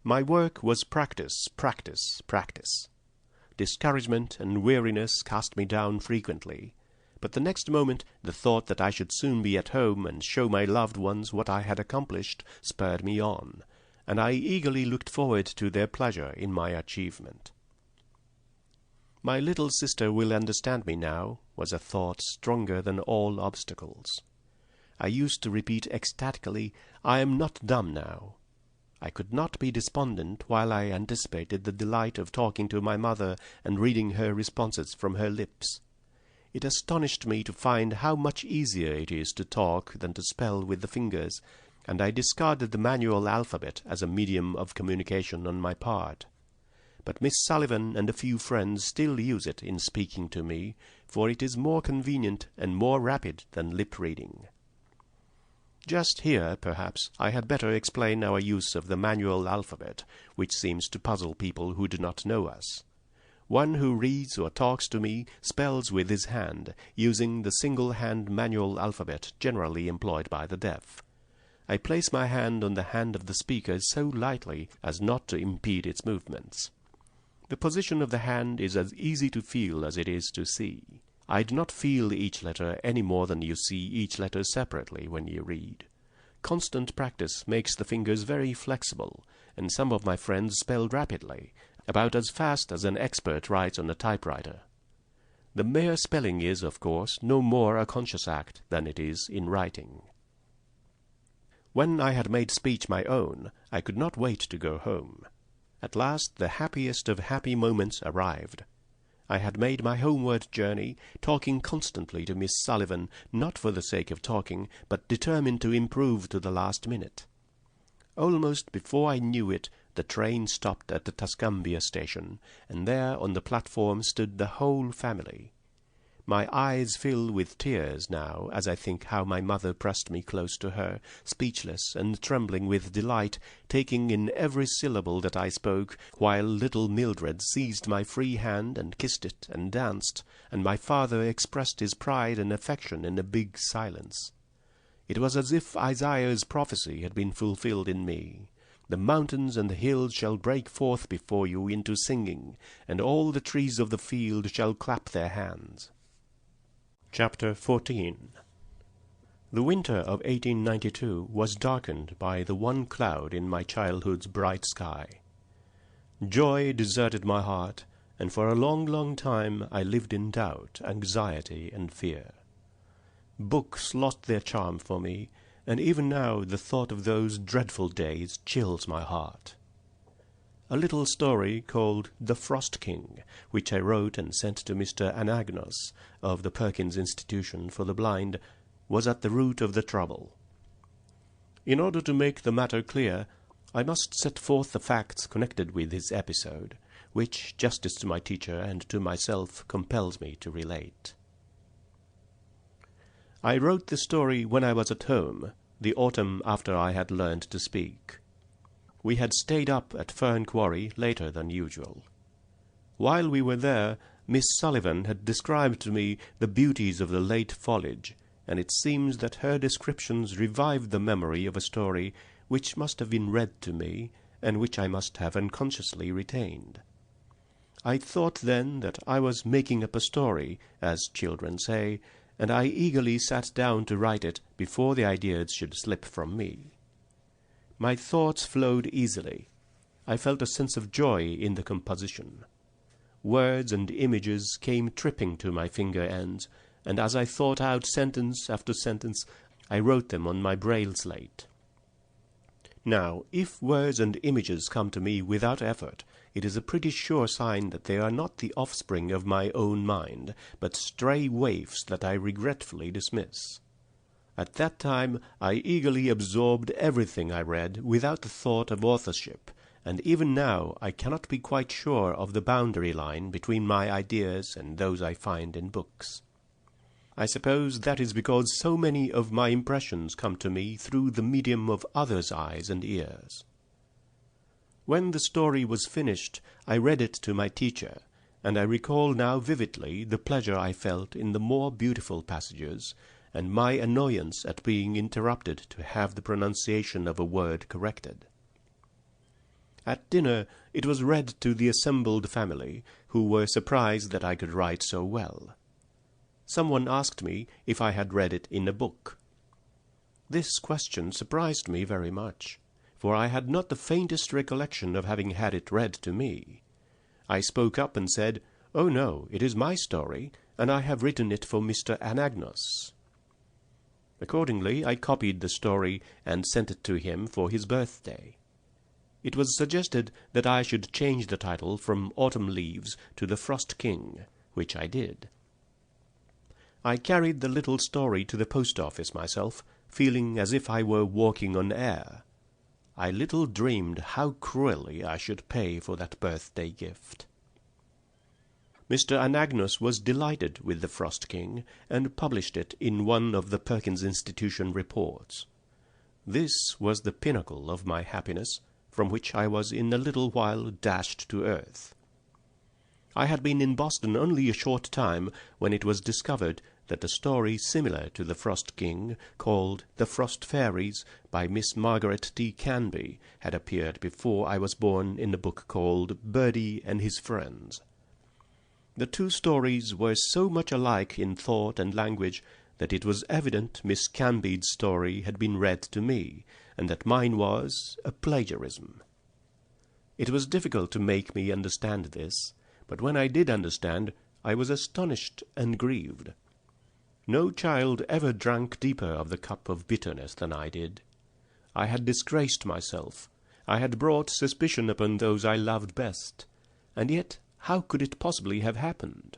My work was practice, practice, practice. Discouragement and weariness cast me down frequently, but the next moment the thought that I should soon be at home and show my loved ones what I had accomplished spurred me on, and I eagerly looked forward to their pleasure in my achievement. My little sister will understand me now, was a thought stronger than all obstacles. I used to repeat ecstatically, I am not dumb now. I could not be despondent while I anticipated the delight of talking to my mother and reading her responses from her lips. It astonished me to find how much easier it is to talk than to spell with the fingers, and I discarded the manual alphabet as a medium of communication on my part. But Miss Sullivan and a few friends still use it in speaking to me, for it is more convenient and more rapid than lip-reading. Just here, perhaps, I had better explain our use of the manual alphabet, which seems to puzzle people who do not know us. One who reads or talks to me spells with his hand, using the single-hand manual alphabet generally employed by the deaf. I place my hand on the hand of the speaker so lightly as not to impede its movements. The position of the hand is as easy to feel as it is to see. I do not feel each letter any more than you see each letter separately when you read. Constant practice makes the fingers very flexible, and some of my friends spell rapidly, about as fast as an expert writes on a typewriter. The mere spelling is, of course, no more a conscious act than it is in writing. When I had made speech my own, I could not wait to go home. At last the happiest of happy moments arrived. I had made my homeward journey, talking constantly to Miss Sullivan, not for the sake of talking, but determined to improve to the last minute. Almost before I knew it, the train stopped at the Tuscumbia station, and there on the platform stood the whole family. My eyes fill with tears now as I think how my mother pressed me close to her, speechless and trembling with delight, taking in every syllable that I spoke, while little Mildred seized my free hand and kissed it and danced, and my father expressed his pride and affection in a big silence. It was as if Isaiah's prophecy had been fulfilled in me. The mountains and the hills shall break forth before you into singing, and all the trees of the field shall clap their hands. Chapter 14. The winter of 1892 was darkened by the one cloud in my childhood's bright sky. Joy deserted my heart, and for a long, long time I lived in doubt, anxiety, and fear. Books lost their charm for me, and even now the thought of those dreadful days chills my heart. A little story called The Frost King, which I wrote and sent to Mr. Anagnos of the Perkins Institution for the Blind, was at the root of the trouble. In order to make the matter clear, I must set forth the facts connected with his episode, which justice to my teacher and to myself compels me to relate. I wrote the story when I was at home, the autumn after I had learned to speak. We had stayed up at Fern Quarry later than usual. While we were there, Miss Sullivan had described to me the beauties of the late foliage, and it seems that her descriptions revived the memory of a story which must have been read to me, and which I must have unconsciously retained. I thought then that I was making up a story, as children say, and I eagerly sat down to write it before the ideas should slip from me. My thoughts flowed easily. I felt a sense of joy in the composition. Words and images came tripping to my finger ends, and as I thought out sentence after sentence, I wrote them on my braille slate. Now, if words and images come to me without effort, it is a pretty sure sign that they are not the offspring of my own mind, but stray waifs that I regretfully dismiss. At that time I eagerly absorbed everything I read without the thought of authorship, and even now I cannot be quite sure of the boundary line between my ideas and those I find in books. I suppose that is because so many of my impressions come to me through the medium of others' eyes and ears. When the story was finished, I read it to my teacher, and I recall now vividly the pleasure I felt in the more beautiful passages, and my annoyance at being interrupted to have the pronunciation of a word corrected. At dinner it was read to the assembled family, who were surprised that I could write so well. Someone asked me if I had read it in a book. This question surprised me very much, for I had not the faintest recollection of having had it read to me. I spoke up and said, "Oh no, it is my story, and I have written it for Mr. Anagnos." Accordingly, I copied the story and sent it to him for his birthday. It was suggested that I should change the title from Autumn Leaves to The Frost King, which I did. I carried the little story to the post office myself, feeling as if I were walking on air. I little dreamed how cruelly I should pay for that birthday gift. Mr. Anagnos was delighted with The Frost King, and published it in one of the Perkins Institution reports. This was the pinnacle of my happiness, from which I was in a little while dashed to earth. I had been in Boston only a short time when it was discovered that a story similar to The Frost King, called The Frost Fairies, by Miss Margaret T. Canby, had appeared before I was born in a book called Birdie and His Friends. The two stories were so much alike in thought and language that it was evident Miss Canby's story had been read to me, and that mine was a plagiarism. It was difficult to make me understand this, but when I did understand, I was astonished and grieved. No child ever drank deeper of the cup of bitterness than I did. I had disgraced myself. I had brought suspicion upon those I loved best. And yet, how could it possibly have happened?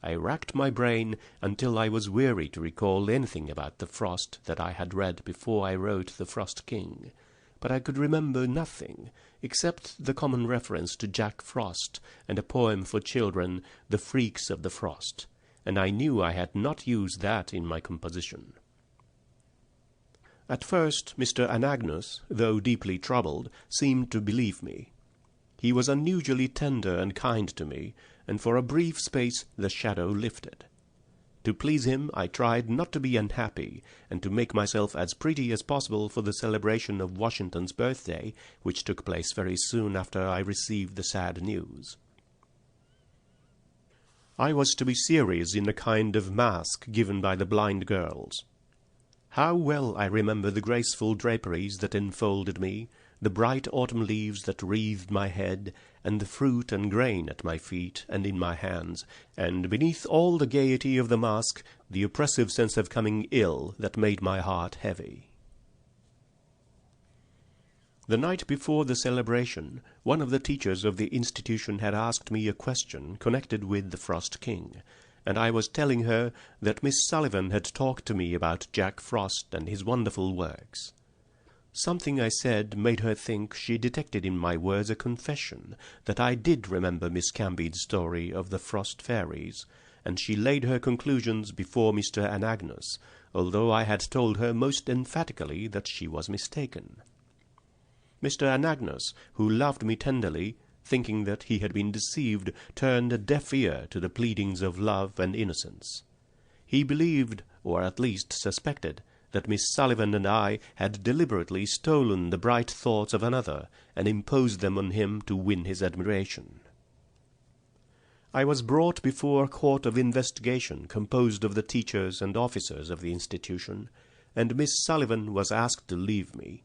I racked my brain until I was weary to recall anything about the frost that I had read before I wrote The Frost King, but I could remember nothing except the common reference to Jack Frost and a poem for children, The Freaks of the Frost, and I knew I had not used that in my composition. At first Mr. Anagnos, though deeply troubled, seemed to believe me. He was unusually tender and kind to me, and for a brief space the shadow lifted. To please him I tried not to be unhappy, and to make myself as pretty as possible for the celebration of Washington's birthday, which took place very soon after I received the sad news. I was to be serious in a kind of mask given by the blind girls. How well I remember the graceful draperies that enfolded me, the bright autumn leaves that wreathed my head, and the fruit and grain at my feet and in my hands, and beneath all the gaiety of the mask, the oppressive sense of coming ill that made my heart heavy. The night before the celebration, one of the teachers of the institution had asked me a question connected with The Frost King, and I was telling her that Miss Sullivan had talked to me about Jack Frost and his wonderful works. Something I said made her think she detected in my words a confession that I did remember Miss Canby's story of the Frost Fairies, and she laid her conclusions before Mr. Anagnos, although I had told her most emphatically that she was mistaken. Mr. Anagnos, who loved me tenderly, thinking that he had been deceived, turned a deaf ear to the pleadings of love and innocence. He believed, or at least suspected, that Miss Sullivan and I had deliberately stolen the bright thoughts of another and imposed them on him to win his admiration. I was brought before a court of investigation composed of the teachers and officers of the institution, and Miss Sullivan was asked to leave me.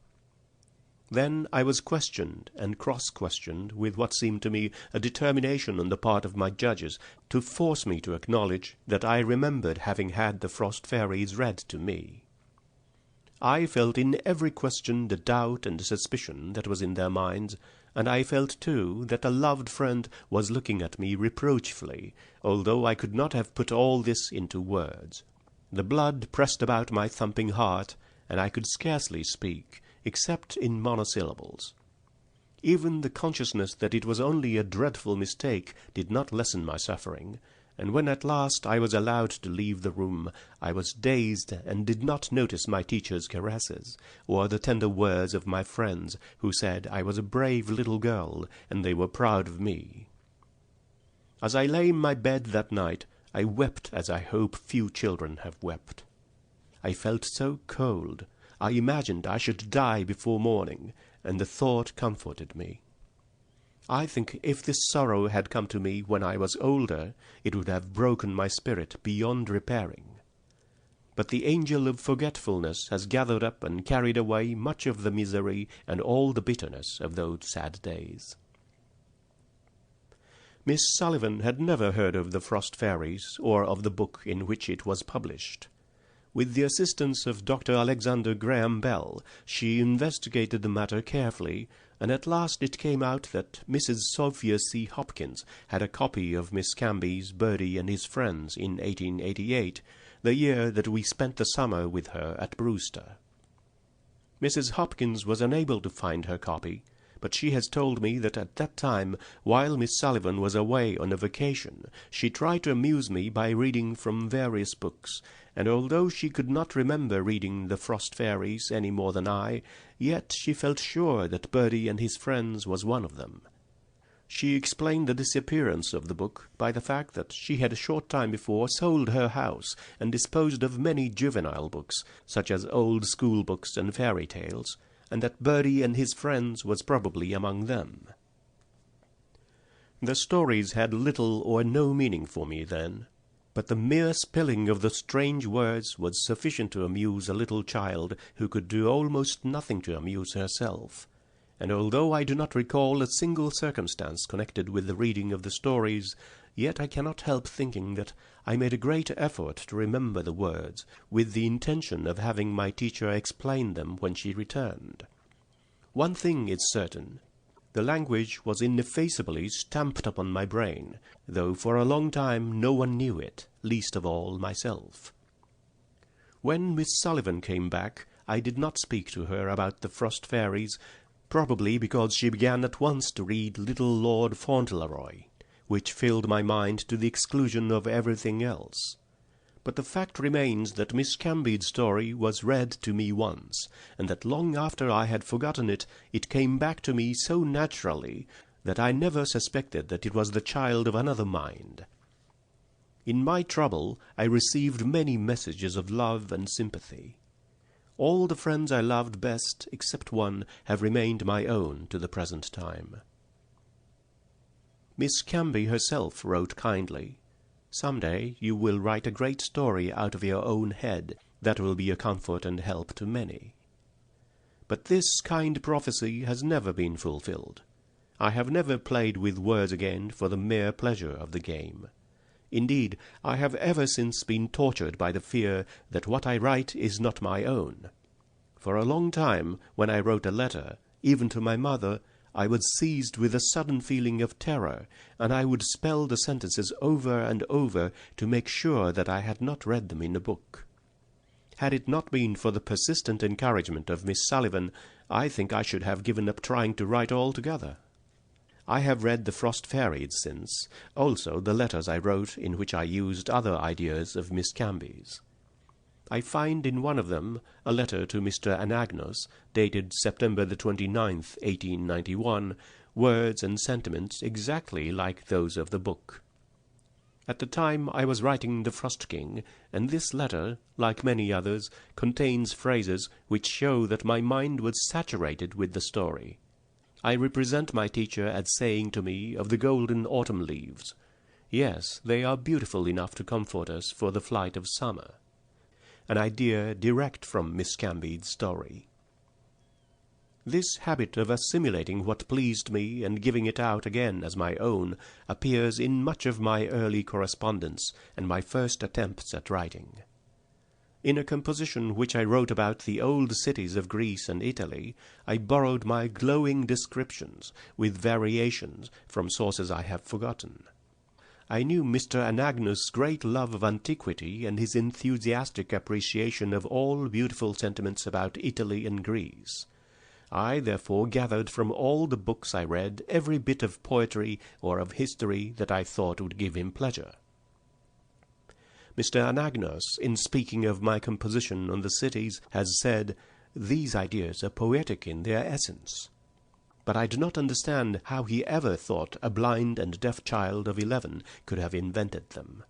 Then I was questioned and cross-questioned with what seemed to me a determination on the part of my judges to force me to acknowledge that I remembered having had the Frost Fairies read to me. I felt in every question the doubt and suspicion that was in their minds, and I felt, too, that a loved friend was looking at me reproachfully, although I could not have put all this into words. The blood pressed about my thumping heart, and I could scarcely speak, except in monosyllables. Even the consciousness that it was only a dreadful mistake did not lessen my suffering, and when at last I was allowed to leave the room, I was dazed and did not notice my teacher's caresses, or the tender words of my friends who said I was a brave little girl and they were proud of me. As I lay in my bed that night, I wept as I hope few children have wept. I felt so cold, I imagined I should die before morning, and the thought comforted me. I think if this sorrow had come to me when I was older, it would have broken my spirit beyond repairing. But the angel of forgetfulness has gathered up and carried away much of the misery and all the bitterness of those sad days. Miss Sullivan had never heard of the Frost Fairies or of the book in which it was published. With the assistance of Dr. Alexander Graham Bell, she investigated the matter carefully, and at last it came out that Mrs. Sophia C. Hopkins had a copy of Miss Camby's Birdie and His Friends in 1888, the year that we spent the summer with her at Brewster. Mrs. Hopkins was unable to find her copy, but she has told me that at that time, while Miss Sullivan was away on a vacation, she tried to amuse me by reading from various books, and although she could not remember reading The Frost Fairies any more than I, yet she felt sure that Birdie and His Friends was one of them. She explained the disappearance of the book by the fact that she had a short time before sold her house and disposed of many juvenile books, such as old school books and fairy tales, and that Birdie and His Friends was probably among them. The stories had little or no meaning for me then, but the mere spelling of the strange words was sufficient to amuse a little child who could do almost nothing to amuse herself, and although I do not recall a single circumstance connected with the reading of the stories, yet I cannot help thinking that I made a great effort to remember the words, with the intention of having my teacher explain them when she returned. One thing is certain. The language was ineffaceably stamped upon my brain, though for a long time no one knew it, least of all myself. When Miss Sullivan came back, I did not speak to her about the Frost Fairies, probably because she began at once to read Little Lord Fauntleroy, which filled my mind to the exclusion of everything else. But the fact remains that Miss Camby's story was read to me once, and that long after I had forgotten it, it came back to me so naturally that I never suspected that it was the child of another mind. In my trouble, I received many messages of love and sympathy. All the friends I loved best, except one, have remained my own to the present time. Miss Camby herself wrote kindly, "Some day you will write a great story out of your own head that will be a comfort and help to many." But this kind prophecy has never been fulfilled. I have never played with words again for the mere pleasure of the game. Indeed, I have ever since been tortured by the fear that what I write is not my own. For a long time, when I wrote a letter, even to my mother, I was seized with a sudden feeling of terror, and I would spell the sentences over and over to make sure that I had not read them in a book. Had it not been for the persistent encouragement of Miss Sullivan, I think I should have given up trying to write altogether. I have read The Frost Fairies since, also the letters I wrote in which I used other ideas of Miss Camby's. I find in one of them a letter to Mr. Anagnos, dated September the 29th, 1891, words and sentiments exactly like those of the book. At the time I was writing The Frost King, and this letter, like many others, contains phrases which show that my mind was saturated with the story. I represent my teacher as saying to me of the golden autumn leaves, "Yes, they are beautiful enough to comfort us for the flight of summer." An idea direct from Miss Cambead's story. This habit of assimilating what pleased me and giving it out again as my own appears in much of my early correspondence and my first attempts at writing. In a composition which I wrote about the old cities of Greece and Italy, I borrowed my glowing descriptions, with variations, from sources I have forgotten. I knew Mr. Anagnus' great love of antiquity and his enthusiastic appreciation of all beautiful sentiments about Italy and Greece. I therefore gathered from all the books I read every bit of poetry or of history that I thought would give him pleasure. Mr. Anagnus, in speaking of my composition on the cities, has said, "These ideas are poetic in their essence." But I do not understand how he ever thought a blind and deaf child of 11 could have invented them.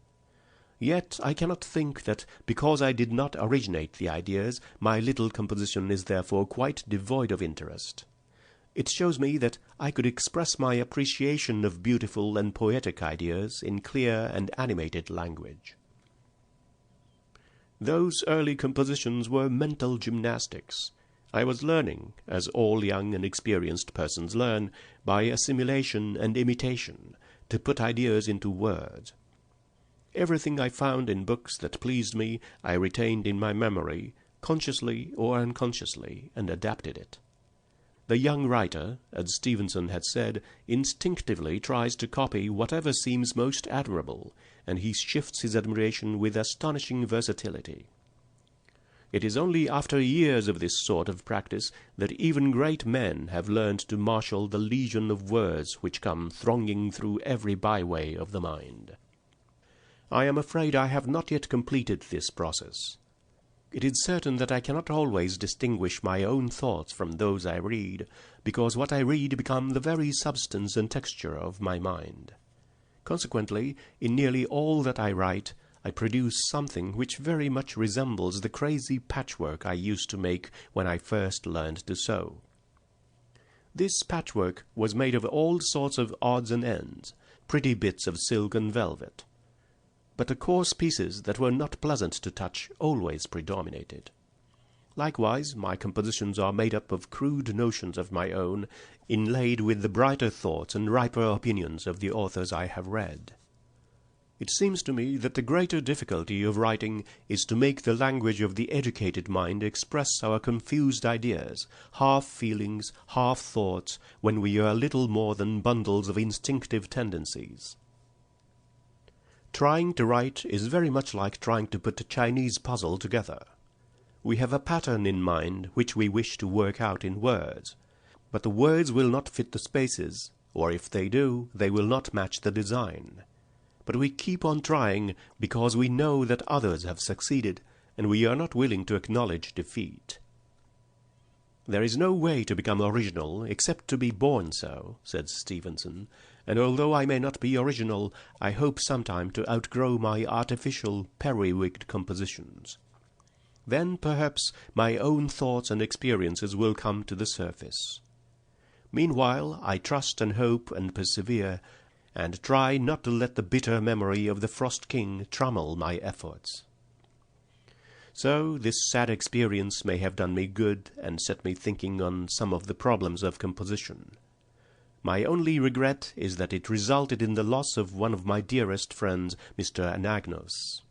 Yet I cannot think that, because I did not originate the ideas, my little composition is therefore quite devoid of interest. It shows me that I could express my appreciation of beautiful and poetic ideas in clear and animated language. Those early compositions were mental gymnastics. I was learning, as all young and experienced persons learn, by assimilation and imitation, to put ideas into words. Everything I found in books that pleased me I retained in my memory, consciously or unconsciously, and adapted it. The young writer, as Stevenson had said, instinctively tries to copy whatever seems most admirable, and he shifts his admiration with astonishing versatility. It is only after years of this sort of practice that even great men have learned to marshal the legion of words which come thronging through every byway of the mind. I am afraid I have not yet completed this process. It is certain that I cannot always distinguish my own thoughts from those I read, because what I read become the very substance and texture of my mind. Consequently, in nearly all that I write, I produce something which very much resembles the crazy patchwork I used to make when I first learned to sew. This patchwork was made of all sorts of odds and ends, pretty bits of silk and velvet. But the coarse pieces that were not pleasant to touch always predominated. Likewise, my compositions are made up of crude notions of my own, inlaid with the brighter thoughts and riper opinions of the authors I have read. It seems to me that the greater difficulty of writing is to make the language of the educated mind express our confused ideas, half feelings, half thoughts, when we are little more than bundles of instinctive tendencies. Trying to write is very much like trying to put a Chinese puzzle together. We have a pattern in mind which we wish to work out in words, but the words will not fit the spaces, or if they do, they will not match the design. But we keep on trying because we know that others have succeeded, and we are not willing to acknowledge defeat. "There is no way to become original except to be born so," said Stevenson, and although I may not be original, I hope sometime to outgrow my artificial, periwigged compositions. Then, perhaps, my own thoughts and experiences will come to the surface. Meanwhile, I trust and hope and persevere, and try not to let the bitter memory of the Frost King trammel my efforts. So this sad experience may have done me good and set me thinking on some of the problems of composition. My only regret is that it resulted in the loss of one of my dearest friends, Mr. Anagnus.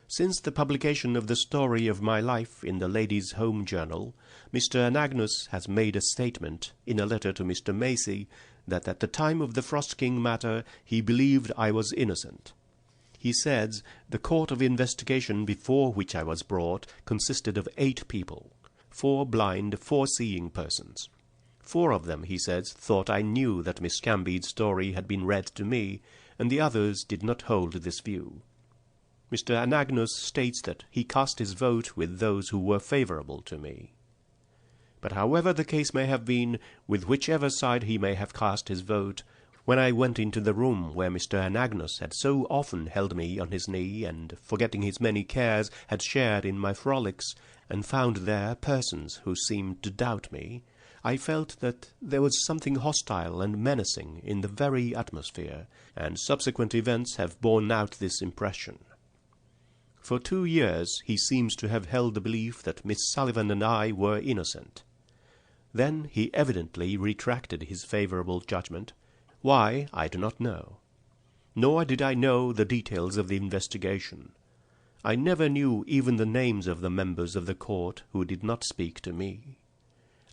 Since the publication of the story of my life in the Ladies' Home Journal, Mr. Anagnus has made a statement, in a letter to Mr. Macy, that at the time of the Frost King matter he believed I was innocent. He says, "The court of investigation before which I was brought consisted of 8 people, 4 blind, 4 seeing persons. 4 of them, he says, thought I knew that Miss Cambead's story had been read to me, and the others did not hold this view." Mr. Anagnus states that he cast his vote with those who were favorable to me. But however the case may have been, with whichever side he may have cast his vote, When I went into the room where Mr. Anagnos had so often held me on his knee, and, forgetting his many cares, had shared in my frolics, and found there persons who seemed to doubt me, I felt that there was something hostile and menacing in the very atmosphere, and subsequent events have borne out this impression. For 2 years he seems to have held the belief that Miss Sullivan and I were innocent. Then he evidently retracted his favourable judgment. Why, I do not know. Nor did I know the details of the investigation. I never knew even the names of the members of the court who did not speak to me.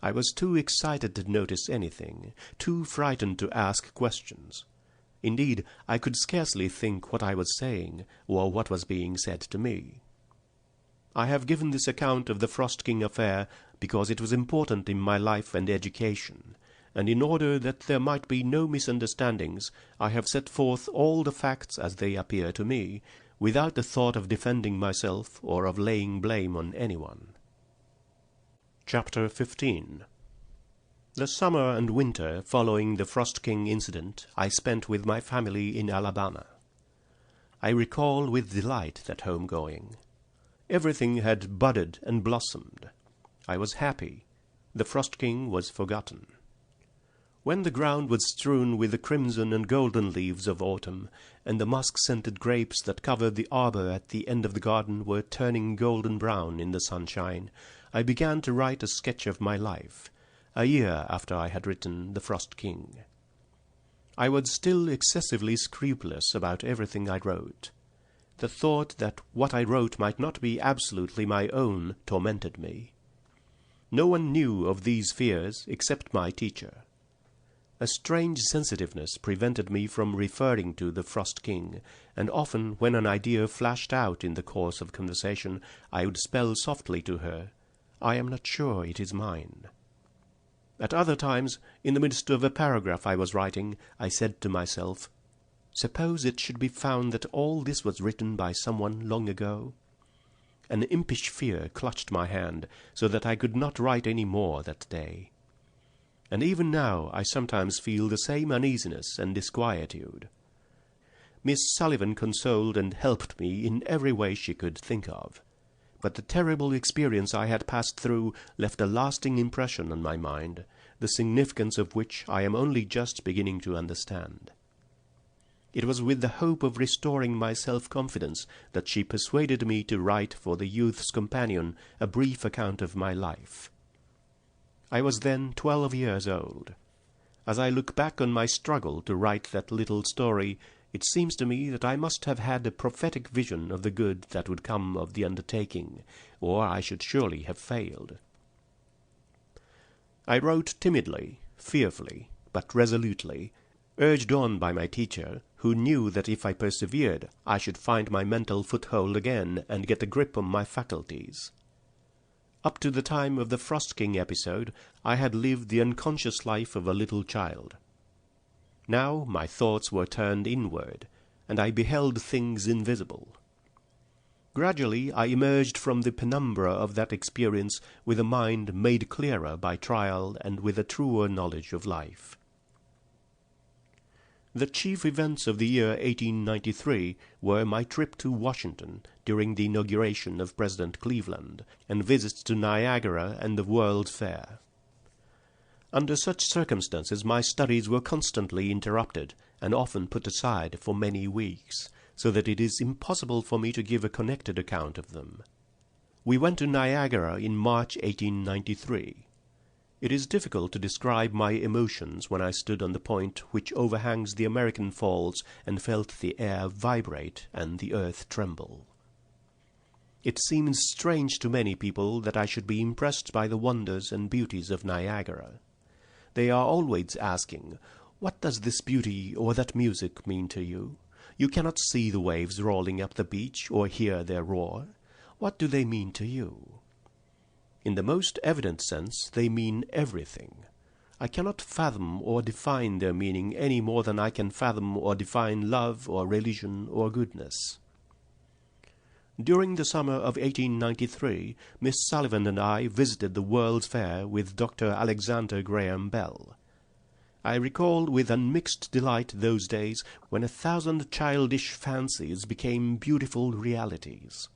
I was too excited to notice anything, too frightened to ask questions. Indeed, I could scarcely think what I was saying, or what was being said to me. I have given this account of the Frost King affair because it was important in my life and education, and in order that there might be no misunderstandings, I have set forth all the facts as they appear to me, without the thought of defending myself or of laying blame on anyone. Chapter 15. The summer and winter following the Frost King incident I spent with my family in Alabama. I recall with delight that home-going. Everything had budded and blossomed. I was happy. The Frost King was forgotten. When the ground was strewn with the crimson and golden leaves of autumn, and the musk-scented grapes that covered the arbor at the end of the garden were turning golden-brown in the sunshine, I began to write a sketch of my life, a year after I had written The Frost King. I was still excessively scrupulous about everything I wrote. The thought that what I wrote might not be absolutely my own tormented me. No one knew of these fears except my teacher. A strange sensitiveness prevented me from referring to the Frost King, and often when an idea flashed out in the course of conversation, I would spell softly to her, "I am not sure it is mine." At other times, in the midst of a paragraph I was writing, I said to myself, "Suppose it should be found that all this was written by someone long ago?" An impish fear clutched my hand, so that I could not write any more that day. And even now I sometimes feel the same uneasiness and disquietude. Miss Sullivan consoled and helped me in every way she could think of, but the terrible experience I had passed through left a lasting impression on my mind, the significance of which I am only just beginning to understand. It was with the hope of restoring my self-confidence that she persuaded me to write for the Youth's Companion a brief account of my life. I was then 12 years old. As I look back on my struggle to write that little story, it seems to me that I must have had a prophetic vision of the good that would come of the undertaking, or I should surely have failed. I wrote timidly, fearfully, but resolutely, urged on by my teacher, who knew that if I persevered, I should find my mental foothold again and get a grip on my faculties. Up to the time of the Frost King episode, I had lived the unconscious life of a little child. Now my thoughts were turned inward, and I beheld things invisible. Gradually I emerged from the penumbra of that experience with a mind made clearer by trial and with a truer knowledge of life. The chief events of the year 1893 were my trip to Washington during the inauguration of President Cleveland, and visits to Niagara and the World's Fair. Under such circumstances my studies were constantly interrupted, and often put aside for many weeks, so that it is impossible for me to give a connected account of them. We went to Niagara in March 1893. It is difficult to describe my emotions when I stood on the point which overhangs the American Falls and felt the air vibrate and the earth tremble. It seems strange to many people that I should be impressed by the wonders and beauties of Niagara. They are always asking, "What does this beauty or that music mean to you? You cannot see the waves rolling up the beach or hear their roar. What do they mean to you?" In the most evident sense, they mean everything. I cannot fathom or define their meaning any more than I can fathom or define love or religion or goodness. During the summer of 1893, Miss Sullivan and I visited the World's Fair with Dr. Alexander Graham Bell. I recall with unmixed delight those days when 1,000 childish fancies became beautiful realities.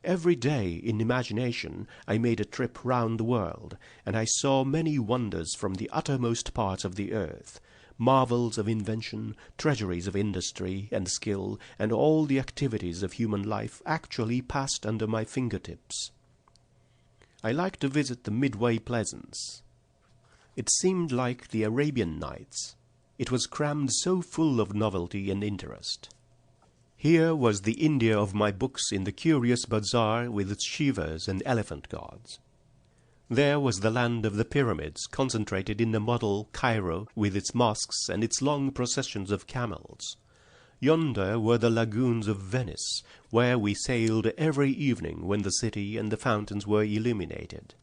Every day in imagination I made a trip round the world, and I saw many wonders from the uttermost parts of the earth, marvels of invention, treasuries of industry and skill, and all the activities of human life actually passed under my fingertips. I liked to visit the Midway Pleasance. It seemed like the Arabian Nights. It was crammed so full of novelty and interest. Here was the India of my books in the curious bazaar with its Shivas and elephant gods. There was the land of the pyramids concentrated in the model Cairo with its mosques and its long processions of camels. Yonder were the lagoons of Venice, where we sailed every evening when the city and the fountains were illuminated.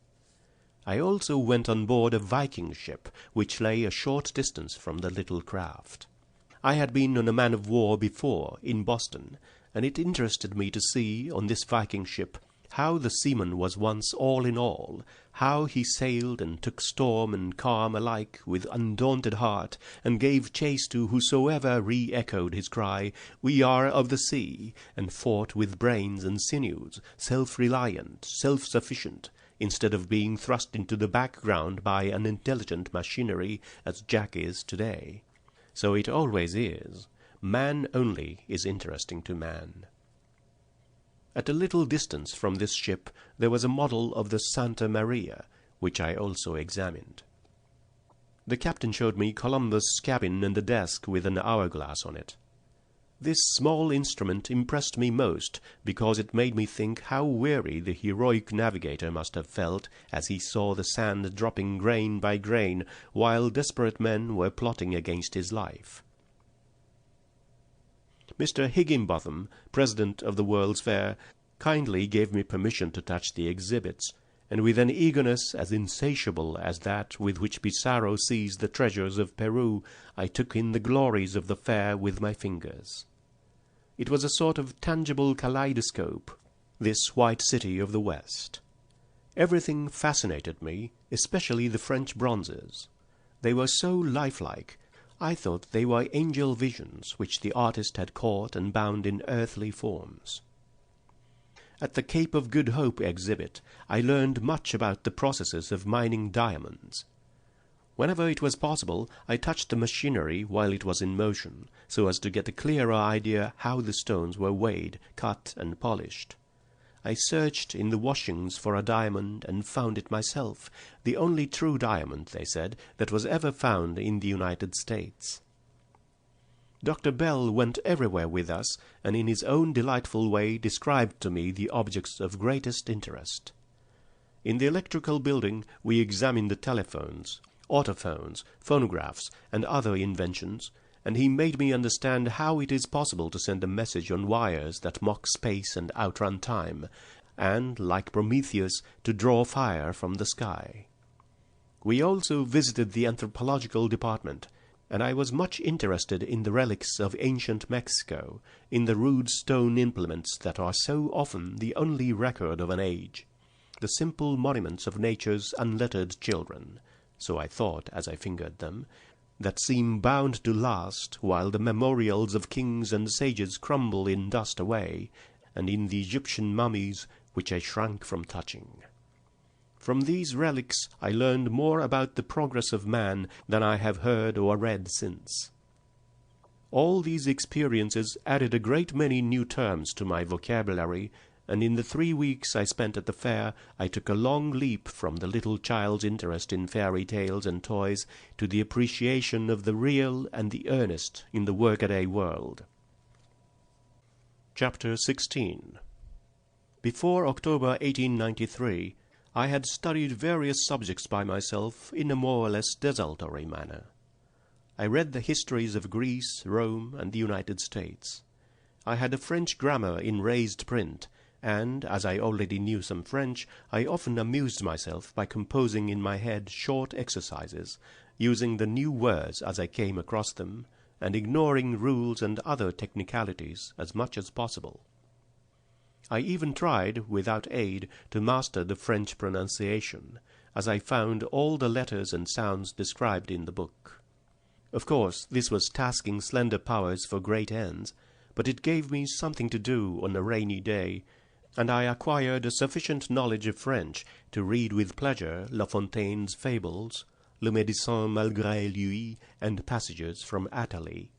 I also went on board a Viking ship, which lay a short distance from the little craft. I had been on a man-of-war before, in Boston, and it interested me to see, on this Viking ship, how the seaman was once all in all, how he sailed and took storm and calm alike with undaunted heart, and gave chase to whosoever re-echoed his cry, "We are of the sea," and fought with brains and sinews, self-reliant, self-sufficient, instead of being thrust into the background by unintelligent machinery as Jack is today. So it always is. Man only is interesting to man. At a little distance from this ship there was a model of the Santa Maria, which I also examined. The captain showed me Columbus' cabin and the desk with an hourglass on it. This small instrument impressed me most because it made me think how weary the heroic navigator must have felt as he saw the sand dropping grain by grain while desperate men were plotting against his life. Mr. Higginbotham, president of the World's Fair, kindly gave me permission to touch the exhibits, and with an eagerness as insatiable as that with which Pissarro seized the treasures of Peru, I took in the glories of the fair with my fingers. It was a sort of tangible kaleidoscope, this white city of the West. Everything fascinated me, especially the French bronzes. They were so lifelike. I thought they were angel visions which the artist had caught and bound in earthly forms. At the Cape of Good Hope exhibit, I learned much about the processes of mining diamonds. Whenever it was possible, I touched the machinery while it was in motion, so as to get a clearer idea how the stones were weighed, cut, and polished. I searched in the washings for a diamond and found it myself, the only true diamond, they said, that was ever found in the United States. Dr. Bell went everywhere with us, and in his own delightful way described to me the objects of greatest interest. In the electrical building we examined the telephones, autophones, phonographs, and other inventions, and he made me understand how it is possible to send a message on wires that mock space and outrun time, and, like Prometheus, to draw fire from the sky. We also visited the anthropological department, and I was much interested in the relics of ancient Mexico, in the rude stone implements that are so often the only record of an age, the simple monuments of nature's unlettered children, so I thought as I fingered them, that seem bound to last while the memorials of kings and sages crumble in dust away, and in the Egyptian mummies which I shrank from touching. From these relics I learned more about the progress of man than I have heard or read since. All these experiences added a great many new terms to my vocabulary, and in the 3 weeks I spent at the fair I took a long leap from the little child's interest in fairy tales and toys to the appreciation of the real and the earnest in the workaday world. Chapter 16. Before October 1893, I had studied various subjects by myself in a more or less desultory manner. I read the histories of Greece, Rome, and the United States. I had a French grammar in raised print, and, as I already knew some French, I often amused myself by composing in my head short exercises, using the new words as I came across them, and ignoring rules and other technicalities as much as possible. I even tried, without aid, to master the French pronunciation, as I found all the letters and sounds described in the book. Of course, this was tasking slender powers for great ends, but it gave me something to do on a rainy day, and I acquired a sufficient knowledge of French to read with pleasure La Fontaine's Fables, Le Médecin malgré lui, and passages from Athalie.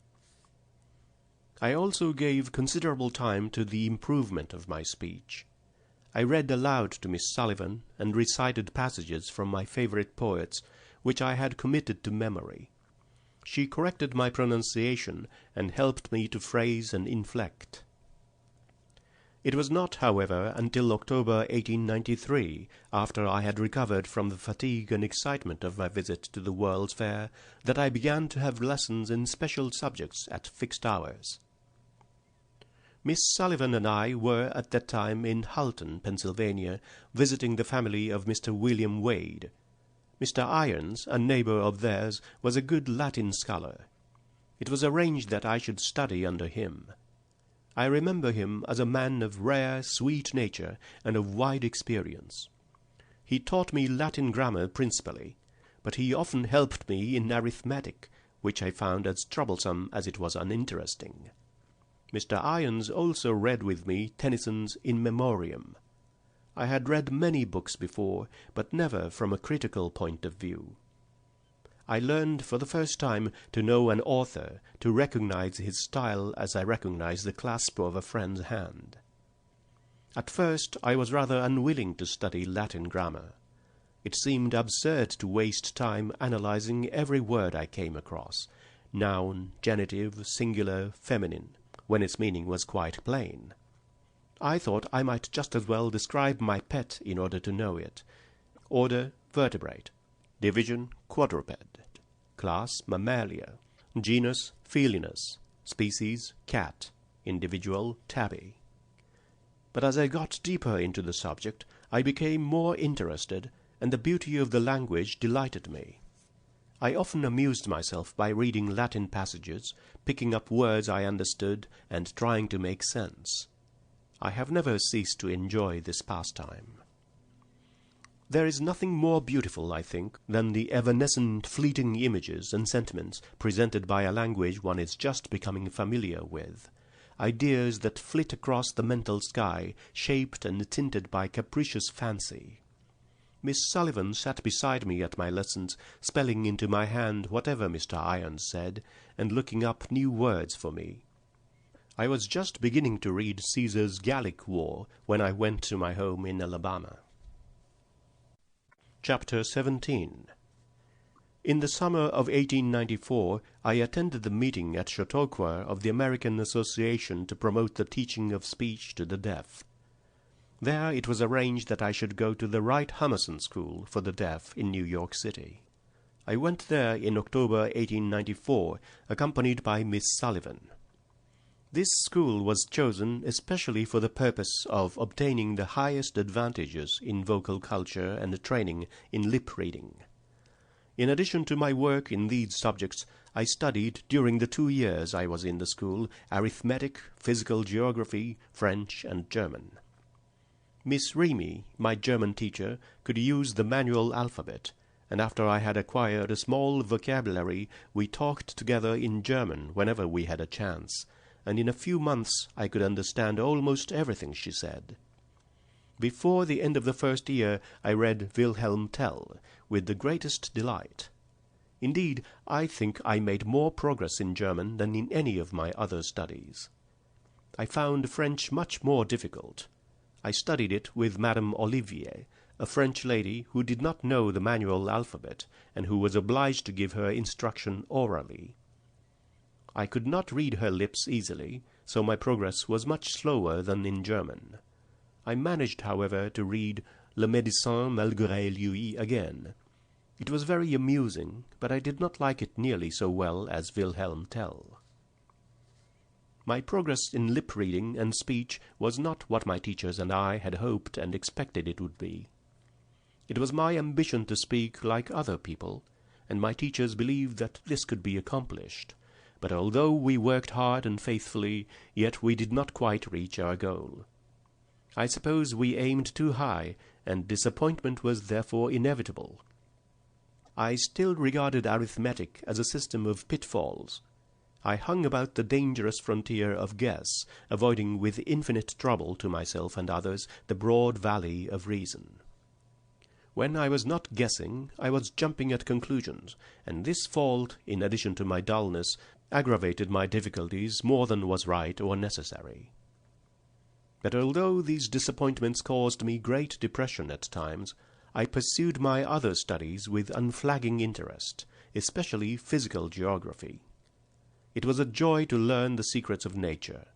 I also gave considerable time to the improvement of my speech. I read aloud to Miss Sullivan, and recited passages from my favourite poets, which I had committed to memory. She corrected my pronunciation, and helped me to phrase and inflect. It was not, however, until October 1893, after I had recovered from the fatigue and excitement of my visit to the World's Fair, that I began to have lessons in special subjects at fixed hours. Miss Sullivan and I were at that time in Halton, Pennsylvania, visiting the family of Mr. William Wade. Mr. Irons, a neighbour of theirs, was a good Latin scholar. It was arranged that I should study under him. I remember him as a man of rare, sweet nature and of wide experience. He taught me Latin grammar principally, but he often helped me in arithmetic, which I found as troublesome as it was uninteresting. Mr. Irons also read with me Tennyson's In Memoriam. I had read many books before, but never from a critical point of view. I learned for the first time to know an author, to recognize his style as I recognize the clasp of a friend's hand. At first I was rather unwilling to study Latin grammar. It seemed absurd to waste time analyzing every word I came across, noun, genitive, singular, feminine, when its meaning was quite plain. I thought I might just as well describe my pet in order to know it. Order, vertebrate. Division, quadruped. Class, mammalia. Genus, felinus. Species, cat. Individual, tabby. But as I got deeper into the subject, I became more interested, and the beauty of the language delighted me. I often amused myself by reading Latin passages, picking up words I understood, and trying to make sense. I have never ceased to enjoy this pastime. There is nothing more beautiful, I think, than the evanescent, fleeting images and sentiments presented by a language one is just becoming familiar with, ideas that flit across the mental sky, shaped and tinted by capricious fancy. Miss Sullivan sat beside me at my lessons, spelling into my hand whatever Mr. Irons said, and looking up new words for me. I was just beginning to read Caesar's Gallic War when I went to my home in Alabama. Chapter 17. In the summer of 1894, I attended the meeting at Chautauqua of the American Association to promote the teaching of speech to the deaf. There it was arranged that I should go to the Wright Hummerson School for the Deaf in New York City. I went there in October 1894, accompanied by Miss Sullivan. This school was chosen especially for the purpose of obtaining the highest advantages in vocal culture and training in lip reading. In addition to my work in these subjects, I studied, during the 2 years I was in the school, arithmetic, physical geography, French, and German. Miss Remy, my German teacher, could use the manual alphabet, and after I had acquired a small vocabulary, we talked together in German whenever we had a chance, and in a few months I could understand almost everything she said. Before the end of the first year I read Wilhelm Tell with the greatest delight. Indeed, I think I made more progress in German than in any of my other studies. I found French much more difficult. I studied it with Madame Olivier, a French lady who did not know the manual alphabet, and who was obliged to give her instruction orally. I could not read her lips easily, so my progress was much slower than in German. I managed, however, to read Le Médecin malgré lui again. It was very amusing, but I did not like it nearly so well as Wilhelm Tell. My progress in lip reading and speech was not what my teachers and I had hoped and expected it would be. It was my ambition to speak like other people, and my teachers believed that this could be accomplished. But although we worked hard and faithfully, yet we did not quite reach our goal. I suppose we aimed too high, and disappointment was therefore inevitable. I still regarded arithmetic as a system of pitfalls. I hung about the dangerous frontier of guess, avoiding with infinite trouble to myself and others the broad valley of reason. When I was not guessing, I was jumping at conclusions, and this fault, in addition to my dullness, aggravated my difficulties more than was right or necessary. But although these disappointments caused me great depression at times, I pursued my other studies with unflagging interest, especially physical geography. It was a joy to learn the secrets of nature,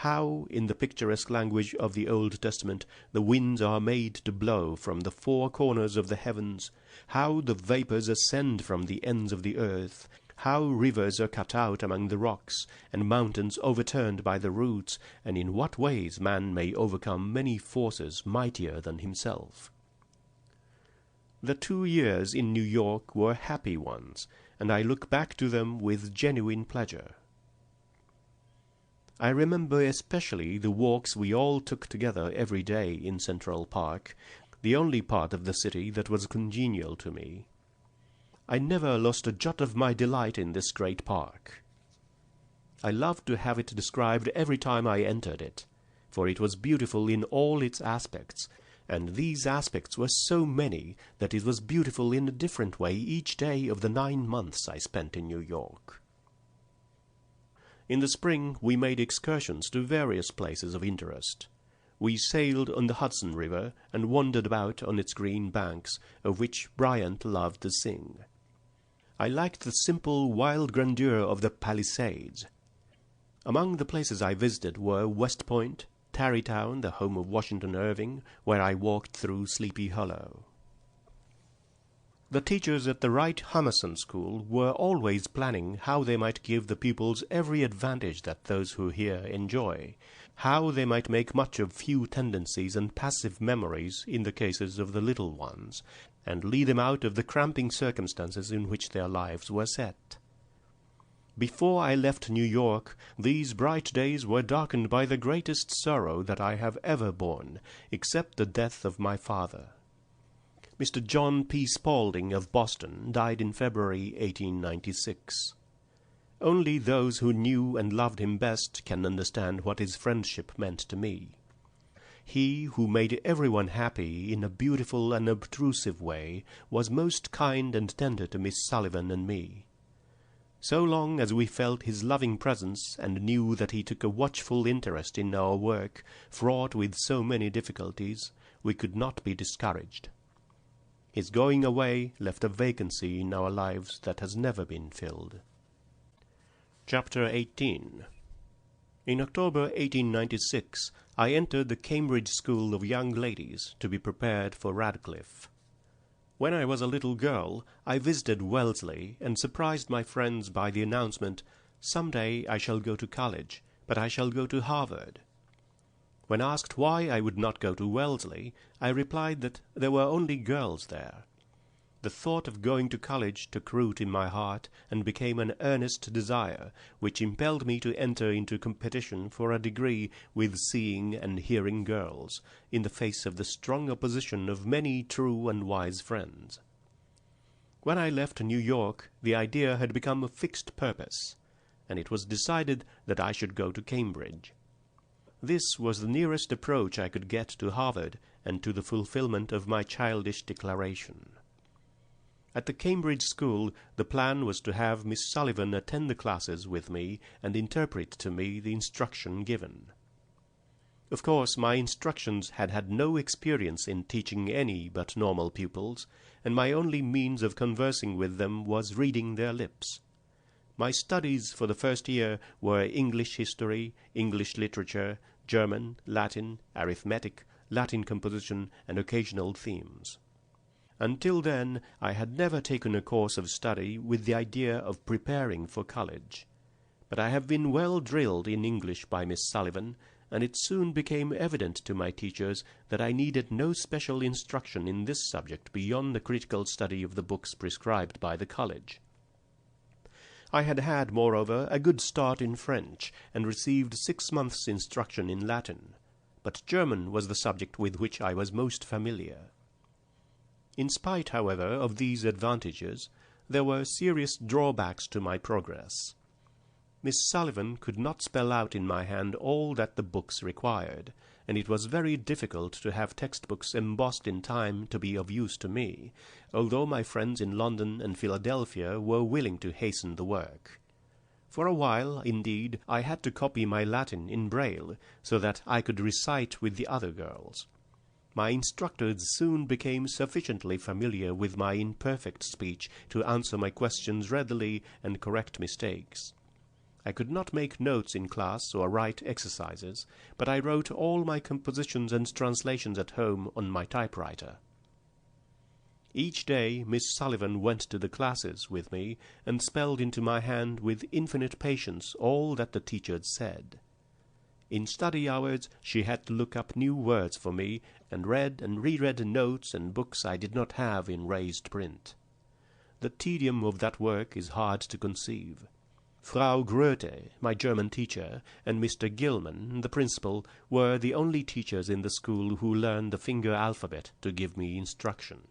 how, in the picturesque language of the Old Testament, the winds are made to blow from the four corners of the heavens, how the vapors ascend from the ends of the earth, how rivers are cut out among the rocks, and mountains overturned by the roots, and in what ways man may overcome many forces mightier than himself. The 2 years in New York were happy ones, and I look back to them with genuine pleasure. I remember especially the walks we all took together every day in Central Park, the only part of the city that was congenial to me. I never lost a jot of my delight in this great park. I loved to have it described every time I entered it, for it was beautiful in all its aspects, and these aspects were so many that it was beautiful in a different way each day of the 9 months I spent in New York. In the spring we made excursions to various places of interest. We sailed on the Hudson River and wandered about on its green banks, of which Bryant loved to sing. I liked the simple, wild grandeur of the Palisades. Among the places I visited were West Point, Tarrytown, the home of Washington Irving, where I walked through Sleepy Hollow. The teachers at the Wright Hummerson School were always planning how they might give the pupils every advantage that those who here enjoy, how they might make much of few tendencies and passive memories in the cases of the little ones, and lead them out of the cramping circumstances in which their lives were set. Before I left New York, these bright days were darkened by the greatest sorrow that I have ever borne, except the death of my father. Mr. John P. Spaulding of Boston died in February 1896. Only those who knew and loved him best can understand what his friendship meant to me. He who made everyone happy in a beautiful and obtrusive way was most kind and tender to Miss Sullivan and me. So long as we felt his loving presence and knew that he took a watchful interest in our work, fraught with so many difficulties, we could not be discouraged. His going away left a vacancy in our lives that has never been filled. Chapter 18. In October 1896, I entered the Cambridge School of Young Ladies to be prepared for Radcliffe. When I was a little girl, I visited Wellesley and surprised my friends by the announcement, "Some day I shall go to college, but I shall go to Harvard." When asked why I would not go to Wellesley, I replied that there were only girls there. The thought of going to college took root in my heart and became an earnest desire, which impelled me to enter into competition for a degree with seeing and hearing girls, in the face of the strong opposition of many true and wise friends. When I left New York, the idea had become a fixed purpose, and it was decided that I should go to Cambridge. This was the nearest approach I could get to Harvard and to the fulfillment of my childish declaration. At the Cambridge school, the plan was to have Miss Sullivan attend the classes with me and interpret to me the instruction given. Of course, my instructions had had no experience in teaching any but normal pupils, and my only means of conversing with them was reading their lips. My studies for the first year were English history, English literature, German, Latin, arithmetic, Latin composition, and occasional themes. Until then, I had never taken a course of study with the idea of preparing for college. But I have been well drilled in English by Miss Sullivan, and it soon became evident to my teachers that I needed no special instruction in this subject beyond the critical study of the books prescribed by the college. I had had, moreover, a good start in French, and received 6 months' instruction in Latin, but German was the subject with which I was most familiar. In spite, however, of these advantages, there were serious drawbacks to my progress. Miss Sullivan could not spell out in my hand all that the books required, and it was very difficult to have textbooks embossed in time to be of use to me, although my friends in London and Philadelphia were willing to hasten the work. For a while, indeed, I had to copy my Latin in Braille, so that I could recite with the other girls. My instructors soon became sufficiently familiar with my imperfect speech to answer my questions readily and correct mistakes. I could not make notes in class or write exercises, but I wrote all my compositions and translations at home on my typewriter. Each day Miss Sullivan went to the classes with me and spelled into my hand with infinite patience all that the teachers said. In study hours she had to look up new words for me, and read and reread notes and books I did not have in raised print. The tedium of that work is hard to conceive. Frau Grote, my German teacher, and Mr. Gilman, the principal, were the only teachers in the school who learned the finger alphabet to give me instruction.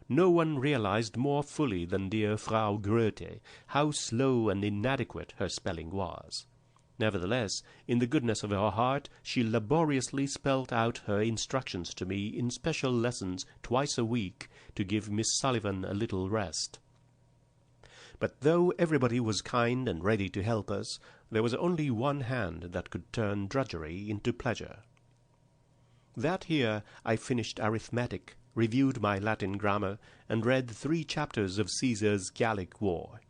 No one realized more fully than dear Frau Grote how slow and inadequate her spelling was. Nevertheless, in the goodness of her heart, she laboriously spelt out her instructions to me in special lessons twice a week to give Miss Sullivan a little rest. But though everybody was kind and ready to help us, there was only one hand that could turn drudgery into pleasure. That year I finished arithmetic, reviewed my Latin grammar, and read 3 chapters of Caesar's Gallic War.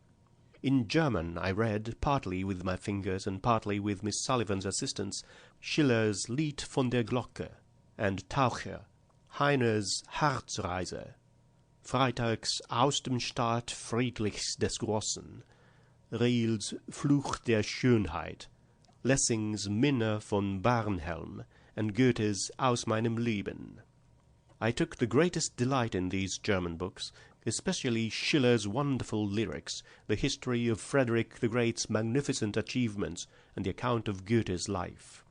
In German I read, partly with my fingers and partly with Miss Sullivan's assistance, Schiller's Lied von der Glocke, and Taucher, Heine's Harzreise, Freitags Aus dem Staat Friedrichs des Großen, Riels Fluch der Schönheit, Lessing's Minne von Barnhelm, and Goethe's Aus meinem Leben. I took the greatest delight in these German books, especially Schiller's wonderful lyrics, the history of Frederick the Great's magnificent achievements, and the account of Goethe's life.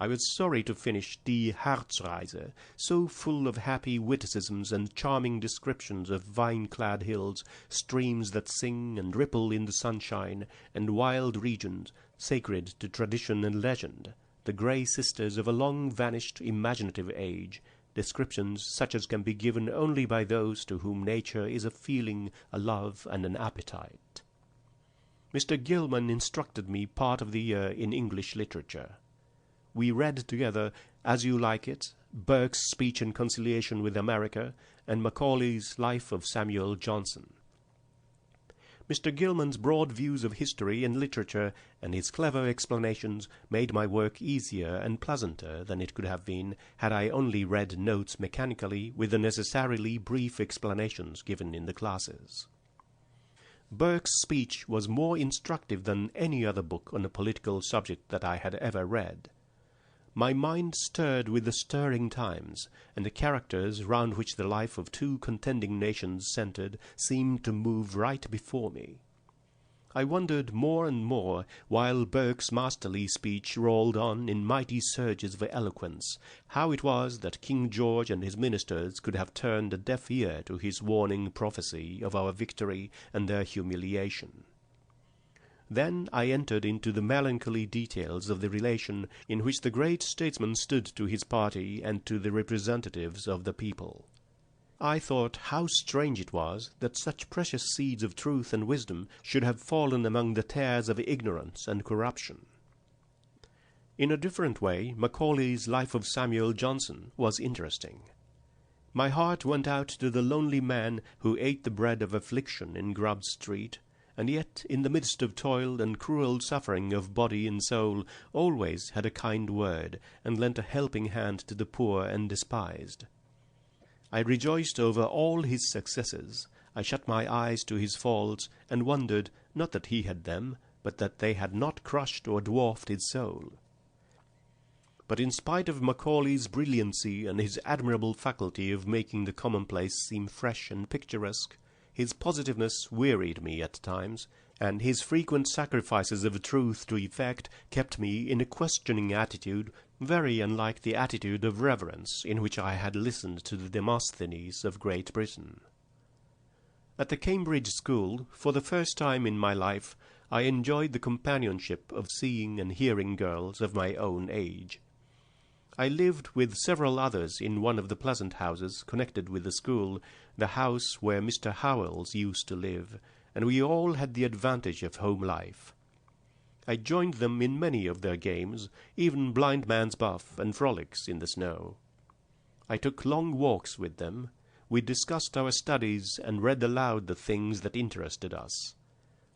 I was sorry to finish Die Harzreise, so full of happy witticisms and charming descriptions of vine-clad hills, streams that sing and ripple in the sunshine, and wild regions sacred to tradition and legend, the grey sisters of a long-vanished imaginative age, descriptions such as can be given only by those to whom nature is a feeling, a love, and an appetite. Mr. Gilman instructed me part of the year in English literature. We read together As You Like It, Burke's Speech and Conciliation with America, and Macaulay's Life of Samuel Johnson. Mr. Gilman's broad views of history and literature and his clever explanations made my work easier and pleasanter than it could have been had I only read notes mechanically with the necessarily brief explanations given in the classes. Burke's speech was more instructive than any other book on a political subject that I had ever read. My mind stirred with the stirring times, and the characters round which the life of 2 contending nations centred seemed to move right before me. I wondered more and more, while Burke's masterly speech rolled on in mighty surges of eloquence, how it was that King George and his ministers could have turned a deaf ear to his warning prophecy of our victory and their humiliation. Then I entered into the melancholy details of the relation in which the great statesman stood to his party and to the representatives of the people. I thought how strange it was that such precious seeds of truth and wisdom should have fallen among the tares of ignorance and corruption. In a different way, Macaulay's Life of Samuel Johnson was interesting. My heart went out to the lonely man who ate the bread of affliction in Grub Street, and yet in the midst of toil and cruel suffering of body and soul always had a kind word, and lent a helping hand to the poor and despised. I rejoiced over all his successes. I shut my eyes to his faults, and wondered, not that he had them, but that they had not crushed or dwarfed his soul. But in spite of Macaulay's brilliancy and his admirable faculty of making the commonplace seem fresh and picturesque, his positiveness wearied me at times, and his frequent sacrifices of truth to effect kept me in a questioning attitude very unlike the attitude of reverence in which I had listened to the Demosthenes of Great Britain. At the Cambridge school, for the first time in my life, I enjoyed the companionship of seeing and hearing girls of my own age. I lived with several others in one of the pleasant houses connected with the school, the house where Mr. Howells used to live, and we all had the advantage of home life. I joined them in many of their games, even blind man's buff and frolics in the snow. I took long walks with them. We discussed our studies and read aloud the things that interested us.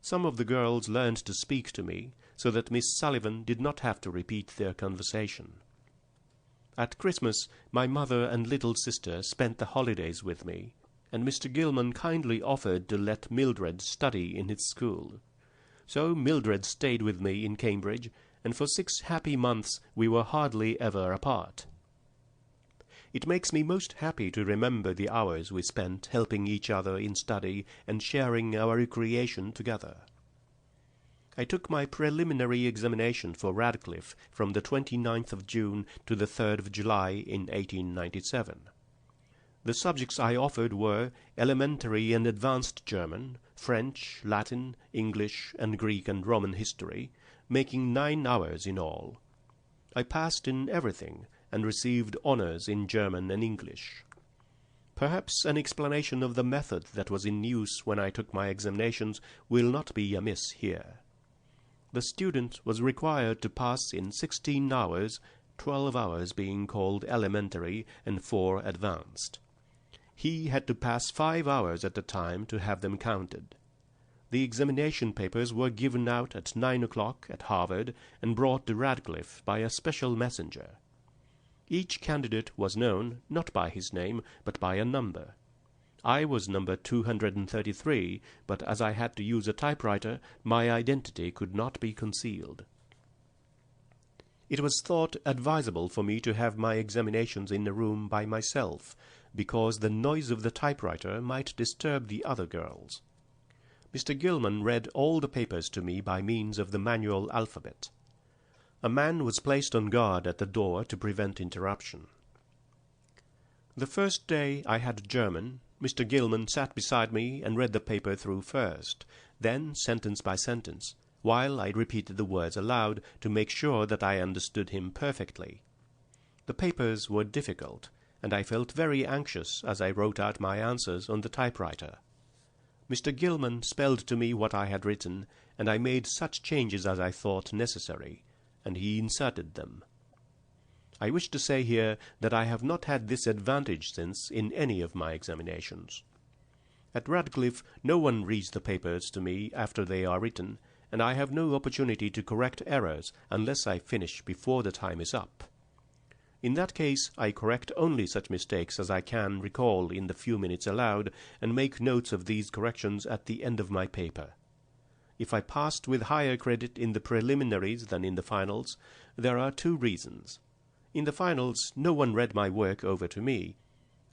Some of the girls learned to speak to me, so that Miss Sullivan did not have to repeat their conversation. At Christmas, my mother and little sister spent the holidays with me, and Mr. Gilman kindly offered to let Mildred study in his school. So Mildred stayed with me in Cambridge, and for 6 happy months we were hardly ever apart. It makes me most happy to remember the hours we spent helping each other in study and sharing our recreation together. I took my preliminary examination for Radcliffe from the 29th of June to the 3rd of July in 1897. The subjects I offered were elementary and advanced German, French, Latin, English, and Greek and Roman history, making 9 hours in all. I passed in everything, and received honours in German and English. Perhaps an explanation of the method that was in use when I took my examinations will not be amiss here. The student was required to pass in 16 hours, 12 hours being called elementary and 4 advanced. He had to pass 5 hours at a time to have them counted. The examination papers were given out at 9 o'clock at Harvard and brought to Radcliffe by a special messenger. Each candidate was known, not by his name, but by a number. I was number 233, but as I had to use a typewriter, my identity could not be concealed. It was thought advisable for me to have my examinations in a room by myself, because the noise of the typewriter might disturb the other girls. Mr. Gilman read all the papers to me by means of the manual alphabet. A man was placed on guard at the door to prevent interruption. The first day I had German, Mr. Gilman sat beside me and read the paper through first, then sentence by sentence, while I repeated the words aloud to make sure that I understood him perfectly. The papers were difficult, and I felt very anxious as I wrote out my answers on the typewriter. Mr. Gilman spelled to me what I had written, and I made such changes as I thought necessary, and he inserted them. I wish to say here that I have not had this advantage since in any of my examinations. At Radcliffe no one reads the papers to me after they are written, and I have no opportunity to correct errors unless I finish before the time is up. In that case I correct only such mistakes as I can recall in the few minutes allowed, and make notes of these corrections at the end of my paper. If I passed with higher credit in the preliminaries than in the finals, there are 2 reasons. In the finals no one read my work over to me,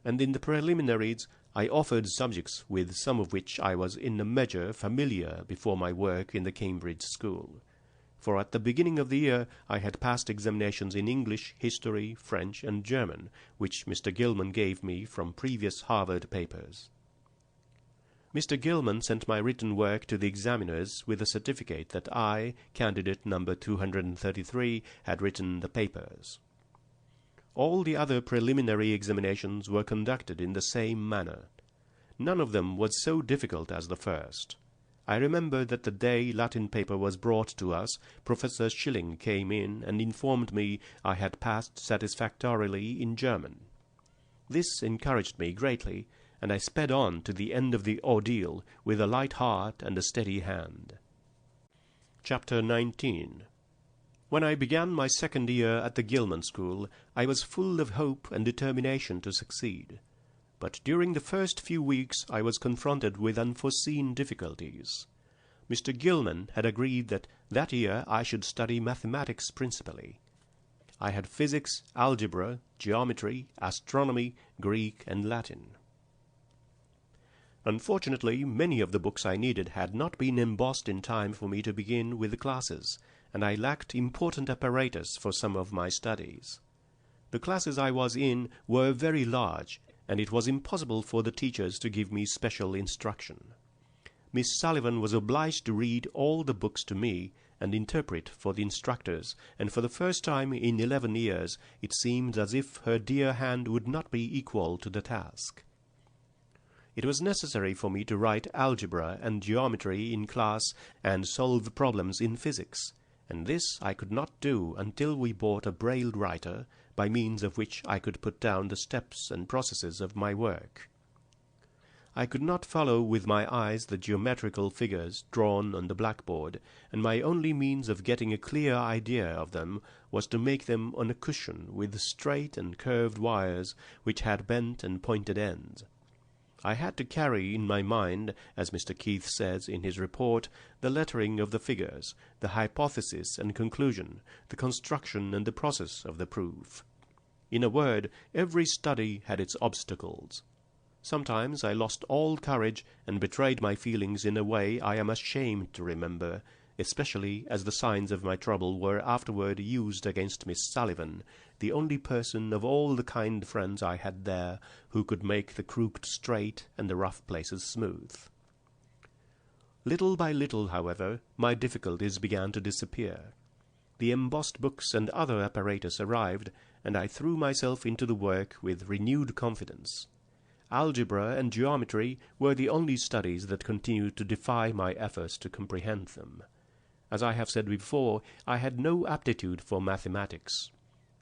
and in the preliminaries I offered subjects with some of which I was in a measure familiar before my work in the Cambridge school. For at the beginning of the year I had passed examinations in English, history, French, and German, which Mr. Gilman gave me from previous Harvard papers. Mr. Gilman sent my written work to the examiners with a certificate that I, candidate number 233, had written the papers. All the other preliminary examinations were conducted in the same manner. None of them was so difficult as the first. I remember that the day Latin paper was brought to us, Professor Schilling came in and informed me I had passed satisfactorily in German. This encouraged me greatly, and I sped on to the end of the ordeal with a light heart and a steady hand. Chapter 19. When I began my second year at the Gilman School, I was full of hope and determination to succeed. But during the first few weeks I was confronted with unforeseen difficulties. Mr. Gilman had agreed that year I should study mathematics principally. I had physics, algebra, geometry, astronomy, Greek, and Latin. Unfortunately, many of the books I needed had not been embossed in time for me to begin with the classes, and I lacked important apparatus for some of my studies. The classes I was in were very large, and it was impossible for the teachers to give me special instruction. Miss Sullivan was obliged to read all the books to me and interpret for the instructors, and for the first time in 11 years it seemed as if her dear hand would not be equal to the task. It was necessary for me to write algebra and geometry in class and solve problems in physics, and this I could not do until we bought a braille writer, by means of which I could put down the steps and processes of my work. I could not follow with my eyes the geometrical figures drawn on the blackboard, and my only means of getting a clear idea of them was to make them on a cushion with straight and curved wires which had bent and pointed ends. I had to carry in my mind, as Mr. Keith says in his report, the lettering of the figures, the hypothesis and conclusion, the construction and the process of the proof. In a word, every study had its obstacles. Sometimes I lost all courage and betrayed my feelings in a way I am ashamed to remember, especially as the signs of my trouble were afterward used against Miss Sullivan, the only person of all the kind friends I had there who could make the crooked straight and the rough places smooth. Little by little, however, my difficulties began to disappear. The embossed books and other apparatus arrived, and I threw myself into the work with renewed confidence. Algebra and geometry were the only studies that continued to defy my efforts to comprehend them. As I have said before, I had no aptitude for mathematics.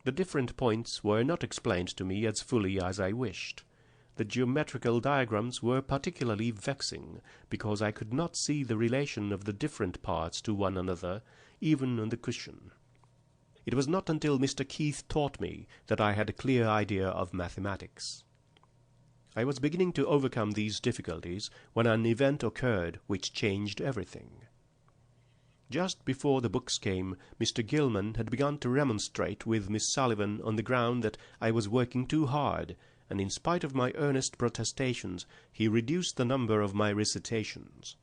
The different points were not explained to me as fully as I wished. The geometrical diagrams were particularly vexing, because I could not see the relation of the different parts to one another, even on the cushion. It was not until Mr. Keith taught me that I had a clear idea of mathematics. I was beginning to overcome these difficulties when an event occurred which changed everything. Just before the books came, Mr. Gilman had begun to remonstrate with Miss Sullivan on the ground that I was working too hard, and in spite of my earnest protestations, he reduced the number of my recitations.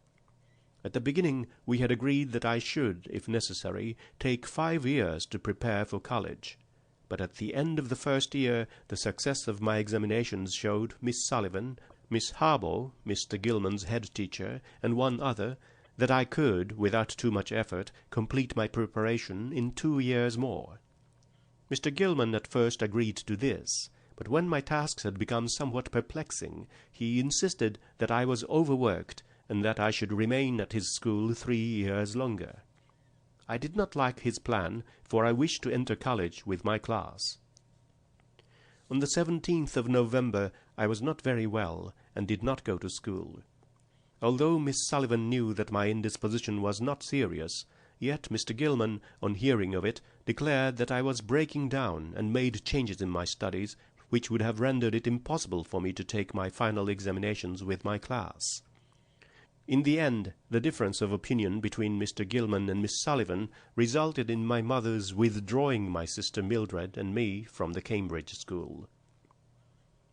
At the beginning we had agreed that I should, if necessary, take 5 years to prepare for college, but at the end of the first year the success of my examinations showed Miss Sullivan, Miss Harbaugh, Mr. Gilman's head teacher, and one other, that I could, without too much effort, complete my preparation in 2 years more. Mr. Gilman at first agreed to this, but when my tasks had become somewhat perplexing, he insisted that I was overworked, and that I should remain at his school 3 years longer. I did not like his plan, for I wished to enter college with my class. On the 17th of November I was not very well, and did not go to school. Although Miss Sullivan knew that my indisposition was not serious, yet Mr. Gilman, on hearing of it, declared that I was breaking down, and made changes in my studies which would have rendered it impossible for me to take my final examinations with my class. In the end, the difference of opinion between Mr. Gilman and Miss Sullivan resulted in my mother's withdrawing my sister Mildred and me from the Cambridge school.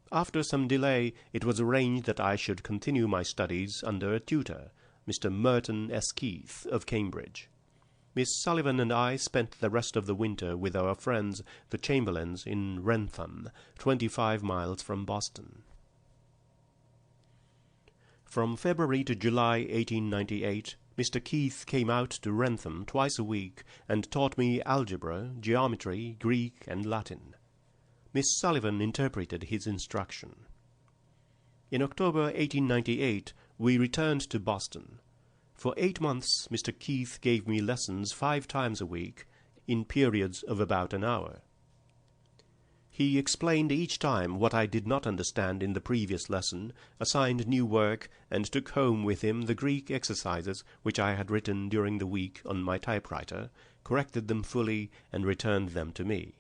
After some delay, it was arranged that I should continue my studies under a tutor, Mr. Merton S. Keith, of Cambridge. Miss Sullivan and I spent the rest of the winter with our friends, the Chamberlains, in Wrentham, 25 miles from Boston. From February to July 1898, Mr. Keith came out to Wrentham twice a week and taught me algebra, geometry, Greek, and Latin. Miss Sullivan interpreted his instruction. In October 1898, we returned to Boston. For 8 months, Mr. Keith gave me lessons 5 times a week, in periods of about an hour. He explained each time what I did not understand in the previous lesson, assigned new work, and took home with him the Greek exercises which I had written during the week on my typewriter, corrected them fully, and returned them to me.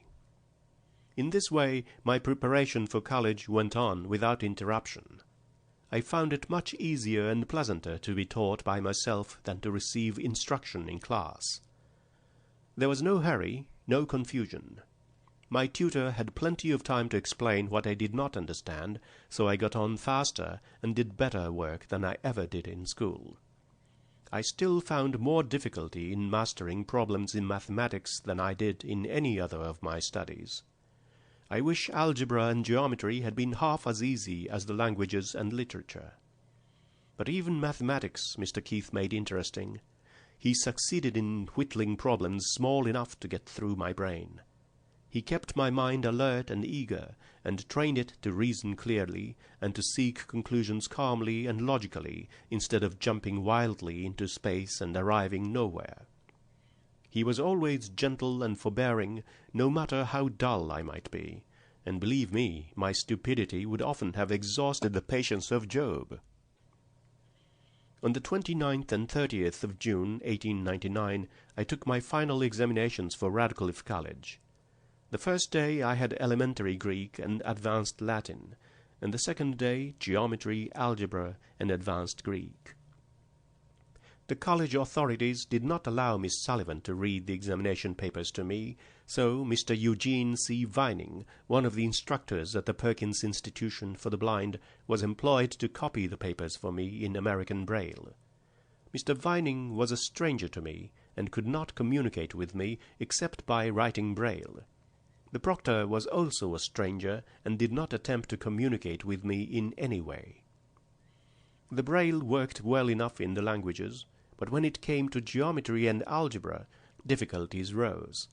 In this way my preparation for college went on without interruption. I found it much easier and pleasanter to be taught by myself than to receive instruction in class. There was no hurry, no confusion. My tutor had plenty of time to explain what I did not understand, so I got on faster and did better work than I ever did in school. I still found more difficulty in mastering problems in mathematics than I did in any other of my studies. I wish algebra and geometry had been half as easy as the languages and literature. But even mathematics Mr. Keith made interesting. He succeeded in whittling problems small enough to get through my brain. He kept my mind alert and eager, and trained it to reason clearly, and to seek conclusions calmly and logically, instead of jumping wildly into space and arriving nowhere. He was always gentle and forbearing, no matter how dull I might be, and believe me, my stupidity would often have exhausted the patience of Job. On the 29th and 30th of June, 1899, I took my final examinations for Radcliffe College. The first day I had elementary Greek and advanced Latin, and the second day geometry, algebra, and advanced Greek. The college authorities did not allow Miss Sullivan to read the examination papers to me, so Mr. Eugene C. Vining, one of the instructors at the Perkins Institution for the Blind, was employed to copy the papers for me in American Braille. Mr. Vining was a stranger to me, and could not communicate with me except by writing Braille. The proctor was also a stranger, and did not attempt to communicate with me in any way. The Braille worked well enough in the languages, but when it came to geometry and algebra, difficulties rose.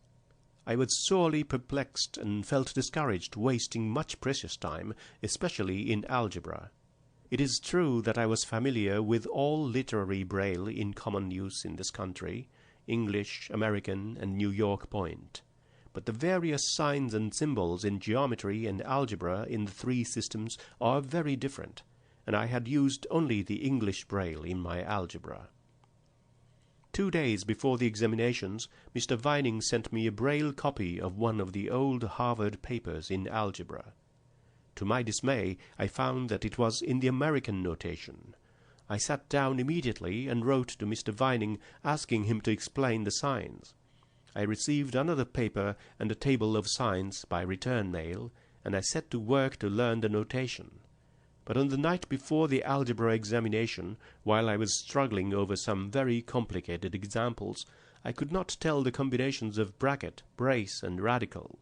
I was sorely perplexed, and felt discouraged, wasting much precious time, especially in algebra. It is true that I was familiar with all literary Braille in common use in this country, English, American, and New York Point. But the various signs and symbols in geometry and algebra in the three systems are very different, and I had used only the English Braille in my algebra. 2 days before the examinations, Mr. Vining sent me a Braille copy of one of the old Harvard papers in algebra. To my dismay, I found that it was in the American notation. I sat down immediately and wrote to Mr. Vining, asking him to explain the signs. I received another paper and a table of signs by return mail, and I set to work to learn the notation. But on the night before the algebra examination, while I was struggling over some very complicated examples, I could not tell the combinations of bracket, brace, and radical.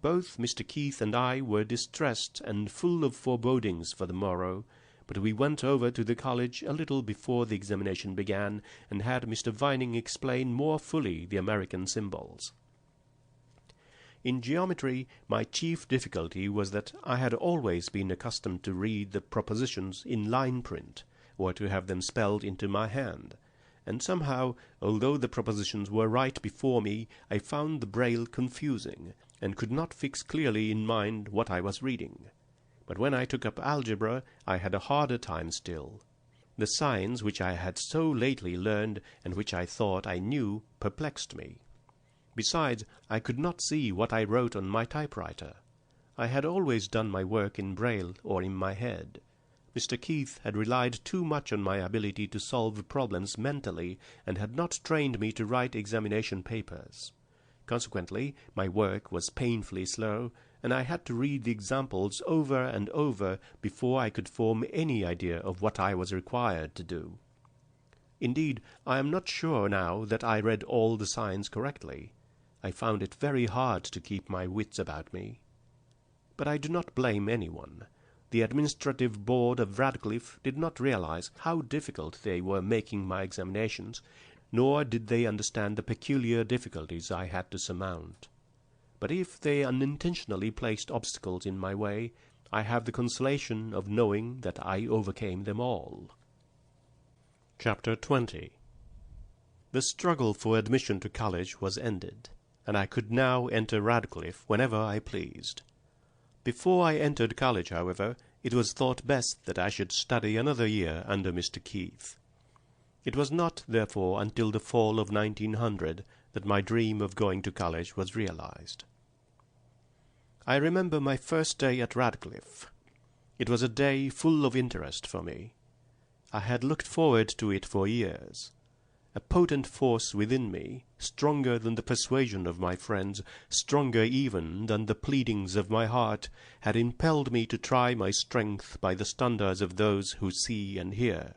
Both Mr. Keith and I were distressed and full of forebodings for the morrow, but we went over to the college a little before the examination began, and had Mr. Vining explain more fully the American symbols. In geometry, my chief difficulty was that I had always been accustomed to read the propositions in line print, or to have them spelled into my hand, and somehow, although the propositions were right before me, I found the Braille confusing, and could not fix clearly in mind what I was reading. But when I took up algebra, I had a harder time still. The signs which I had so lately learned, and which I thought I knew, perplexed me. Besides, I could not see what I wrote on my typewriter. I had always done my work in Braille or in my head. Mr. Keith had relied too much on my ability to solve problems mentally, and had not trained me to write examination papers. Consequently, my work was painfully slow, and I had to read the examples over and over before I could form any idea of what I was required to do. Indeed, I am not sure now that I read all the signs correctly. I found it very hard to keep my wits about me. But I do not blame anyone. The administrative board of Radcliffe did not realize how difficult they were making my examinations, nor did they understand the peculiar difficulties I had to surmount. But if they unintentionally placed obstacles in my way, I have the consolation of knowing that I overcame them all. Chapter 20. The struggle for admission to college was ended, and I could now enter Radcliffe whenever I pleased. Before I entered college, however, it was thought best that I should study another year under Mr. Keith. It was not, therefore, until the fall of 1900 that my dream of going to college was realized. I remember my first day at Radcliffe. It was a day full of interest for me. I had looked forward to it for years. A potent force within me, stronger than the persuasion of my friends, stronger even than the pleadings of my heart, had impelled me to try my strength by the standards of those who see and hear.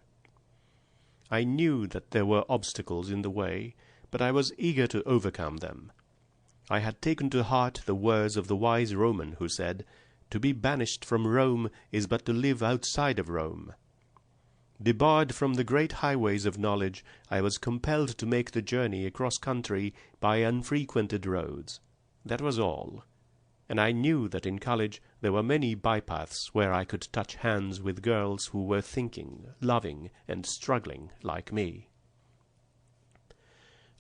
I knew that there were obstacles in the way, but I was eager to overcome them. I had taken to heart the words of the wise Roman who said, "To be banished from Rome is but to live outside of Rome." Debarred from the great highways of knowledge, I was compelled to make the journey across country by unfrequented roads. That was all. And I knew that in college there were many bypaths where I could touch hands with girls who were thinking, loving, and struggling like me.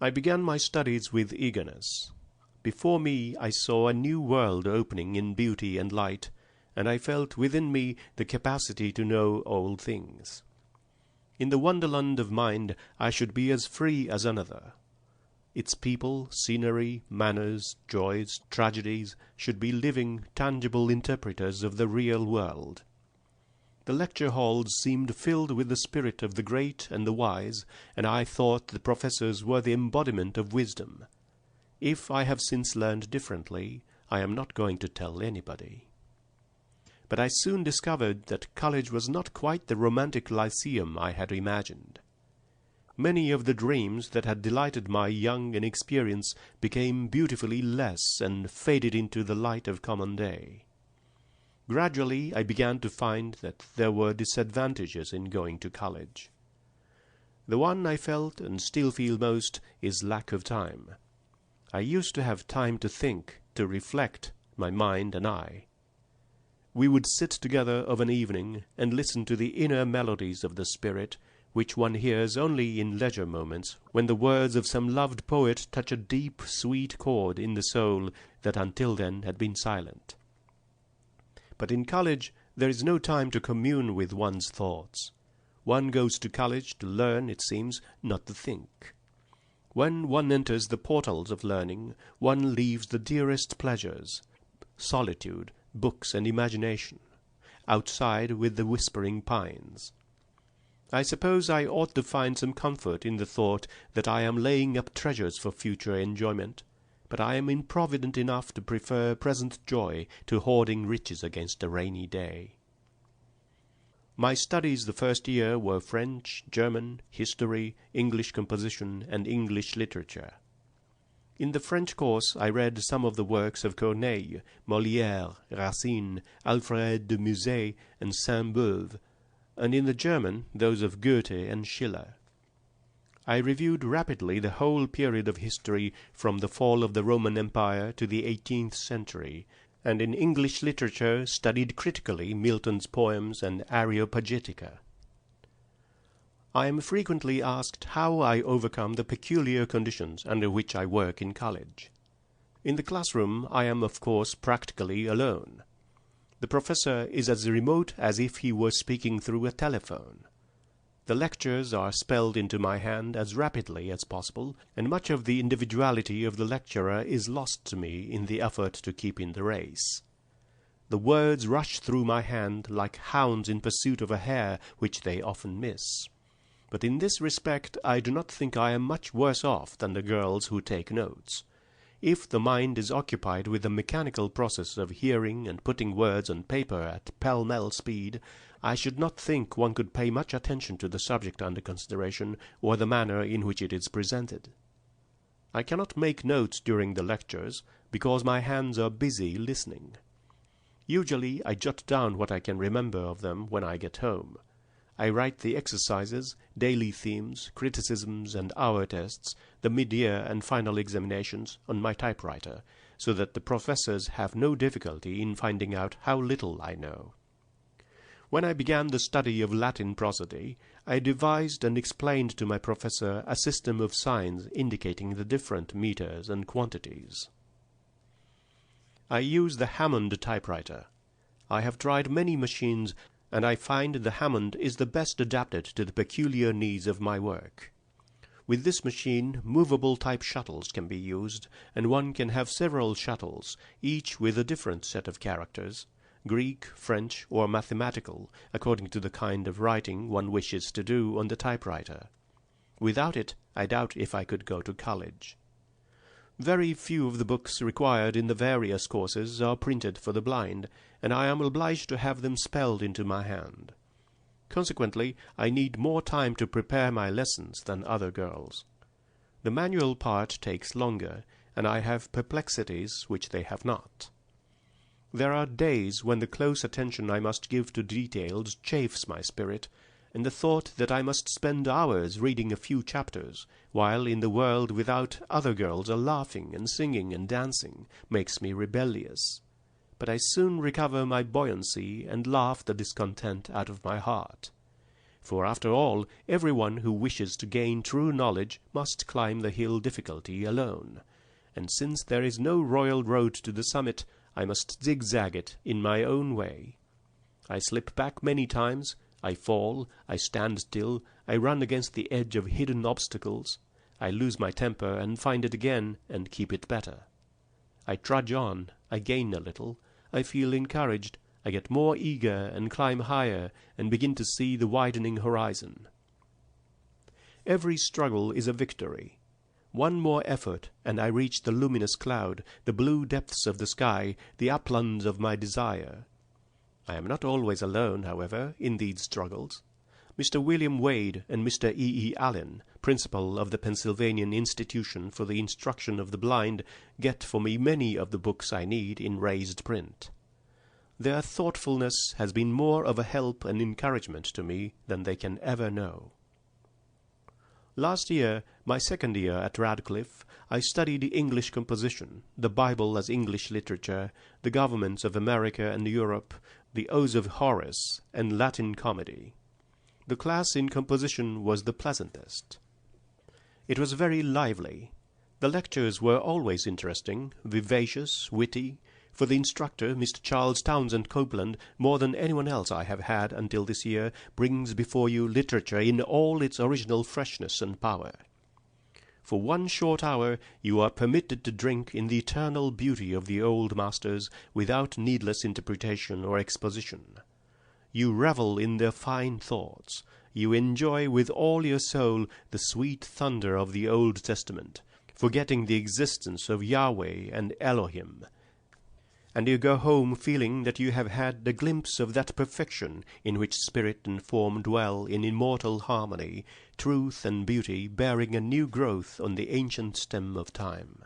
I began my studies with eagerness. Before me I saw a new world opening in beauty and light, and I felt within me the capacity to know all things. In the wonderland of mind I should be as free as another. Its people, scenery, manners, joys, tragedies should be living, tangible interpreters of the real world. The lecture halls seemed filled with the spirit of the great and the wise, and I thought the professors were the embodiment of wisdom. If I have since learned differently, I am not going to tell anybody. But I soon discovered that college was not quite the romantic lyceum I had imagined. Many of the dreams that had delighted my young inexperience became beautifully less and faded into the light of common day. Gradually I began to find that there were disadvantages in going to college. The one I felt and still feel most is lack of time. I used to have time to think, to reflect, my mind and I. We would sit together of an evening and listen to the inner melodies of the spirit, which one hears only in leisure moments, when the words of some loved poet touch a deep, sweet chord in the soul that until then had been silent. But in college there is no time to commune with one's thoughts. One goes to college to learn, it seems, not to think. When one enters the portals of learning, one leaves the dearest pleasures, solitude, books and imagination, outside with the whispering pines. I suppose I ought to find some comfort in the thought that I am laying up treasures for future enjoyment, but I am improvident enough to prefer present joy to hoarding riches against a rainy day. My studies the first year were French, German, history, English composition, and English literature. In the French course I read some of the works of Corneille, Molière, Racine, Alfred de Musset, and Sainte-Beuve, and in the German those of Goethe and Schiller. I reviewed rapidly the whole period of history from the fall of the Roman Empire to the 18th century, and in English literature studied critically Milton's poems and Areopagitica. I am frequently asked how I overcome the peculiar conditions under which I work in college. In the classroom I am of course practically alone. The professor is as remote as if he were speaking through a telephone. The lectures are spelled into my hand as rapidly as possible, and much of the individuality of the lecturer is lost to me in the effort to keep in the race. The words rush through my hand like hounds in pursuit of a hare which they often miss. But in this respect I do not think I am much worse off than the girls who take notes. If the mind is occupied with the mechanical process of hearing and putting words on paper at pell-mell speed, I should not think one could pay much attention to the subject under consideration or the manner in which it is presented. I cannot make notes during the lectures, because my hands are busy listening. Usually I jot down what I can remember of them when I get home. I write the exercises, daily themes, criticisms, and hour tests, the mid-year and final examinations, on my typewriter, so that the professors have no difficulty in finding out how little I know. When I began the study of Latin prosody, I devised and explained to my professor a system of signs indicating the different meters and quantities. I use the Hammond typewriter. I have tried many machines, and I find the Hammond is the best adapted to the peculiar needs of my work. With this machine, movable type shuttles can be used, and one can have several shuttles, each with a different set of characters, Greek, French, or mathematical, according to the kind of writing one wishes to do on the typewriter. Without it, I doubt if I could go to college. Very few of the books required in the various courses are printed for the blind, and I am obliged to have them spelled into my hand. Consequently, I need more time to prepare my lessons than other girls. The manual part takes longer, and I have perplexities which they have not. There are days when the close attention I must give to details chafes my spirit, and the thought that I must spend hours reading a few chapters, while in the world without other girls are laughing and singing and dancing, makes me rebellious. But I soon recover my buoyancy and laugh the discontent out of my heart. For after all, everyone who wishes to gain true knowledge must climb the hill difficulty alone, and since there is no royal road to the summit, I must zigzag it in my own way. I slip back many times, I fall, I stand still, I run against the edge of hidden obstacles, I lose my temper and find it again and keep it better. I trudge on, I gain a little, I feel encouraged, I get more eager and climb higher and begin to see the widening horizon. Every struggle is a victory. One more effort, and I reach the luminous cloud, the blue depths of the sky, the uplands of my desire. I am not always alone, however, in these struggles. Mr. William Wade and Mr. E. Allen, principal of the Pennsylvanian Institution for the Instruction of the Blind, get for me many of the books I need in raised print. Their thoughtfulness has been more of a help and encouragement to me than they can ever know. Last year, my second year at Radcliffe, I studied English composition, the Bible as English literature, the governments of America and Europe, the Odes of Horace, and Latin comedy. The class in composition was the pleasantest. It was very lively. The lectures were always interesting, vivacious, witty. For the instructor, Mr. Charles Townsend Copeland, more than anyone else I have had until this year, brings before you literature in all its original freshness and power. For 1 short hour you are permitted to drink in the eternal beauty of the old masters without needless interpretation or exposition. You revel in their fine thoughts. You enjoy with all your soul the sweet thunder of the Old Testament, forgetting the existence of Yahweh and Elohim. And you go home feeling that you have had a glimpse of that perfection in which spirit and form dwell in immortal harmony, truth and beauty bearing a new growth on the ancient stem of time.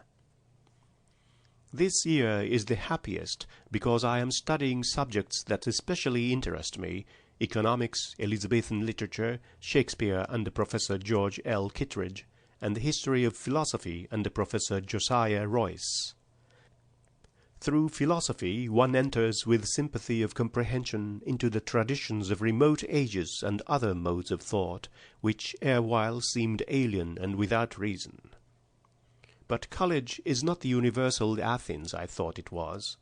This year is the happiest because I am studying subjects that especially interest me: economics, Elizabethan literature, Shakespeare under Professor George L. Kittredge, and the history of philosophy under Professor Josiah Royce. Through philosophy one enters with sympathy of comprehension into the traditions of remote ages and other modes of thought, which erewhile seemed alien and without reason. But college is not the universal Athens I thought it was.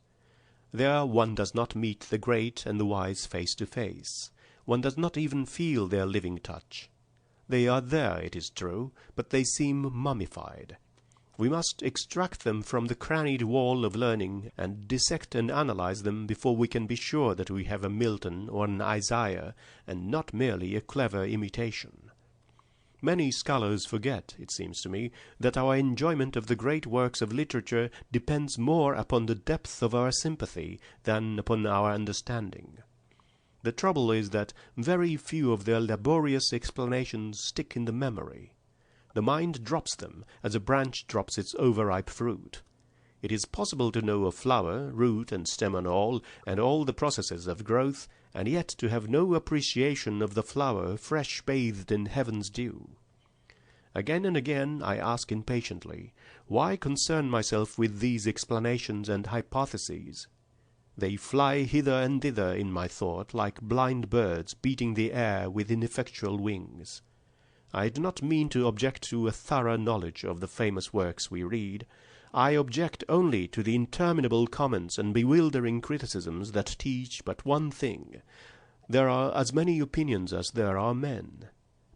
There one does not meet the great and the wise face to face. One does not even feel their living touch. They are there, it is true, but they seem mummified. We must extract them from the crannied wall of learning and dissect and analyze them before we can be sure that we have a Milton or an Isaiah, and not merely a clever imitation. Many scholars forget, it seems to me, that our enjoyment of the great works of literature depends more upon the depth of our sympathy than upon our understanding. The trouble is that very few of their laborious explanations stick in the memory. The mind drops them as a branch drops its overripe fruit. It is possible to know a flower, root and stem and all the processes of growth, and yet to have no appreciation of the flower fresh bathed in heaven's dew. Again and again I ask impatiently, why concern myself with these explanations and hypotheses? They fly hither and thither in my thought like blind birds beating the air with ineffectual wings. I do not mean to object to a thorough knowledge of the famous works we read. I object only to the interminable comments and bewildering criticisms that teach but one thing. There are as many opinions as there are men.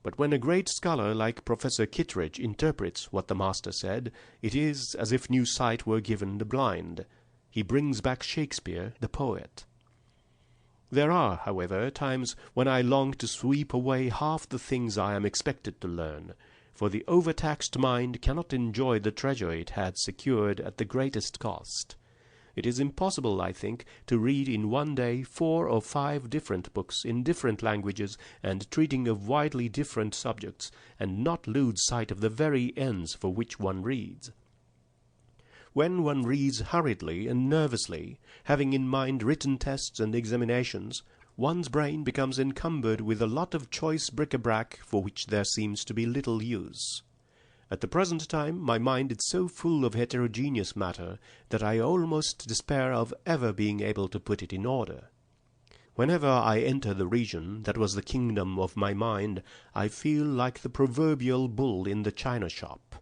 But when a great scholar like Professor Kittredge interprets what the master said, it is as if new sight were given the blind. He brings back Shakespeare, the poet. There are, however, times when I long to sweep away half the things I am expected to learn, for the overtaxed mind cannot enjoy the treasure it had secured at the greatest cost. It is impossible, I think, to read in one day 4 or 5 different books in different languages and treating of widely different subjects, and not lose sight of the very ends for which one reads. When one reads hurriedly and nervously, having in mind written tests and examinations, one's brain becomes encumbered with a lot of choice bric-a-brac for which there seems to be little use. At the present time my mind is so full of heterogeneous matter that I almost despair of ever being able to put it in order. Whenever I enter the region that was the kingdom of my mind, I feel like the proverbial bull in the china shop.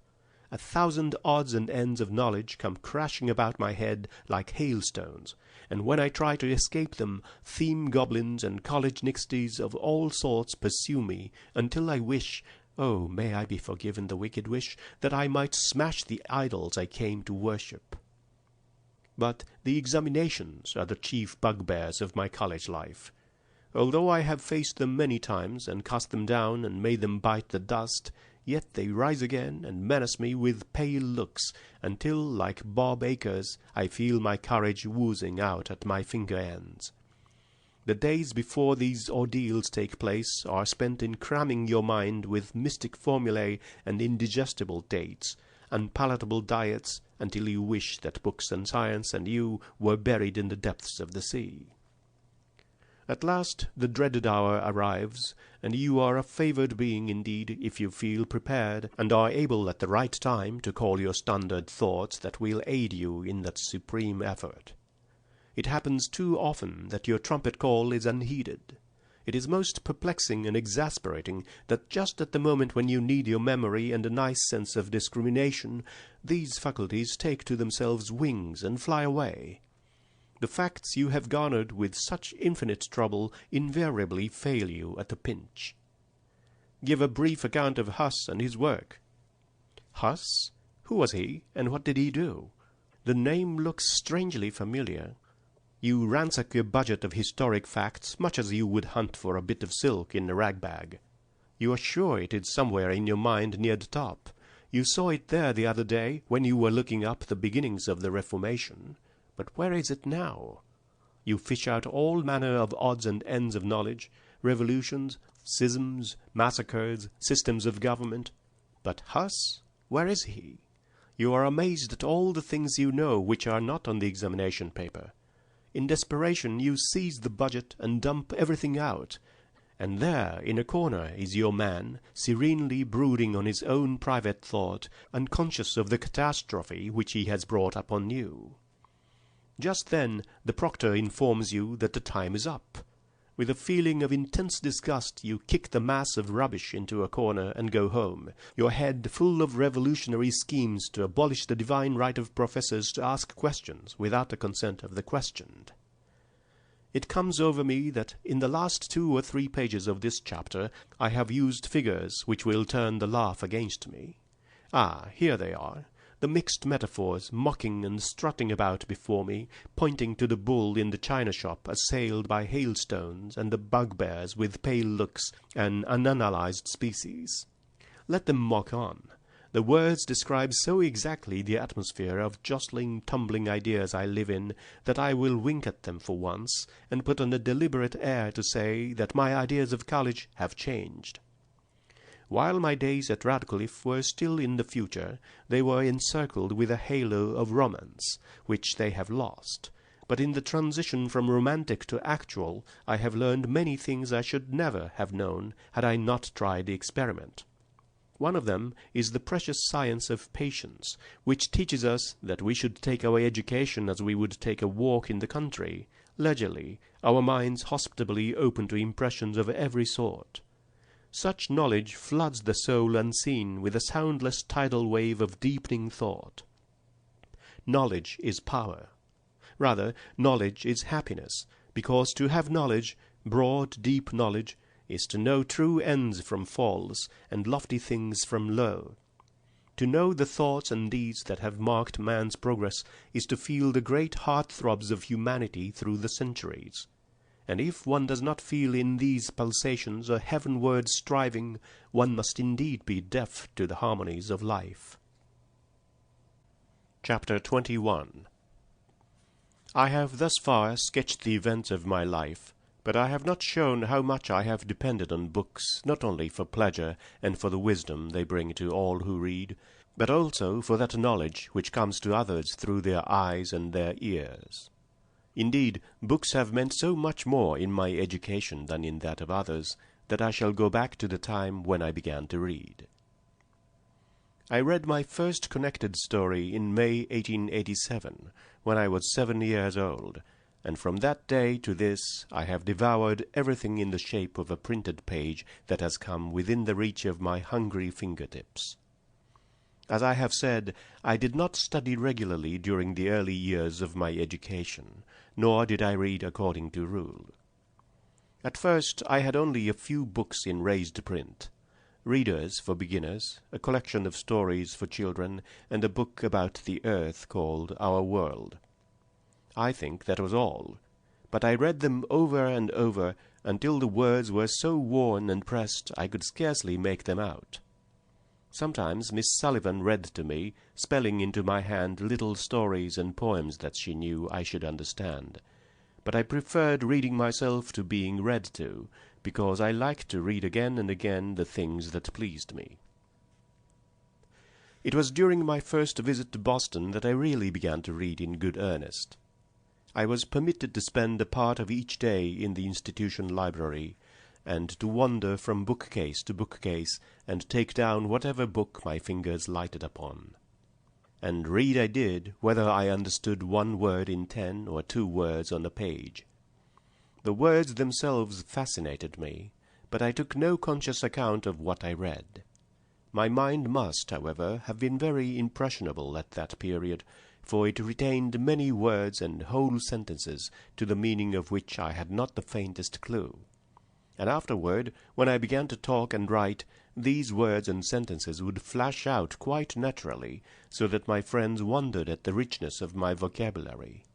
1,000 odds and ends of knowledge come crashing about my head like hailstones, and when I try to escape them, theme goblins and college nixies of all sorts pursue me, until I wish, oh, may I be forgiven the wicked wish, that I might smash the idols I came to worship. But the examinations are the chief bugbears of my college life. Although I have faced them many times, and cast them down, and made them bite the dust, yet they rise again and menace me with pale looks, until, like Bob Acres, I feel my courage oozing out at my finger ends. The days before these ordeals take place are spent in cramming your mind with mystic formulae and indigestible dates, unpalatable diets, until you wish that books and science and you were buried in the depths of the sea. At last the dreaded hour arrives, and you are a favoured being indeed if you feel prepared, and are able at the right time to call your standard thoughts that will aid you in that supreme effort. It happens too often that your trumpet call is unheeded. It is most perplexing and exasperating that just at the moment when you need your memory and a nice sense of discrimination, these faculties take to themselves wings and fly away. The facts you have garnered with such infinite trouble invariably fail you at the pinch. Give a brief account of Huss and his work. Huss? Who was he, and what did he do? The name looks strangely familiar. You ransack your budget of historic facts much as you would hunt for a bit of silk in a rag-bag. You are sure it is somewhere in your mind near the top. You saw it there the other day when you were looking up the beginnings of the Reformation. But where is it now? You fish out all manner of odds and ends of knowledge, revolutions, schisms, massacres, systems of government. But Huss? Where is he? You are amazed at all the things you know which are not on the examination paper. In desperation you seize the budget and dump everything out, and there in a corner is your man, serenely brooding on his own private thought, unconscious of the catastrophe which he has brought upon you. Just then the proctor informs you that the time is up. With a feeling of intense disgust you kick the mass of rubbish into a corner and go home, your head full of revolutionary schemes to abolish the divine right of professors to ask questions without the consent of the questioned. It comes over me that in the last 2 or 3 pages of this chapter I have used figures which will turn the laugh against me. Ah, here they are. The mixed metaphors mocking and strutting about before me, pointing to the bull in the china shop assailed by hailstones and the bugbears with pale looks, an unanalyzed species. Let them mock on. The words describe so exactly the atmosphere of jostling, tumbling ideas I live in that I will wink at them for once, and put on a deliberate air to say that my ideas of college have changed. While my days at Radcliffe were still in the future, they were encircled with a halo of romance, which they have lost. But in the transition from romantic to actual, I have learned many things I should never have known had I not tried the experiment. One of them is the precious science of patience, which teaches us that we should take our education as we would take a walk in the country, leisurely, our minds hospitably open to impressions of every sort. Such knowledge floods the soul unseen with a soundless tidal wave of deepening thought. Knowledge is power. Rather, knowledge is happiness, because to have knowledge, broad, deep knowledge, is to know true ends from false, and lofty things from low. To know the thoughts and deeds that have marked man's progress is to feel the great heart-throbs of humanity through the centuries. And if one does not feel in these pulsations a heavenward striving, one must indeed be deaf to the harmonies of life. Chapter 21. I have thus far sketched the events of my life, but I have not shown how much I have depended on books, not only for pleasure and for the wisdom they bring to all who read, but also for that knowledge which comes to others through their eyes and their ears. Indeed, books have meant so much more in my education than in that of others, that I shall go back to the time when I began to read. I read my first connected story in May 1887, when I was 7 years old, and from that day to this I have devoured everything in the shape of a printed page that has come within the reach of my hungry fingertips. As I have said, I did not study regularly during the early years of my education, nor did I read according to rule. At first I had only a few books in raised print, Readers for Beginners, a collection of stories for children, and a book about the earth called Our World. I think that was all, but I read them over and over until the words were so worn and pressed I could scarcely make them out. Sometimes Miss Sullivan read to me, spelling into my hand little stories and poems that she knew I should understand, but I preferred reading myself to being read to, because I liked to read again and again the things that pleased me. It was during my first visit to Boston that I really began to read in good earnest. I was permitted to spend a part of each day in the institution library, and to wander from bookcase to bookcase and take down whatever book my fingers lighted upon. And read I did, whether I understood one word in 10 or 2 words on a page. The words themselves fascinated me, but I took no conscious account of what I read. My mind must, however, have been very impressionable at that period, for it retained many words and whole sentences to the meaning of which I had not the faintest clue. And afterward, when I began to talk and write, these words and sentences would flash out quite naturally, so that my friends wondered at the richness of my vocabulary.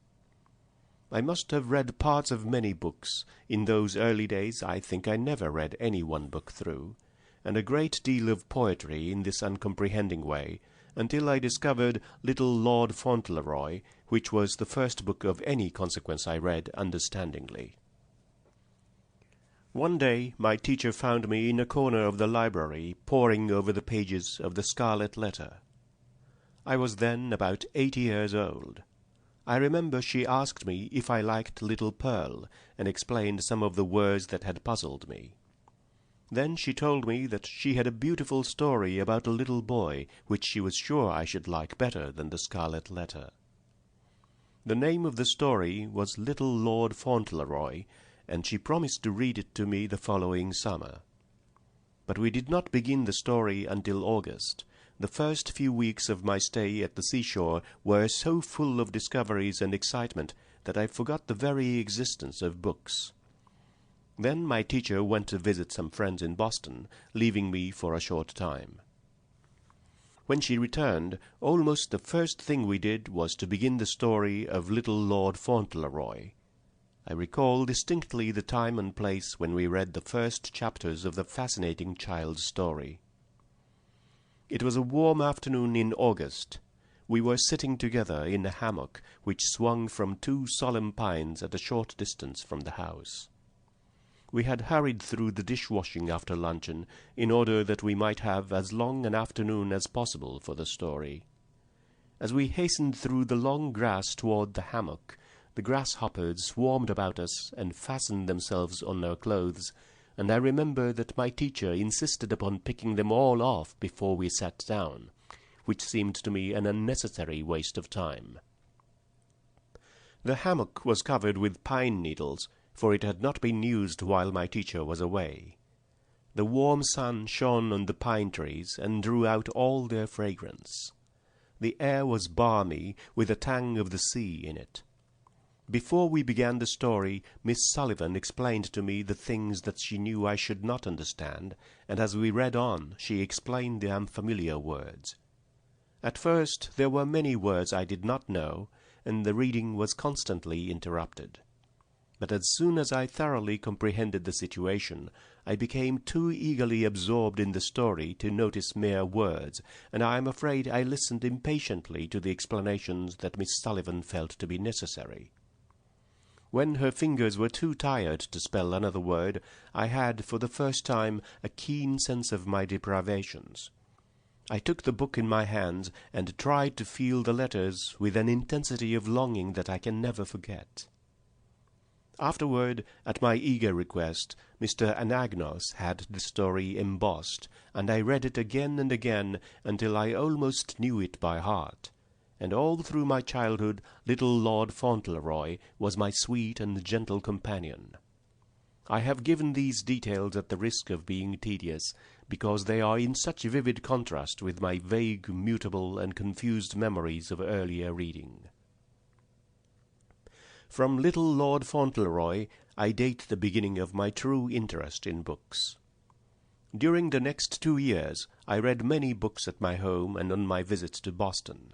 I must have read parts of many books. In those early days I think I never read any one book through, and a great deal of poetry in this uncomprehending way, until I discovered Little Lord Fauntleroy, which was the first book of any consequence I read understandingly. One day my teacher found me in a corner of the library poring over the pages of the Scarlet Letter. I was then about 8 years old. I remember she asked me if I liked Little Pearl, and explained some of the words that had puzzled me. Then she told me that she had a beautiful story about a little boy, which she was sure I should like better than the Scarlet Letter. The name of the story was Little Lord Fauntleroy, and she promised to read it to me the following summer. But we did not begin the story until August. The first few weeks of my stay at the seashore were so full of discoveries and excitement that I forgot the very existence of books. Then my teacher went to visit some friends in Boston, leaving me for a short time. When she returned, almost the first thing we did was to begin the story of Little Lord Fauntleroy. I recall distinctly the time and place when we read the first chapters of the fascinating child's story. It was a warm afternoon in August. We were sitting together in a hammock which swung from 2 solemn pines at a short distance from the house. We had hurried through the dishwashing after luncheon in order that we might have as long an afternoon as possible for the story. As we hastened through the long grass toward the hammock, the grasshoppers swarmed about us and fastened themselves on our clothes, and I remember that my teacher insisted upon picking them all off before we sat down, which seemed to me an unnecessary waste of time. The hammock was covered with pine needles, for it had not been used while my teacher was away. The warm sun shone on the pine trees and drew out all their fragrance. The air was balmy, with a tang of the sea in it. Before we began the story, Miss Sullivan explained to me the things that she knew I should not understand, and as we read on, she explained the unfamiliar words. At first there were many words I did not know, and the reading was constantly interrupted. But as soon as I thoroughly comprehended the situation, I became too eagerly absorbed in the story to notice mere words, and I am afraid I listened impatiently to the explanations that Miss Sullivan felt to be necessary. When her fingers were too tired to spell another word, I had, for the first time, a keen sense of my deprivations. I took the book in my hands and tried to feel the letters with an intensity of longing that I can never forget. Afterward, at my eager request, Mr. Anagnos had the story embossed, and I read it again and again until I almost knew it by heart. And all through my childhood little Lord Fauntleroy was my sweet and gentle companion. I have given these details at the risk of being tedious, because they are in such vivid contrast with my vague, mutable, and confused memories of earlier reading. From little Lord Fauntleroy I date the beginning of my true interest in books. During the next 2 years I read many books at my home and on my visits to Boston.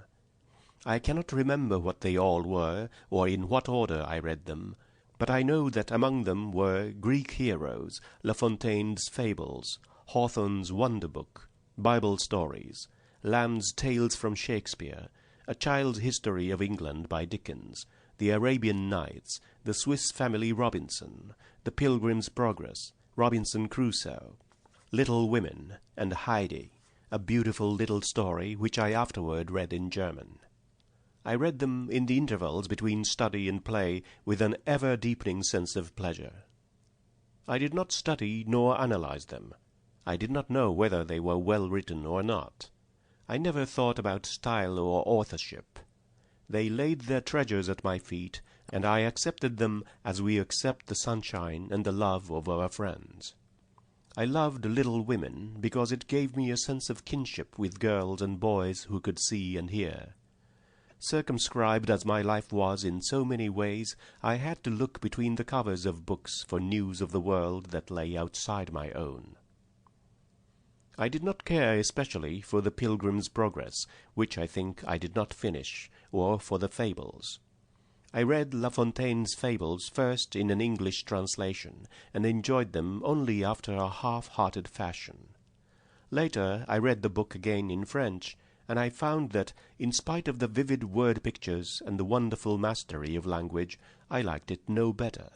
I cannot remember what they all were, or in what order I read them, but I know that among them were Greek Heroes, La Fontaine's Fables, Hawthorne's Wonder Book, Bible Stories, Lamb's Tales from Shakespeare, A Child's History of England by Dickens, The Arabian Nights, The Swiss Family Robinson, The Pilgrim's Progress, Robinson Crusoe, Little Women, and Heidi, a beautiful little story which I afterward read in German. I read them in the intervals between study and play with an ever-deepening sense of pleasure. I did not study nor analyze them. I did not know whether they were well written or not. I never thought about style or authorship. They laid their treasures at my feet, and I accepted them as we accept the sunshine and the love of our friends. I loved Little Women because it gave me a sense of kinship with girls and boys who could see and hear. Circumscribed as my life was in so many ways, I had to look between the covers of books for news of the world that lay outside my own. I did not care especially for The Pilgrim's Progress, which I think I did not finish, or for the Fables. I read La Fontaine's Fables first in an English translation, and enjoyed them only after a half-hearted fashion. Later I read the book again in French, and I found that, in spite of the vivid word pictures and the wonderful mastery of language, I liked it no better.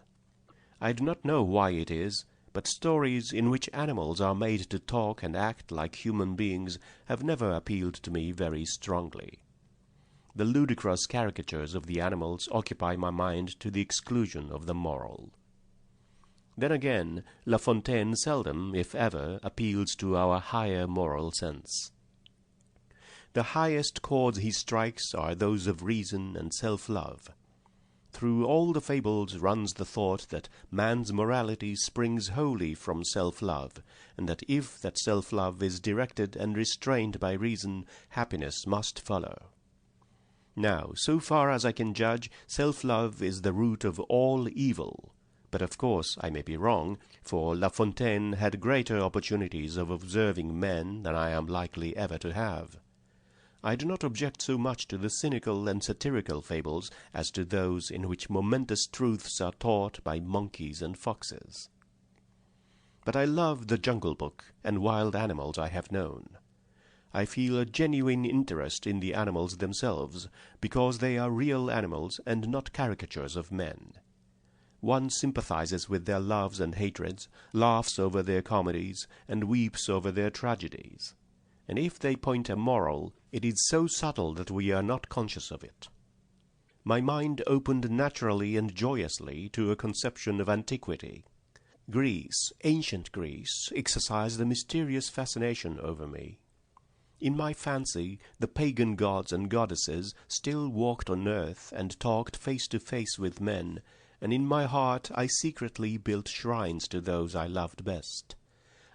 I do not know why it is, but stories in which animals are made to talk and act like human beings have never appealed to me very strongly. The ludicrous caricatures of the animals occupy my mind to the exclusion of the moral. Then again, La Fontaine seldom, if ever, appeals to our higher moral sense. The highest chords he strikes are those of reason and self-love. Through all the fables runs the thought that man's morality springs wholly from self-love, and that if that self-love is directed and restrained by reason, happiness must follow. Now, so far as I can judge, self-love is the root of all evil. But of course I may be wrong, for La Fontaine had greater opportunities of observing men than I am likely ever to have. I do not object so much to the cynical and satirical fables as to those in which momentous truths are taught by monkeys and foxes. But I love the Jungle Book and wild animals I have known. I feel a genuine interest in the animals themselves, because they are real animals and not caricatures of men. One sympathizes with their loves and hatreds, laughs over their comedies, and weeps over their tragedies. And if they point a moral, it is so subtle that we are not conscious of it. My mind opened naturally and joyously to a conception of antiquity. Greece, ancient Greece, exercised a mysterious fascination over me. In my fancy, the pagan gods and goddesses still walked on earth and talked face to face with men, and in my heart I secretly built shrines to those I loved best.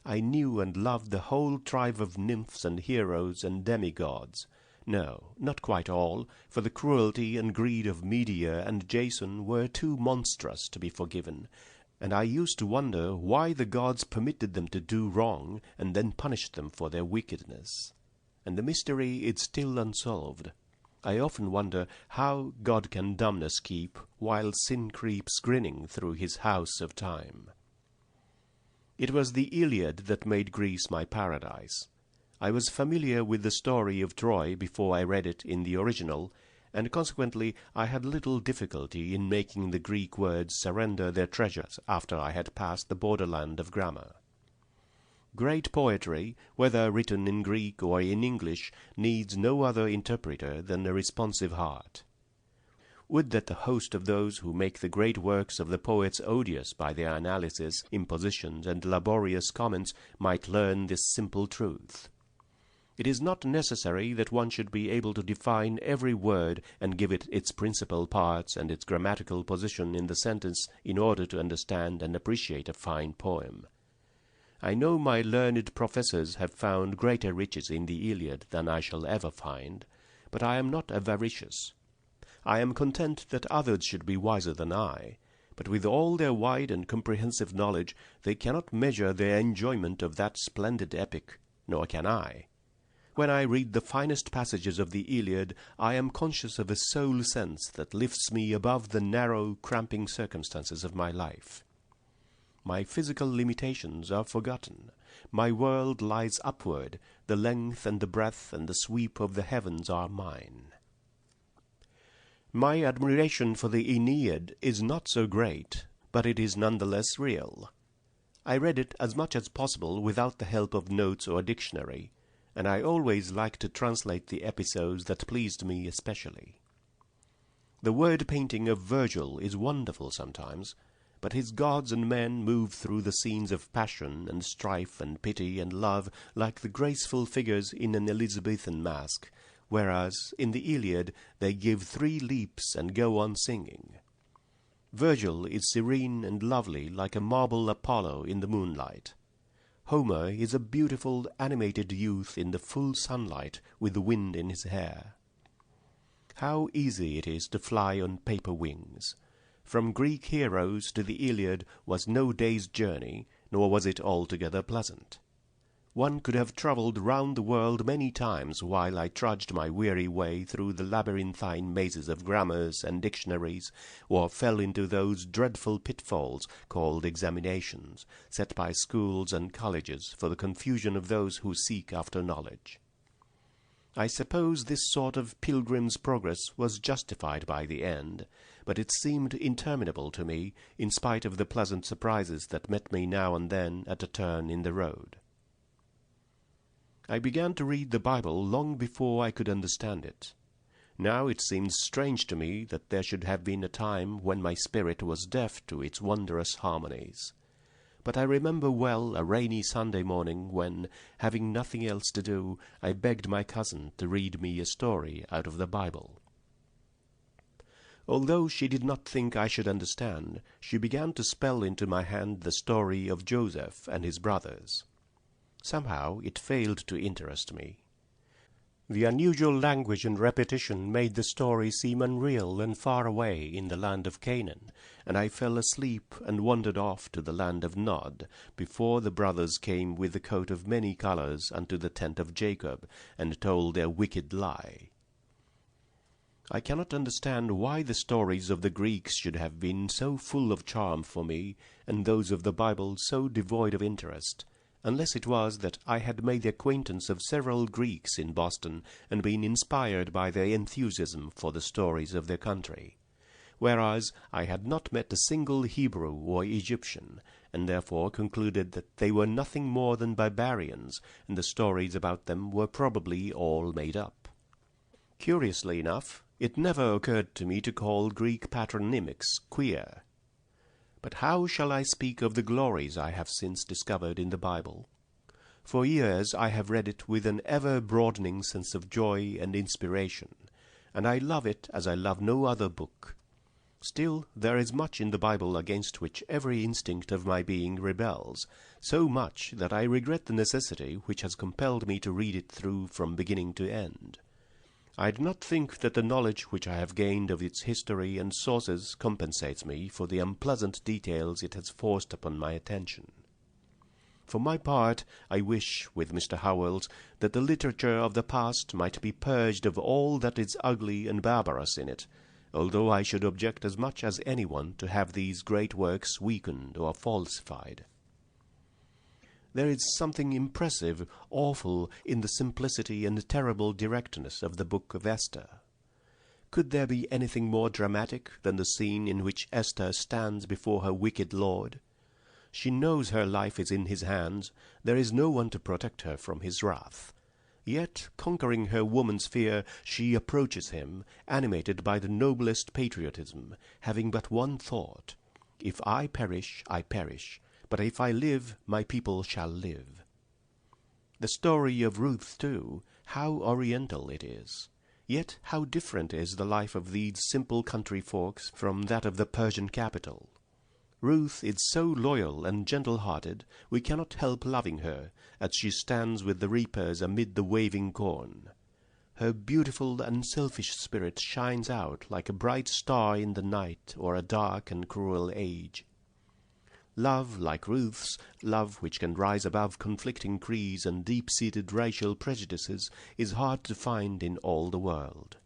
I knew and loved the whole tribe of nymphs and heroes and demigods. No, not quite all, for the cruelty and greed of Medea and Jason were too monstrous to be forgiven, and I used to wonder why the gods permitted them to do wrong and then punished them for their wickedness. And the mystery is still unsolved. I often wonder how God can dumbness keep while sin creeps grinning through his house of time. It was the Iliad that made Greece my paradise. I was familiar with the story of Troy before I read it in the original, and consequently I had little difficulty in making the Greek words surrender their treasures after I had passed the borderland of grammar. Great poetry, whether written in Greek or in English, needs no other interpreter than a responsive heart. Would that the host of those who make the great works of the poets odious by their analysis, impositions, and laborious comments might learn this simple truth. It is not necessary that one should be able to define every word and give it its principal parts and its grammatical position in the sentence in order to understand and appreciate a fine poem. I know my learned professors have found greater riches in the Iliad than I shall ever find, but I am not avaricious. I am content that others should be wiser than I, but with all their wide and comprehensive knowledge they cannot measure their enjoyment of that splendid epic, nor can I. When I read the finest passages of the Iliad, I am conscious of a soul sense that lifts me above the narrow, cramping circumstances of my life. My physical limitations are forgotten. My world lies upward. The length and the breadth and the sweep of the heavens are mine. My admiration for the Aeneid is not so great, but it is none the less real. I read it as much as possible without the help of notes or dictionary, and I always like to translate the episodes that pleased me especially. The word-painting of Virgil is wonderful sometimes, but his gods and men move through the scenes of passion and strife and pity and love like the graceful figures in an Elizabethan masque, whereas in the Iliad they give 3 leaps and go on singing. Virgil is serene and lovely like a marble Apollo in the moonlight. Homer is a beautiful, animated youth in the full sunlight with the wind in his hair. How easy it is to fly on paper wings! From Greek heroes to the Iliad was no day's journey, nor was it altogether pleasant. One could have travelled round the world many times while I trudged my weary way through the labyrinthine mazes of grammars and dictionaries, or fell into those dreadful pitfalls called examinations, set by schools and colleges for the confusion of those who seek after knowledge. I suppose this sort of pilgrim's progress was justified by the end, but it seemed interminable to me, in spite of the pleasant surprises that met me now and then at a turn in the road. I began to read the Bible long before I could understand it. Now it seems strange to me that there should have been a time when my spirit was deaf to its wondrous harmonies. But I remember well a rainy Sunday morning when, having nothing else to do, I begged my cousin to read me a story out of the Bible. Although she did not think I should understand, she began to spell into my hand the story of Joseph and his brothers. Somehow it failed to interest me. The unusual language and repetition made the story seem unreal and far away in the land of Canaan, and I fell asleep and wandered off to the land of Nod, before the brothers came with the coat of many colours unto the tent of Jacob, and told their wicked lie. I cannot understand why the stories of the Greeks should have been so full of charm for me, and those of the Bible so devoid of interest, unless it was that I had made the acquaintance of several Greeks in Boston and been inspired by their enthusiasm for the stories of their country, whereas I had not met a single Hebrew or Egyptian, and therefore concluded that they were nothing more than barbarians, and the stories about them were probably all made up. Curiously enough, it never occurred to me to call Greek patronymics queer. But how shall I speak of the glories I have since discovered in the Bible? For years I have read it with an ever-broadening sense of joy and inspiration, and I love it as I love no other book. Still, there is much in the Bible against which every instinct of my being rebels, so much that I regret the necessity which has compelled me to read it through from beginning to end. I do not think that the knowledge which I have gained of its history and sources compensates me for the unpleasant details it has forced upon my attention. For my part, I wish, with Mr. Howells, that the literature of the past might be purged of all that is ugly and barbarous in it, although I should object as much as anyone to have these great works weakened or falsified. There is something impressive, awful, in the simplicity and terrible directness of the book of Esther. Could there be anything more dramatic than the scene in which Esther stands before her wicked lord? She knows her life is in his hands. There is no one to protect her from his wrath. Yet, conquering her woman's fear, she approaches him, animated by the noblest patriotism, having but one thought: if I perish, I perish, but if I live, my people shall live. The story of Ruth, too, how oriental it is! Yet how different is the life of these simple country folks from that of the Persian capital. Ruth is so loyal and gentle-hearted, we cannot help loving her, as she stands with the reapers amid the waving corn. Her beautiful, unselfish spirit shines out like a bright star in the night or a dark and cruel age. Love, like Ruth's, love which can rise above conflicting creeds and deep-seated racial prejudices, is hard to find in all the world.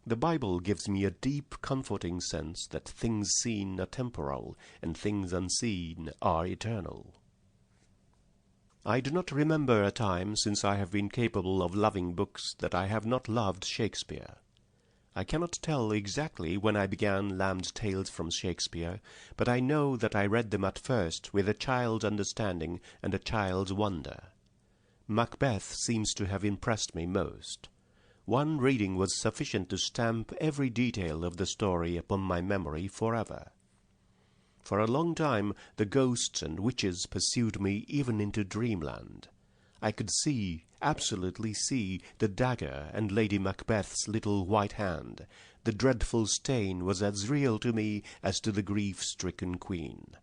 The Bible gives me a deep, comforting sense that things seen are temporal and things unseen are eternal. I do not remember a time since I have been capable of loving books that I have not loved Shakespeare. I cannot tell exactly when I began Lamb's Tales from Shakespeare, but I know that I read them at first with a child's understanding and a child's wonder. Macbeth seems to have impressed me most. One reading was sufficient to stamp every detail of the story upon my memory forever. For a long time the ghosts and witches pursued me even into dreamland. I could see, absolutely see, the dagger and Lady Macbeth's little white hand. The dreadful stain was as real to me as to the grief-stricken queen.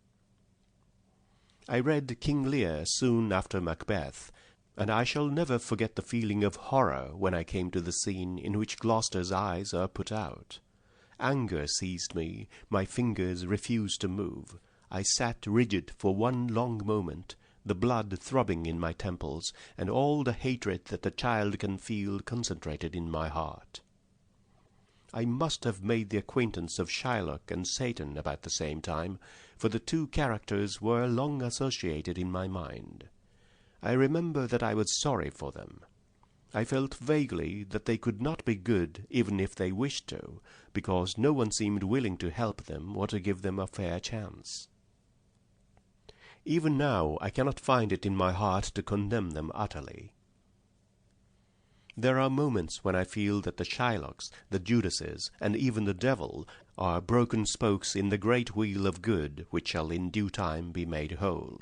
I read King Lear soon after Macbeth, and I shall never forget the feeling of horror when I came to the scene in which Gloucester's eyes are put out. Anger seized me, my fingers refused to move. I sat rigid for one long moment, the blood throbbing in my temples, and all the hatred that a child can feel concentrated in my heart. I must have made the acquaintance of Shylock and Satan about the same time, for the two characters were long associated in my mind. I remember that I was sorry for them. I felt vaguely that they could not be good even if they wished to, because no one seemed willing to help them or to give them a fair chance. Even now I cannot find it in my heart to condemn them utterly. There are moments when I feel that the Shylocks, the Judases, and even the devil are broken spokes in the great wheel of good which shall in due time be made whole.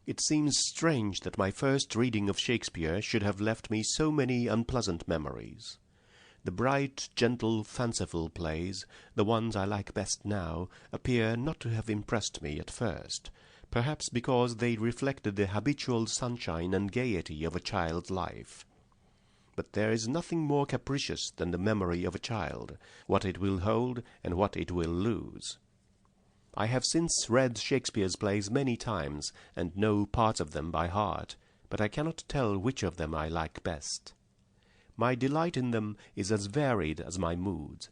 It seems strange that my first reading of Shakespeare should have left me so many unpleasant memories. The bright, gentle, fanciful plays, the ones I like best now, appear not to have impressed me at first, perhaps because they reflected the habitual sunshine and gaiety of a child's life. But there is nothing more capricious than the memory of a child, what it will hold and what it will lose. I have since read Shakespeare's plays many times, and know parts of them by heart, but I cannot tell which of them I like best. My delight in them is as varied as my moods.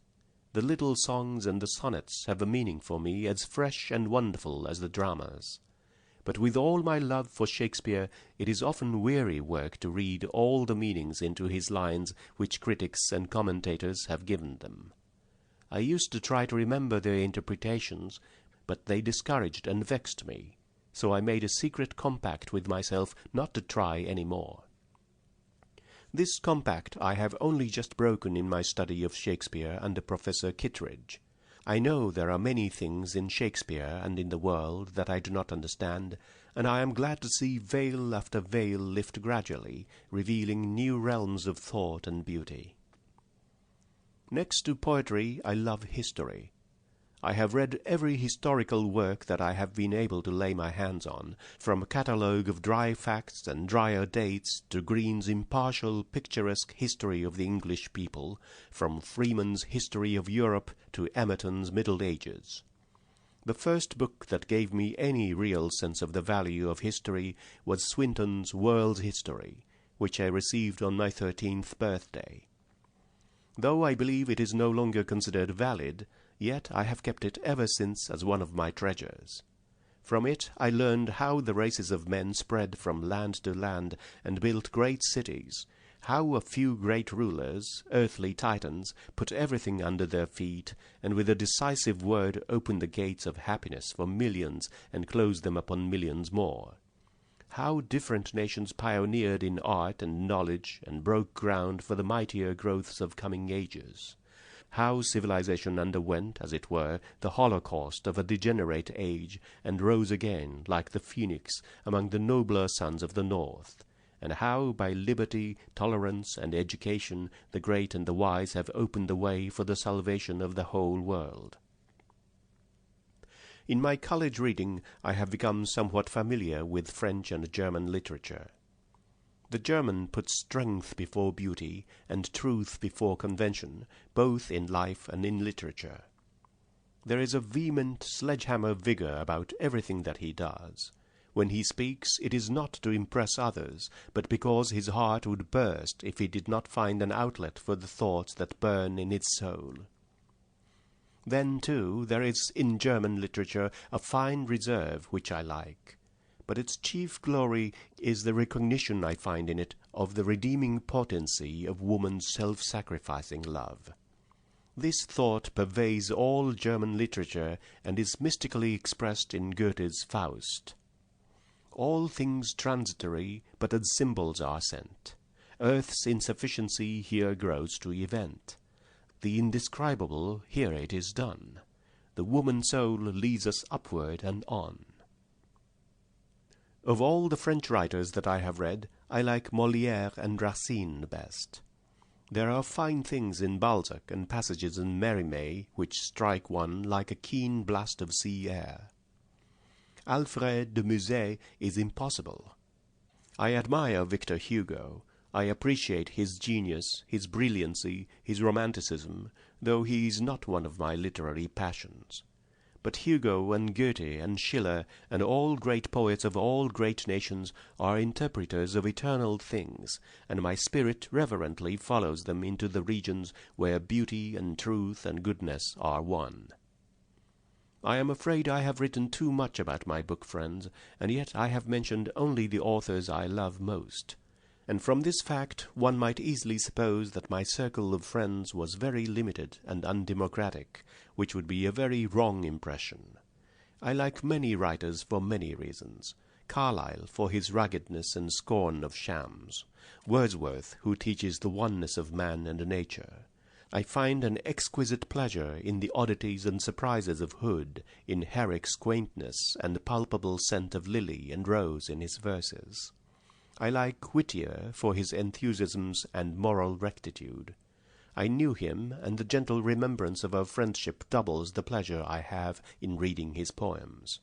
The little songs and the sonnets have a meaning for me as fresh and wonderful as the dramas. But with all my love for Shakespeare, it is often weary work to read all the meanings into his lines which critics and commentators have given them. I used to try to remember their interpretations, but they discouraged and vexed me, so I made a secret compact with myself not to try any more. This compact I have only just broken in my study of Shakespeare under Professor Kittredge. I know there are many things in Shakespeare and in the world that I do not understand, and I am glad to see veil after veil lift gradually, revealing new realms of thought and beauty. Next to poetry, I love history. I have read every historical work that I have been able to lay my hands on, from a catalogue of dry facts and drier dates to Green's impartial, picturesque history of the English people, from Freeman's History of Europe to Emerton's Middle Ages. The first book that gave me any real sense of the value of history was Swinton's World History, which I received on my 13th birthday. Though I believe it is no longer considered valid, yet I have kept it ever since as one of my treasures. From it I learned how the races of men spread from land to land and built great cities, how a few great rulers, earthly titans, put everything under their feet, and with a decisive word opened the gates of happiness for millions and closed them upon millions more. How different nations pioneered in art and knowledge and broke ground for the mightier growths of coming ages. How civilization underwent, as it were, the holocaust of a degenerate age, and rose again, like the phoenix, among the nobler sons of the North. And how, by liberty, tolerance, and education, the great and the wise have opened the way for the salvation of the whole world. In my college reading, I have become somewhat familiar with French and German literature. The German puts strength before beauty, and truth before convention, both in life and in literature. There is a vehement sledge-hammer vigor about everything that he does. When he speaks, it is not to impress others, but because his heart would burst if he did not find an outlet for the thoughts that burn in its soul. Then, too, there is in German literature a fine reserve which I like. But its chief glory is the recognition I find in it of the redeeming potency of woman's self-sacrificing love. This thought pervades all German literature and is mystically expressed in Goethe's Faust. All things transitory, but as symbols are sent. Earth's insufficiency here grows to event. The indescribable, here it is done. The woman soul leads us upward and on. Of all the French writers that I have read, I like Molière and Racine best. There are fine things in Balzac and passages in Mérimée which strike one like a keen blast of sea air. Alfred de Musset is impossible. I admire Victor Hugo. I appreciate his genius, his brilliancy, his romanticism, though he is not one of my literary passions. But Hugo and Goethe and Schiller and all great poets of all great nations are interpreters of eternal things, and my spirit reverently follows them into the regions where beauty and truth and goodness are one. I am afraid I have written too much about my book friends, and yet I have mentioned only the authors I love most. And from this fact one might easily suppose that my circle of friends was very limited and undemocratic, which would be a very wrong impression. I like many writers for many reasons. Carlyle for his ruggedness and scorn of shams. Wordsworth, who teaches the oneness of man and nature. I find an exquisite pleasure in the oddities and surprises of Hood, in Herrick's quaintness and palpable scent of lily and rose in his verses. I like Whittier for his enthusiasms and moral rectitude. I knew him, and the gentle remembrance of our friendship doubles the pleasure I have in reading his poems.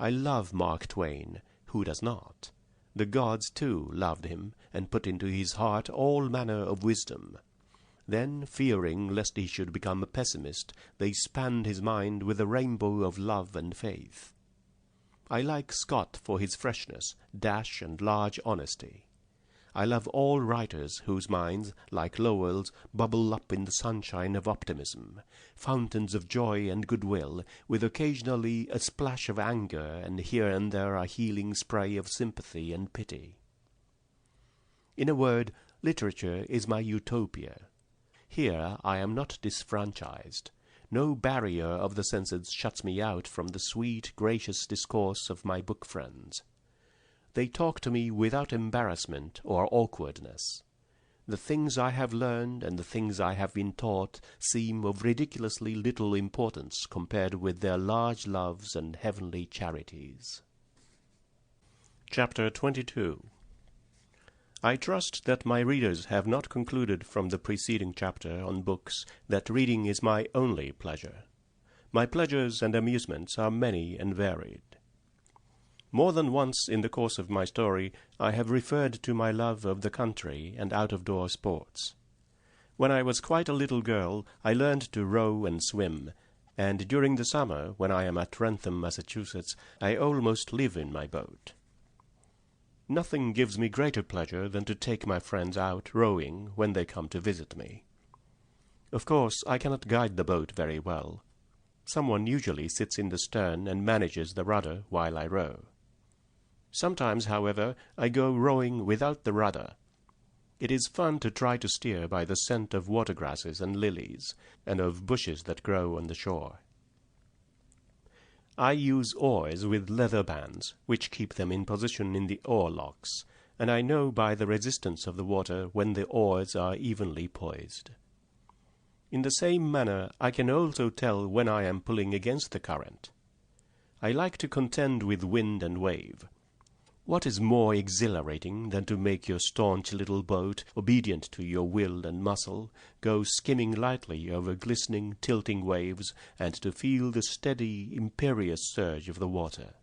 I love Mark Twain. Who does not? The gods, too, loved him, and put into his heart all manner of wisdom. Then, fearing lest he should become a pessimist, they spanned his mind with a rainbow of love and faith. I like Scott for his freshness, dash, and large honesty. I love all writers whose minds, like Lowell's, bubble up in the sunshine of optimism, fountains of joy and goodwill, with occasionally a splash of anger and here and there a healing spray of sympathy and pity. In a word, literature is my utopia. Here I am not disfranchised. No barrier of the senses shuts me out from the sweet, gracious discourse of my book friends. They talk to me without embarrassment or awkwardness. The things I have learned and the things I have been taught seem of ridiculously little importance compared with their large loves and heavenly charities. Chapter 22. I trust that my readers have not concluded from the preceding chapter on books that reading is my only pleasure. My pleasures and amusements are many and varied. More than once in the course of my story I have referred to my love of the country and out-of-door sports. When I was quite a little girl I learned to row and swim, and during the summer, when I am at Wrentham, Massachusetts, I almost live in my boat. Nothing gives me greater pleasure than to take my friends out rowing when they come to visit me. Of course, I cannot guide the boat very well. Someone usually sits in the stern and manages the rudder while I row. Sometimes, however, I go rowing without the rudder. It is fun to try to steer by the scent of watergrasses and lilies, and of bushes that grow on the shore. I use oars with leather bands, which keep them in position in the oar-locks, and I know by the resistance of the water when the oars are evenly poised. In the same manner I can also tell when I am pulling against the current. I like to contend with wind and wave. What is more exhilarating than to make your staunch little boat, obedient to your will and muscle, go skimming lightly over glistening, tilting waves, and to feel the steady, imperious surge of the water?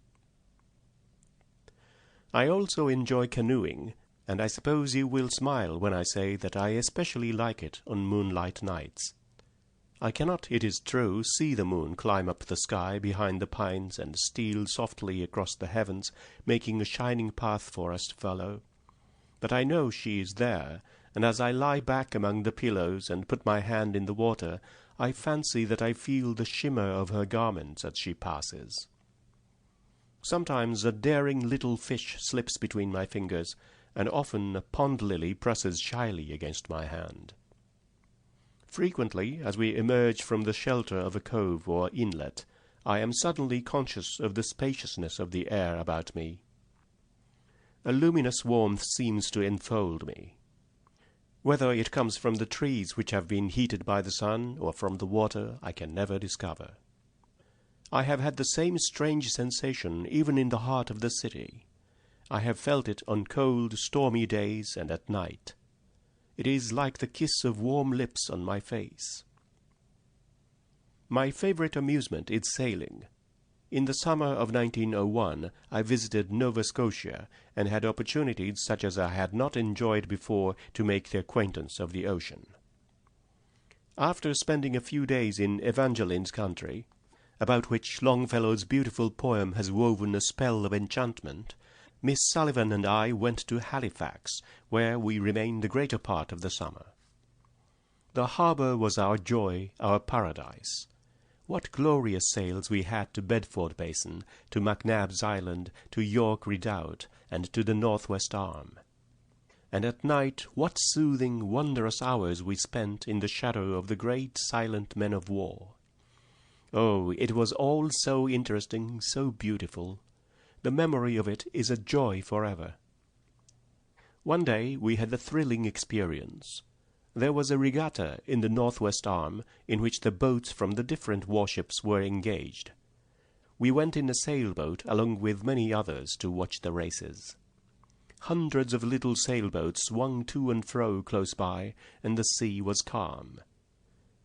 I also enjoy canoeing, and I suppose you will smile when I say that I especially like it on moonlight nights. I cannot, it is true, see the moon climb up the sky behind the pines and steal softly across the heavens, making a shining path for us to follow. But I know she is there, and as I lie back among the pillows and put my hand in the water, I fancy that I feel the shimmer of her garments as she passes. Sometimes a daring little fish slips between my fingers, and often a pond lily presses shyly against my hand. Frequently, as we emerge from the shelter of a cove or inlet, I am suddenly conscious of the spaciousness of the air about me. A luminous warmth seems to enfold me. Whether it comes from the trees which have been heated by the sun, or from the water, I can never discover. I have had the same strange sensation even in the heart of the city. I have felt it on cold, stormy days and at night. It is like the kiss of warm lips on my face. My favorite amusement is sailing. In the summer of 1901, I visited Nova Scotia, and had opportunities such as I had not enjoyed before to make the acquaintance of the ocean. After spending a few days in Evangeline's country, about which Longfellow's beautiful poem has woven a spell of enchantment, Miss Sullivan and I went to Halifax, where we remained the greater part of the summer. The harbour was our joy, our paradise. What glorious sails we had to Bedford Basin, to McNabb's Island, to York Redoubt, and to the Northwest Arm. And at night what soothing, wondrous hours we spent in the shadow of the great silent men of war. Oh, it was all so interesting, so beautiful. The memory of it is a joy forever. One day we had a thrilling experience. There was a regatta in the Northwest Arm, in which the boats from the different warships were engaged. We went in a sailboat along with many others to watch the races. Hundreds of little sailboats swung to and fro close by, and the sea was calm.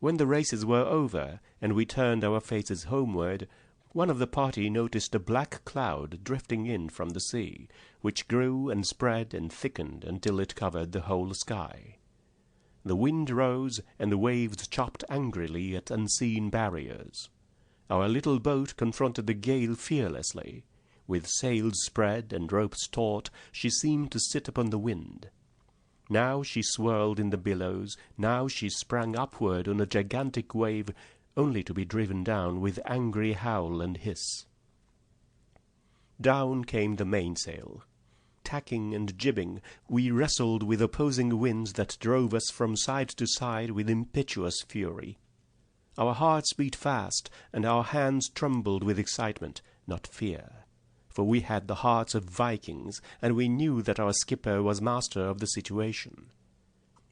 When the races were over, and we turned our faces homeward, one of the party noticed a black cloud drifting in from the sea, which grew and spread and thickened until it covered the whole sky. The wind rose, and the waves chopped angrily at unseen barriers. Our little boat confronted the gale fearlessly. With sails spread and ropes taut, she seemed to sit upon the wind. Now she swirled in the billows, now she sprang upward on a gigantic wave, only to be driven down with angry howl and hiss. Down came the mainsail. Tacking and jibbing, we wrestled with opposing winds that drove us from side to side with impetuous fury. Our hearts beat fast, and our hands trembled with excitement, not fear. For we had the hearts of Vikings, and we knew that our skipper was master of the situation.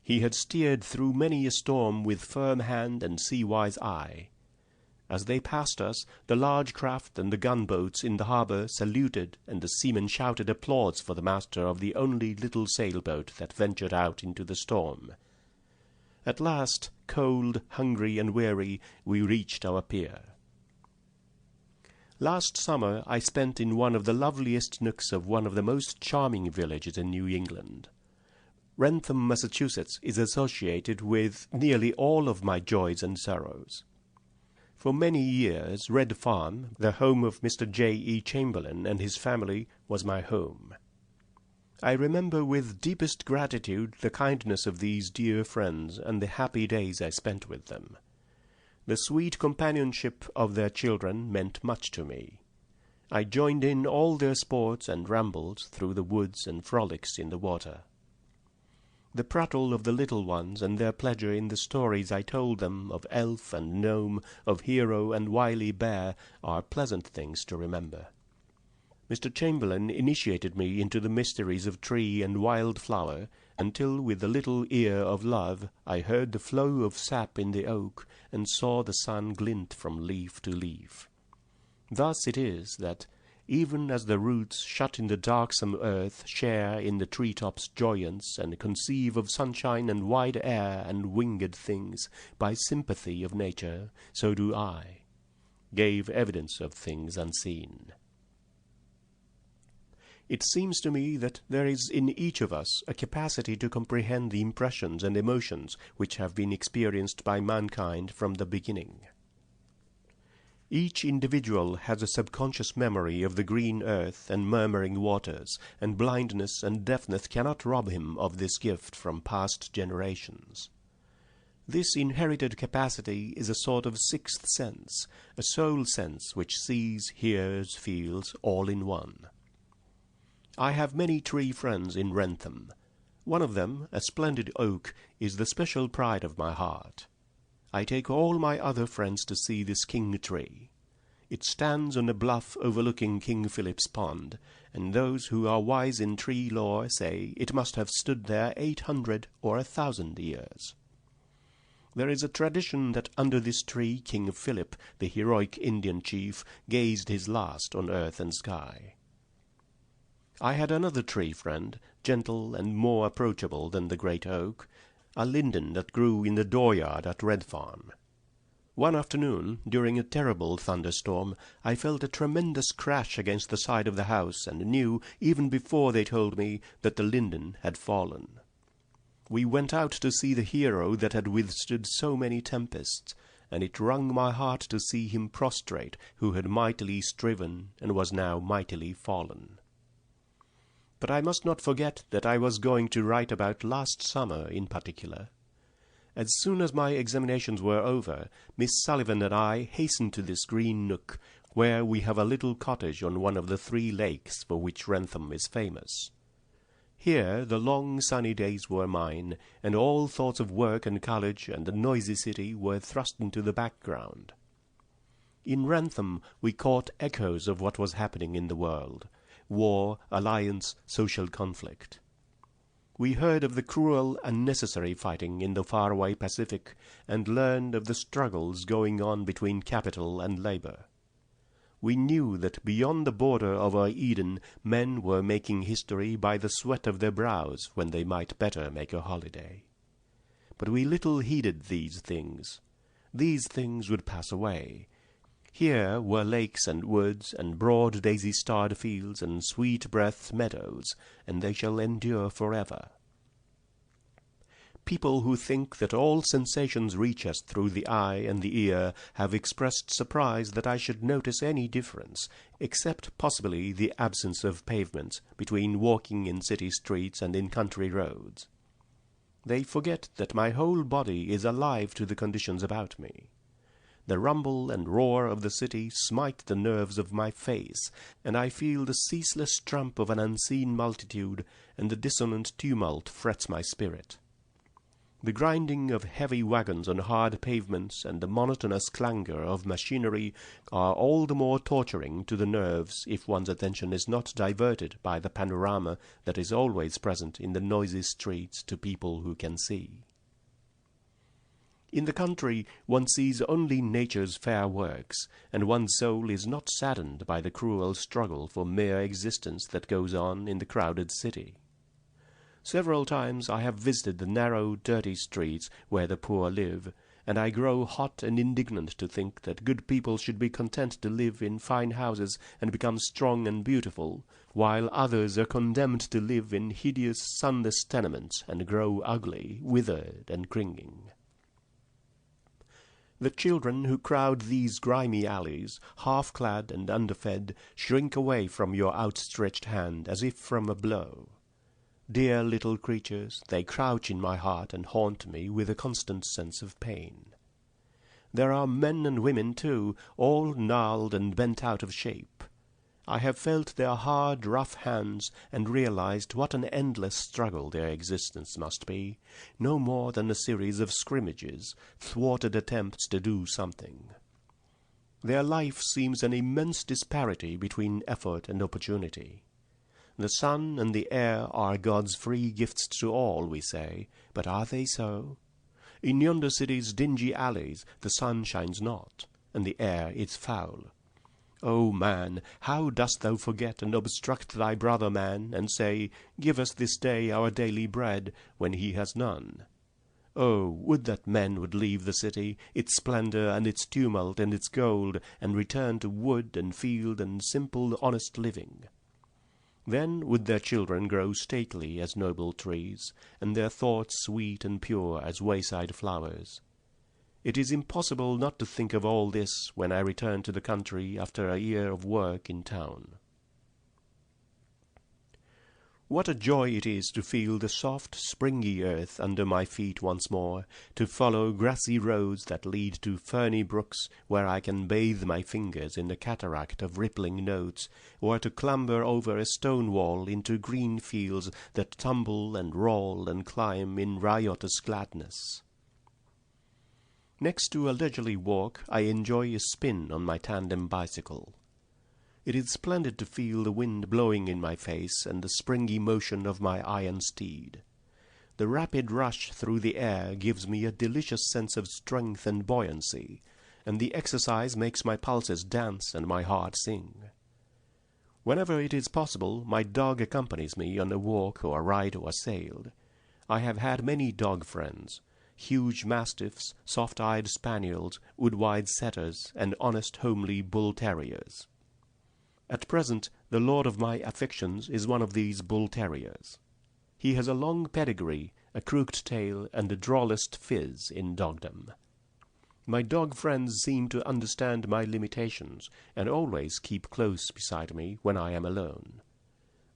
He had steered through many a storm with firm hand and sea-wise eye. As they passed us, the large craft and the gunboats in the harbour saluted, and the seamen shouted applause for the master of the only little sailboat that ventured out into the storm. At last, cold, hungry, and weary, we reached our pier. Last summer I spent in one of the loveliest nooks of one of the most charming villages in New England. Wrentham, Massachusetts, is associated with nearly all of my joys and sorrows. For many years, Red Farm, the home of Mr. J. E. Chamberlain and his family, was my home. I remember with deepest gratitude the kindness of these dear friends and the happy days I spent with them. The sweet companionship of their children meant much to me. I joined in all their sports and rambles through the woods and frolics in the water. The prattle of the little ones and their pleasure in the stories I told them of elf and gnome, of hero and wily bear, are pleasant things to remember. Mr. Chamberlain initiated me into the mysteries of tree and wild flower, until with the little ear of love I heard the flow of sap in the oak, and saw the sun glint from leaf to leaf. Thus it is that, even as the roots shut in the darksome earth share in the tree-tops' joyance, and conceive of sunshine and wide air and winged things by sympathy of nature, so do I, gave evidence of things unseen. It seems to me that there is in each of us a capacity to comprehend the impressions and emotions which have been experienced by mankind from the beginning. Each individual has a subconscious memory of the green earth and murmuring waters, and blindness and deafness cannot rob him of this gift from past generations. This inherited capacity is a sort of sixth sense, a soul sense which sees, hears, feels, all in one. I have many tree friends in Wrentham. One of them, a splendid oak, is the special pride of my heart. I take all my other friends to see this king tree. It stands on a bluff overlooking King Philip's Pond, and those who are wise in tree lore say it must have stood there 800 or 1,000 years. There is a tradition that under this tree King Philip, the heroic Indian chief, gazed his last on earth and sky. I had another tree friend, gentle and more approachable than the great oak, a linden that grew in the dooryard at Red Farm. One afternoon, during a terrible thunderstorm, I felt a tremendous crash against the side of the house, and knew, even before they told me, that the linden had fallen. We went out to see the hero that had withstood so many tempests, and it wrung my heart to see him prostrate, who had mightily striven, and was now mightily fallen. But I must not forget that I was going to write about last summer in particular. As soon as my examinations were over, Miss Sullivan and I hastened to this green nook, where we have a little cottage on one of the 3 lakes for which Wrentham is famous. Here the long sunny days were mine, and all thoughts of work and college and the noisy city were thrust into the background. In Wrentham we caught echoes of what was happening in the world: war, alliance, social conflict. We heard of the cruel, unnecessary fighting in the faraway Pacific, and learned of the struggles going on between capital and labor. We knew that beyond the border of our Eden men were making history by the sweat of their brows when they might better make a holiday. But we little heeded these things. These things would pass away. Here were lakes and woods, and broad daisy-starred fields, and sweet-breathed meadows, and they shall endure forever. People who think that all sensations reach us through the eye and the ear have expressed surprise that I should notice any difference, except possibly the absence of pavements, between walking in city streets and in country roads. They forget that my whole body is alive to the conditions about me. The rumble and roar of the city smite the nerves of my face, and I feel the ceaseless tramp of an unseen multitude, and the dissonant tumult frets my spirit. The grinding of heavy wagons on hard pavements and the monotonous clangor of machinery are all the more torturing to the nerves if one's attention is not diverted by the panorama that is always present in the noisy streets to people who can see. In the country one sees only nature's fair works, and one's soul is not saddened by the cruel struggle for mere existence that goes on in the crowded city. Several times I have visited the narrow, dirty streets where the poor live, and I grow hot and indignant to think that good people should be content to live in fine houses and become strong and beautiful, while others are condemned to live in hideous, sunless tenements and grow ugly, withered, and cringing. The children who crowd these grimy alleys, half-clad and underfed, shrink away from your outstretched hand as if from a blow. Dear little creatures, they crouch in my heart and haunt me with a constant sense of pain. There are men and women, too, all gnarled and bent out of shape. I have felt their hard, rough hands, and realized what an endless struggle their existence must be, no more than a series of scrimmages, thwarted attempts to do something. Their life seems an immense disparity between effort and opportunity. The sun and the air are God's free gifts to all, we say, but are they so? In yonder city's dingy alleys the sun shines not, and the air is foul. O man, how dost thou forget and obstruct thy brother man, and say, Give us this day our daily bread, when he has none? Oh, would that men would leave the city, its splendor and its tumult and its gold, and return to wood and field and simple honest living. Then would their children grow stately as noble trees, and their thoughts sweet and pure as wayside flowers. It is impossible not to think of all this when I return to the country after a year of work in town. What a joy it is to feel the soft, springy earth under my feet once more, to follow grassy roads that lead to ferny brooks where I can bathe my fingers in a cataract of rippling notes, or to clamber over a stone wall into green fields that tumble and roll and climb in riotous gladness. Next to a leisurely walk, I enjoy a spin on my tandem bicycle. It is splendid to feel the wind blowing in my face and the springy motion of my iron steed. The rapid rush through the air gives me a delicious sense of strength and buoyancy, and the exercise makes my pulses dance and my heart sing. Whenever it is possible, my dog accompanies me on a walk or a ride or sail. I have had many dog friends, huge mastiffs, soft-eyed spaniels, wood-wide setters, and honest homely bull-terriers. At present, the lord of my affections is one of these bull-terriers. He has a long pedigree, a crooked tail, and the drollest phiz in dogdom. My dog friends seem to understand my limitations, and always keep close beside me when I am alone.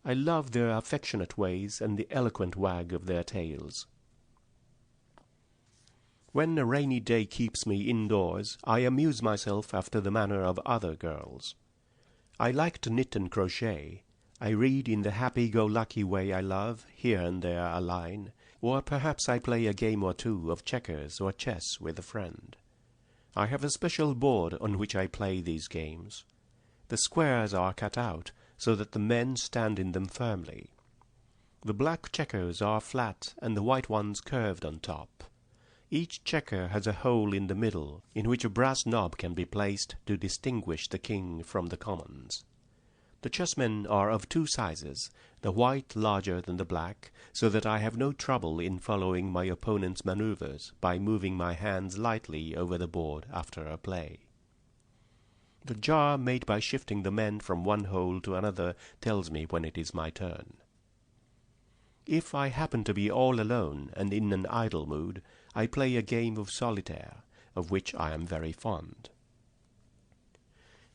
I love their affectionate ways and the eloquent wag of their tails. When a rainy day keeps me indoors, I amuse myself after the manner of other girls. I like to knit and crochet. I read in the happy-go-lucky way I love, here and there a line, or perhaps I play a game or two of checkers or chess with a friend. I have a special board on which I play these games. The squares are cut out, so that the men stand in them firmly. The black checkers are flat and the white ones curved on top. Each checker has a hole in the middle, in which a brass knob can be placed to distinguish the king from the commons. The chessmen are of two sizes, the white larger than the black, so that I have no trouble in following my opponent's maneuvers by moving my hands lightly over the board after a play. The jar made by shifting the men from one hole to another tells me when it is my turn. If I happen to be all alone and in an idle mood, I play a game of solitaire, of which I am very fond.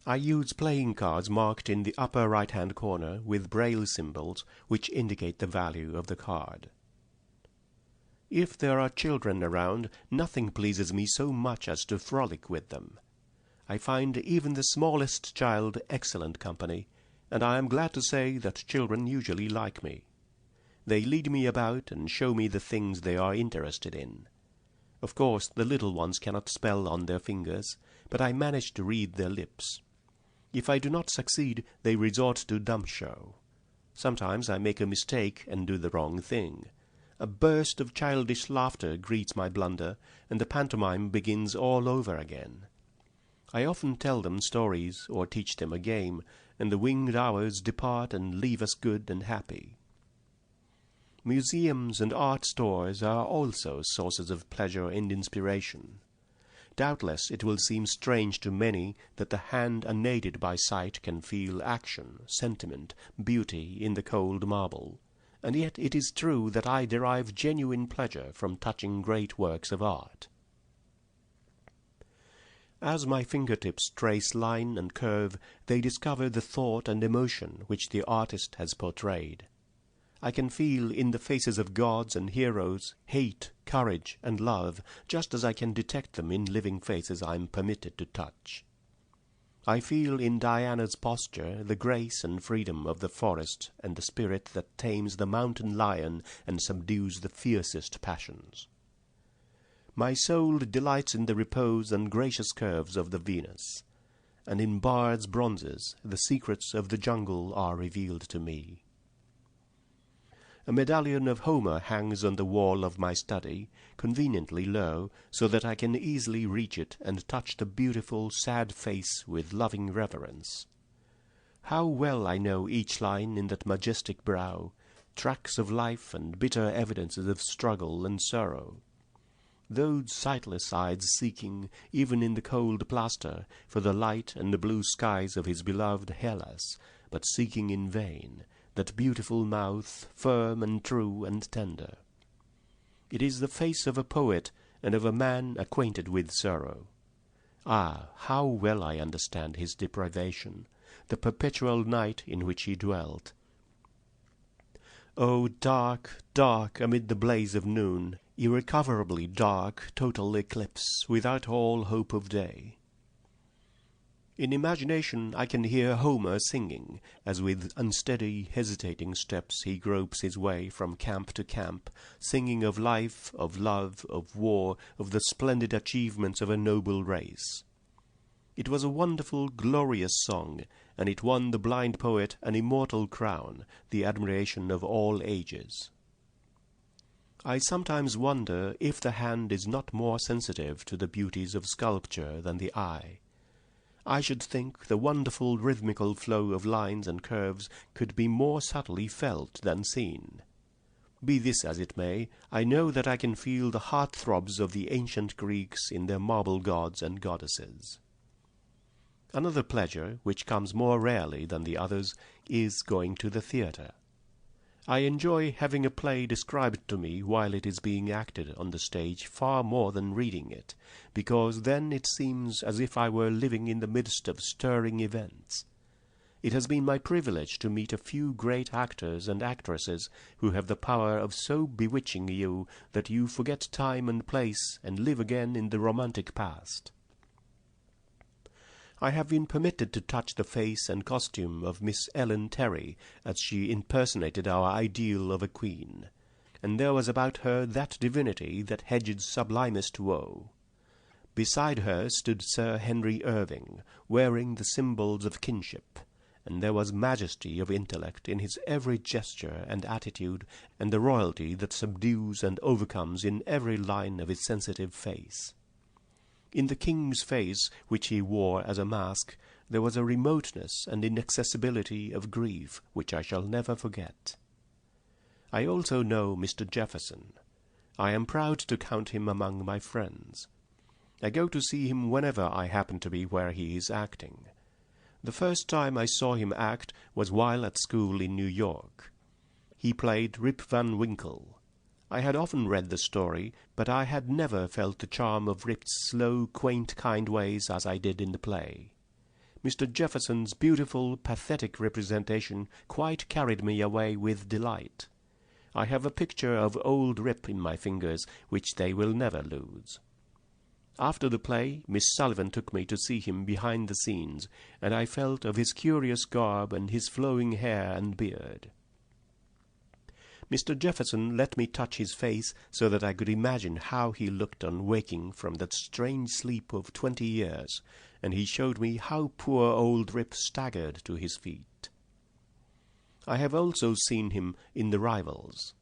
I use playing cards marked in the upper right-hand corner with braille symbols which indicate the value of the card. If there are children around, nothing pleases me so much as to frolic with them. I find even the smallest child excellent company, and I am glad to say that children usually like me. They lead me about and show me the things they are interested in. Of course, the little ones cannot spell on their fingers, but I manage to read their lips. If I do not succeed, they resort to dumb show. Sometimes I make a mistake and do the wrong thing. A burst of childish laughter greets my blunder, and the pantomime begins all over again. I often tell them stories or teach them a game, and the winged hours depart and leave us good and happy. Museums and art stores are also sources of pleasure and inspiration. Doubtless it will seem strange to many that the hand unaided by sight can feel action, sentiment, beauty in the cold marble, and yet it is true that I derive genuine pleasure from touching great works of art. As my fingertips trace line and curve, they discover the thought and emotion which the artist has portrayed. I can feel in the faces of gods and heroes hate, courage, and love, just as I can detect them in living faces I am permitted to touch. I feel in Diana's posture the grace and freedom of the forest, and the spirit that tames the mountain lion and subdues the fiercest passions. My soul delights in the repose and gracious curves of the Venus, and in Bard's bronzes the secrets of the jungle are revealed to me. A medallion of Homer hangs on the wall of my study, conveniently low, so that I can easily reach it and touch the beautiful, sad face with loving reverence. How well I know each line in that majestic brow, tracks of life and bitter evidences of struggle and sorrow. Those sightless eyes seeking, even in the cold plaster, for the light and the blue skies of his beloved Hellas, but seeking in vain, that beautiful mouth, firm and true and tender. It is the face of a poet and of a man acquainted with sorrow. Ah, how well I understand his deprivation, the perpetual night in which he dwelt. Oh, dark, dark, amid the blaze of noon, irrecoverably dark, total eclipse, without all hope of day. In imagination I can hear Homer singing, as with unsteady, hesitating steps he gropes his way from camp to camp, singing of life, of love, of war, of the splendid achievements of a noble race. It was a wonderful, glorious song, and it won the blind poet an immortal crown, the admiration of all ages. I sometimes wonder if the hand is not more sensitive to the beauties of sculpture than the eye. I should think the wonderful rhythmical flow of lines and curves could be more subtly felt than seen. Be this as it may, I know that I can feel the heart-throbs of the ancient Greeks in their marble gods and goddesses. Another pleasure, which comes more rarely than the others, is going to the theatre. I enjoy having a play described to me while it is being acted on the stage far more than reading it, because then it seems as if I were living in the midst of stirring events. It has been my privilege to meet a few great actors and actresses who have the power of so bewitching you that you forget time and place and live again in the romantic past. I have been permitted to touch the face and costume of Miss Ellen Terry as she impersonated our ideal of a queen, and there was about her that divinity that hedged sublimest woe. Beside her stood Sir Henry Irving, wearing the symbols of kinship, and there was majesty of intellect in his every gesture and attitude, and the royalty that subdues and overcomes in every line of his sensitive face. In the king's face, which he wore as a mask, there was a remoteness and inaccessibility of grief which I shall never forget. I also know Mr. Jefferson. I am proud to count him among my friends. I go to see him whenever I happen to be where he is acting. The first time I saw him act was while at school in New York. He played Rip Van Winkle. I had often read the story, but I had never felt the charm of Rip's slow, quaint, kind ways as I did in the play. Mr. Jefferson's beautiful, pathetic representation quite carried me away with delight. I have a picture of old Rip in my fingers, which they will never lose. After the play, Miss Sullivan took me to see him behind the scenes, and I felt of his curious garb and his flowing hair and beard. Mr. Jefferson let me touch his face so that I could imagine how he looked on waking from that strange sleep of 20 years, and he showed me how poor old Rip staggered to his feet. I have also seen him in The Rivals.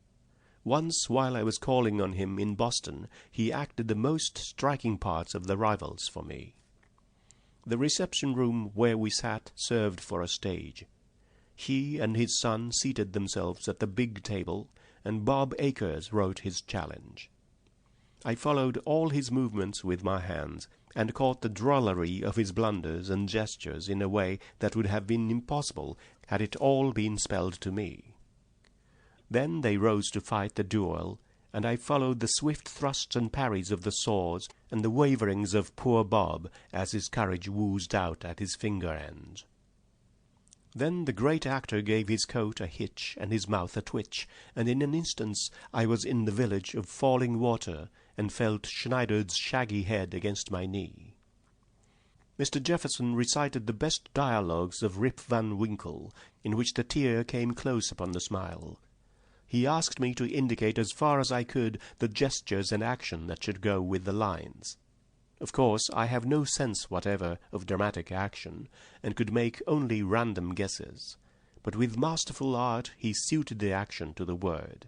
Once, while I was calling on him in Boston, he acted the most striking parts of The Rivals for me. The reception-room where we sat served for a stage. He and his son seated themselves at the big table, and Bob Acres wrote his challenge. I followed all his movements with my hands, and caught the drollery of his blunders and gestures in a way that would have been impossible had it all been spelled to me. Then they rose to fight the duel, and I followed the swift thrusts and parries of the swords and the waverings of poor Bob as his courage woozed out at his finger ends. Then the great actor gave his coat a hitch and his mouth a twitch, and in an instant I was in the village of Falling Water, and felt Schneider's shaggy head against my knee. Mr. Jefferson recited the best dialogues of Rip Van Winkle, in which the tear came close upon the smile. He asked me to indicate as far as I could the gestures and action that should go with the lines. Of course, I have no sense whatever of dramatic action, and could make only random guesses, but with masterful art he suited the action to the word.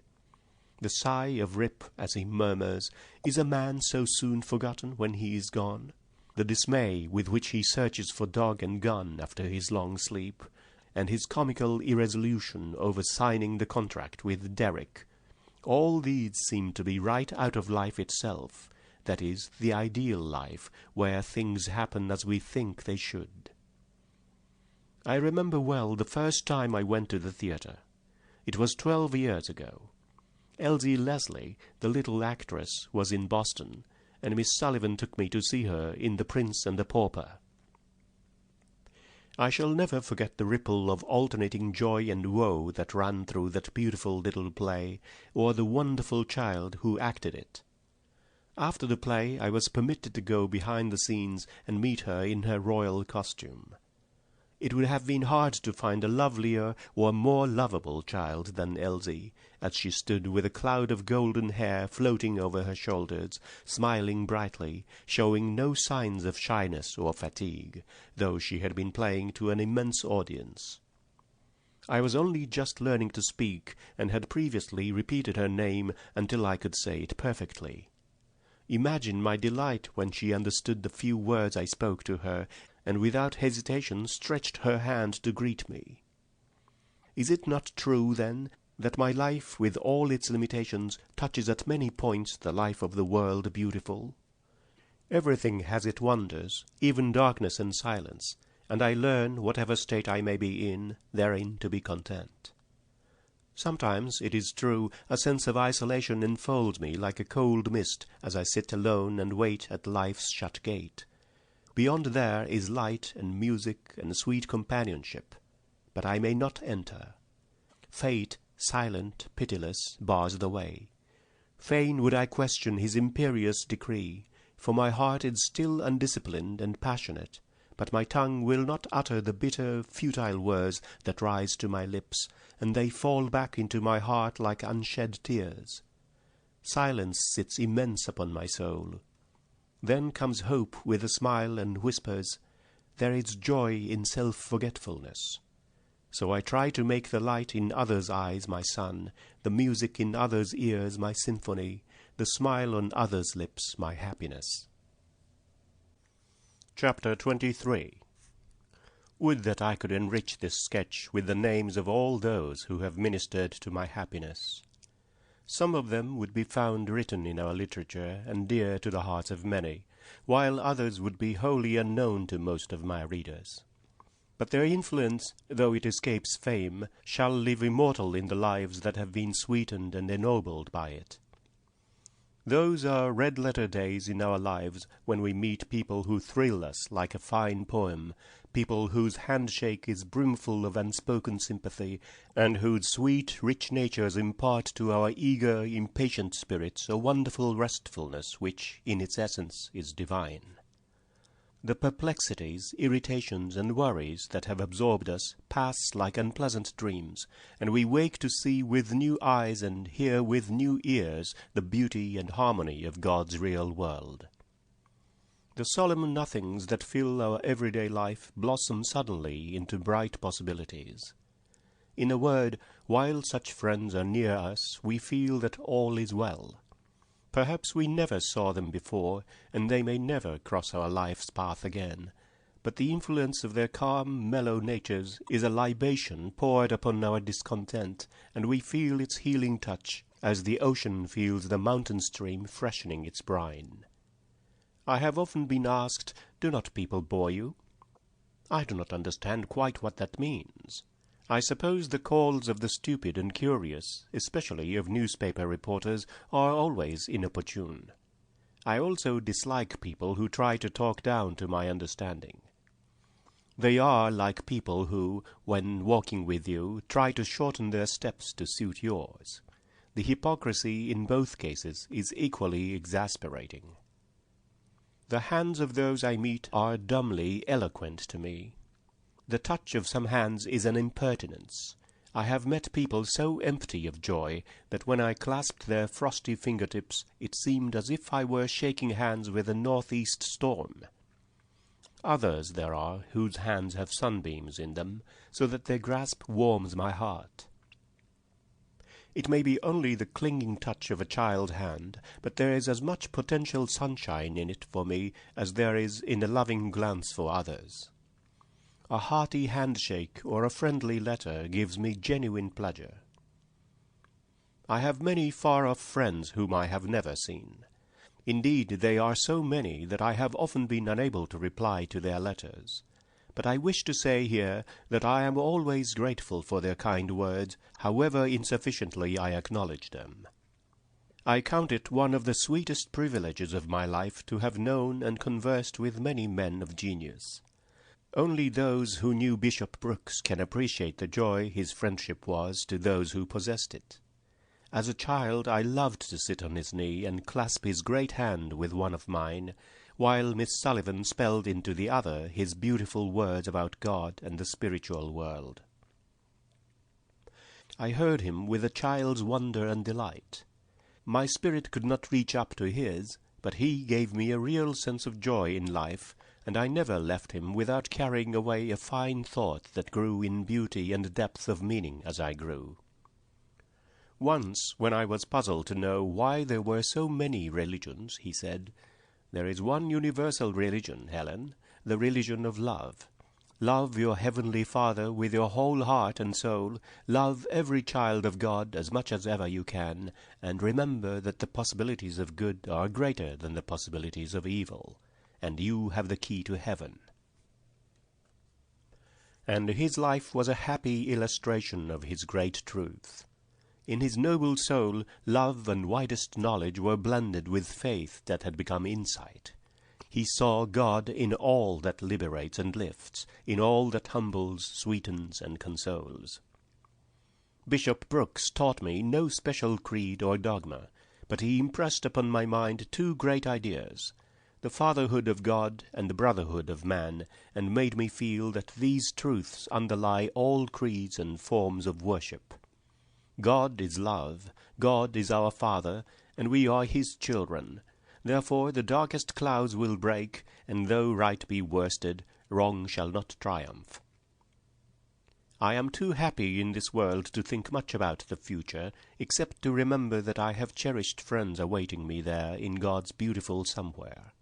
The sigh of Rip as he murmurs, "Is a man so soon forgotten when he is gone?" The dismay with which he searches for dog and gun after his long sleep, and his comical irresolution over signing the contract with Derrick, all these seem to be right out of life itself, that is, the ideal life, where things happen as we think they should. I remember well the first time I went to the theatre. It was 12 years ago. Elsie Leslie, the little actress, was in Boston, and Miss Sullivan took me to see her in The Prince and the Pauper. I shall never forget the ripple of alternating joy and woe that ran through that beautiful little play, or the wonderful child who acted it. After the play I was permitted to go behind the scenes and meet her in her royal costume. It would have been hard to find a lovelier or more lovable child than Elsie, as she stood with a cloud of golden hair floating over her shoulders, smiling brightly, showing no signs of shyness or fatigue, though she had been playing to an immense audience. I was only just learning to speak, and had previously repeated her name until I could say it perfectly. Imagine my delight when she understood the few words I spoke to her, and without hesitation stretched her hand to greet me. Is it not true, then, that my life, with all its limitations, touches at many points the life of the world beautiful? Everything has its wonders, even darkness and silence, and I learn, whatever state I may be in, therein to be content. Sometimes, it is true, a sense of isolation enfolds me like a cold mist as I sit alone and wait at life's shut gate. Beyond there is light and music and sweet companionship, but I may not enter. Fate, silent, pitiless, bars the way. Fain would I question his imperious decree, for my heart is still undisciplined and passionate, but my tongue will not utter the bitter, futile words that rise to my lips, and they fall back into my heart like unshed tears. Silence sits immense upon my soul. Then comes hope with a smile and whispers, "There is joy in self-forgetfulness." So I try to make the light in others' eyes my sun, the music in others' ears my symphony, the smile on others' lips my happiness. Chapter 23. Would that I could enrich this sketch with the names of all those who have ministered to my happiness. Some of them would be found written in our literature and dear to the hearts of many, while others would be wholly unknown to most of my readers. But their influence, though it escapes fame, shall live immortal in the lives that have been sweetened and ennobled by it. Those are red-letter days in our lives when we meet people who thrill us like a fine poem, people whose handshake is brimful of unspoken sympathy, and whose sweet, rich natures impart to our eager, impatient spirits a wonderful restfulness which, in its essence, is divine. The perplexities, irritations, and worries that have absorbed us pass like unpleasant dreams, and we wake to see with new eyes and hear with new ears the beauty and harmony of God's real world. The solemn nothings that fill our everyday life blossom suddenly into bright possibilities. In a word, while such friends are near us, we feel that all is well. Perhaps we never saw them before, and they may never cross our life's path again, but the influence of their calm, mellow natures is a libation poured upon our discontent, and we feel its healing touch, as the ocean feels the mountain stream freshening its brine. I have often been asked, "Do not people bore you?" I do not understand quite what that means. I suppose the calls of the stupid and curious, especially of newspaper reporters, are always inopportune. I also dislike people who try to talk down to my understanding. They are like people who, when walking with you, try to shorten their steps to suit yours. The hypocrisy in both cases is equally exasperating. The hands of those I meet are dumbly eloquent to me. The touch of some hands is an impertinence. I have met people so empty of joy that when I clasped their frosty fingertips it seemed as if I were shaking hands with a northeast storm. Others there are whose hands have sunbeams in them, so that their grasp warms my heart. It may be only the clinging touch of a child's hand, but there is as much potential sunshine in it for me as there is in a loving glance for others. A hearty handshake or a friendly letter gives me genuine pleasure. I have many far-off friends whom I have never seen. Indeed, they are so many that I have often been unable to reply to their letters. But I wish to say here that I am always grateful for their kind words, however insufficiently I acknowledge them. I count it one of the sweetest privileges of my life to have known and conversed with many men of genius. Only those who knew Bishop Brooks can appreciate the joy his friendship was to those who possessed it. As a child I loved to sit on his knee and clasp his great hand with one of mine, while Miss Sullivan spelled into the other his beautiful words about God and the spiritual world. I heard him with a child's wonder and delight. My spirit could not reach up to his, but he gave me a real sense of joy in life, and I never left him without carrying away a fine thought that grew in beauty and depth of meaning as I grew. Once, when I was puzzled to know why there were so many religions, he said, "There is one universal religion, Helen, the religion of love. Love your heavenly Father with your whole heart and soul, love every child of God as much as ever you can, and remember that the possibilities of good are greater than the possibilities of evil, and you have the key to heaven." And his life was a happy illustration of his great truth. In his noble soul, love and widest knowledge were blended with faith that had become insight. He saw God in all that liberates and lifts, in all that humbles, sweetens, and consoles. Bishop Brooks taught me no special creed or dogma, but he impressed upon my mind two great ideas, the fatherhood of God and the brotherhood of man, and made me feel that these truths underlie all creeds and forms of worship. God is love, God is our Father, and we are his children. Therefore the darkest clouds will break, and though right be worsted, wrong shall not triumph. I am too happy in this world to think much about the future, except to remember that I have cherished friends awaiting me there in God's beautiful somewhere.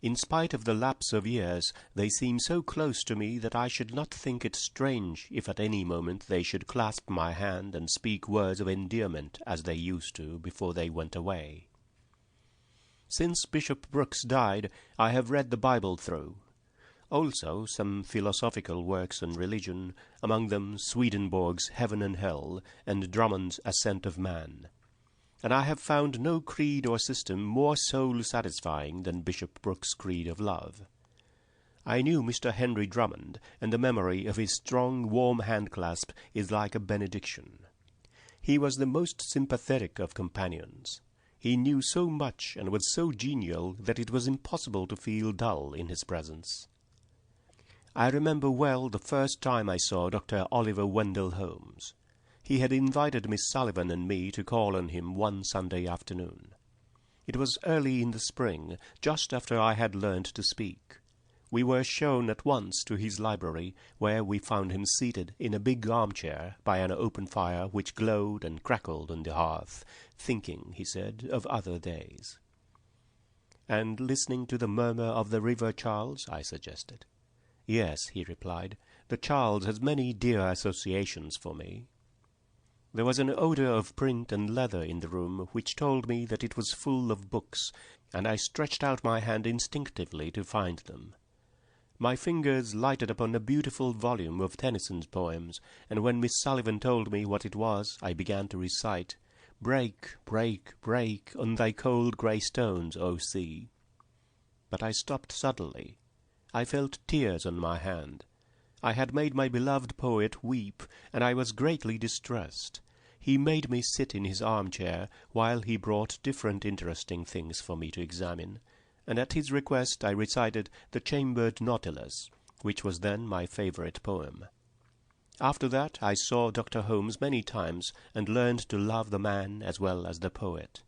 In spite of the lapse of years, they seem so close to me that I should not think it strange if at any moment they should clasp my hand and speak words of endearment as they used to before they went away. Since Bishop Brooks died, I have read the Bible through. Also some philosophical works on religion, among them Swedenborg's Heaven and Hell, and Drummond's Ascent of Man. And I have found no creed or system more soul-satisfying than Bishop Brooks' creed of love. I knew Mr. Henry Drummond, and the memory of his strong, warm hand-clasp is like a benediction. He was the most sympathetic of companions. He knew so much and was so genial that it was impossible to feel dull in his presence. I remember well the first time I saw Dr. Oliver Wendell Holmes. He had invited Miss Sullivan and me to call on him one Sunday afternoon. It was early in the spring, just after I had learned to speak. We were shown at once to his library, where we found him seated in a big armchair by an open fire which glowed and crackled on the hearth, thinking, he said, of other days. "And listening to the murmur of the river, Charles?" I suggested. "Yes," he replied, "the Charles has many dear associations for me." There was an odor of print and leather in the room which told me that it was full of books, and I stretched out my hand instinctively to find them. My fingers lighted upon a beautiful volume of Tennyson's poems, and when Miss Sullivan told me what it was, I began to recite, "Break, break, break on thy cold grey stones, O sea." But I stopped suddenly. I felt tears on my hand. I had made my beloved poet weep, and I was greatly distressed. He made me sit in his armchair while he brought different interesting things for me to examine, and at his request I recited The Chambered Nautilus, which was then my favorite poem. After that I saw Dr. Holmes many times, and learned to love the man as well as the poet.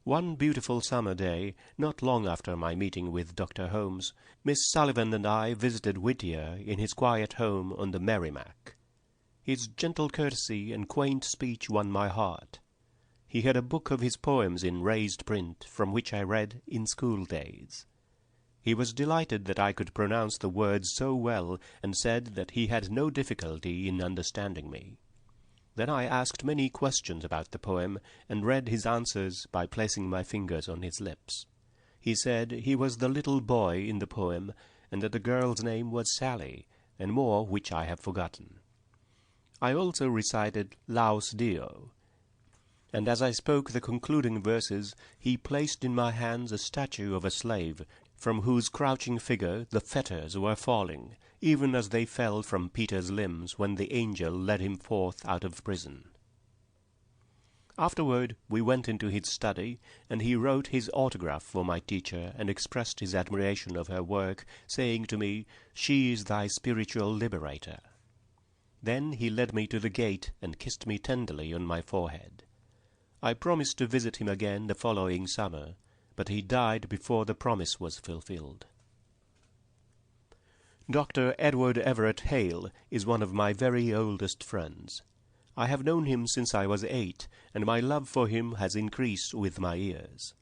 One beautiful summer day, not long after my meeting with Dr. Holmes, Miss Sullivan and I visited Whittier in his quiet home on the Merrimack. His gentle courtesy and quaint speech won my heart. He had a book of his poems in raised print, from which I read in school days. He was delighted that I could pronounce the words so well, and said that he had no difficulty in understanding me. Then I asked many questions about the poem, and read his answers by placing my fingers on his lips. He said he was the little boy in the poem, and that the girl's name was Sally, and more which I have forgotten. I also recited Laus Deo, and as I spoke the concluding verses, he placed in my hands a statue of a slave, from whose crouching figure the fetters were falling, even as they fell from Peter's limbs when the angel led him forth out of prison. Afterward we went into his study, and he wrote his autograph for my teacher, and expressed his admiration of her work, saying to me, "She is thy spiritual liberator." Then he led me to the gate, and kissed me tenderly on my forehead. I promised to visit him again the following summer, but he died before the promise was fulfilled. Dr. Edward Everett Hale is one of my very oldest friends. I have known him since I was 8, and my love for him has increased with my years.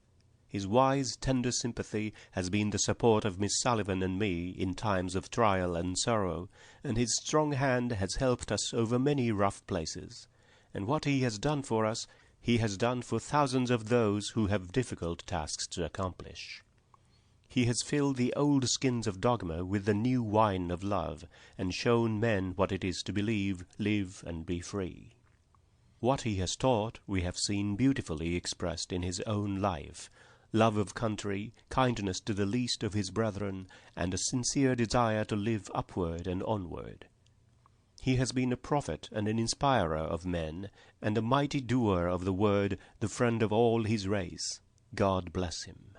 His wise, tender sympathy has been the support of Miss Sullivan and me in times of trial and sorrow, and his strong hand has helped us over many rough places, and what he has done for us he has done for thousands of those who have difficult tasks to accomplish. He has filled the old skins of dogma with the new wine of love, and shown men what it is to believe, live, and be free. What he has taught we have seen beautifully expressed in his own life: love of country, kindness to the least of his brethren, and a sincere desire to live upward and onward. He has been a prophet and an inspirer of men, and a mighty doer of the word, the friend of all his race. God bless him.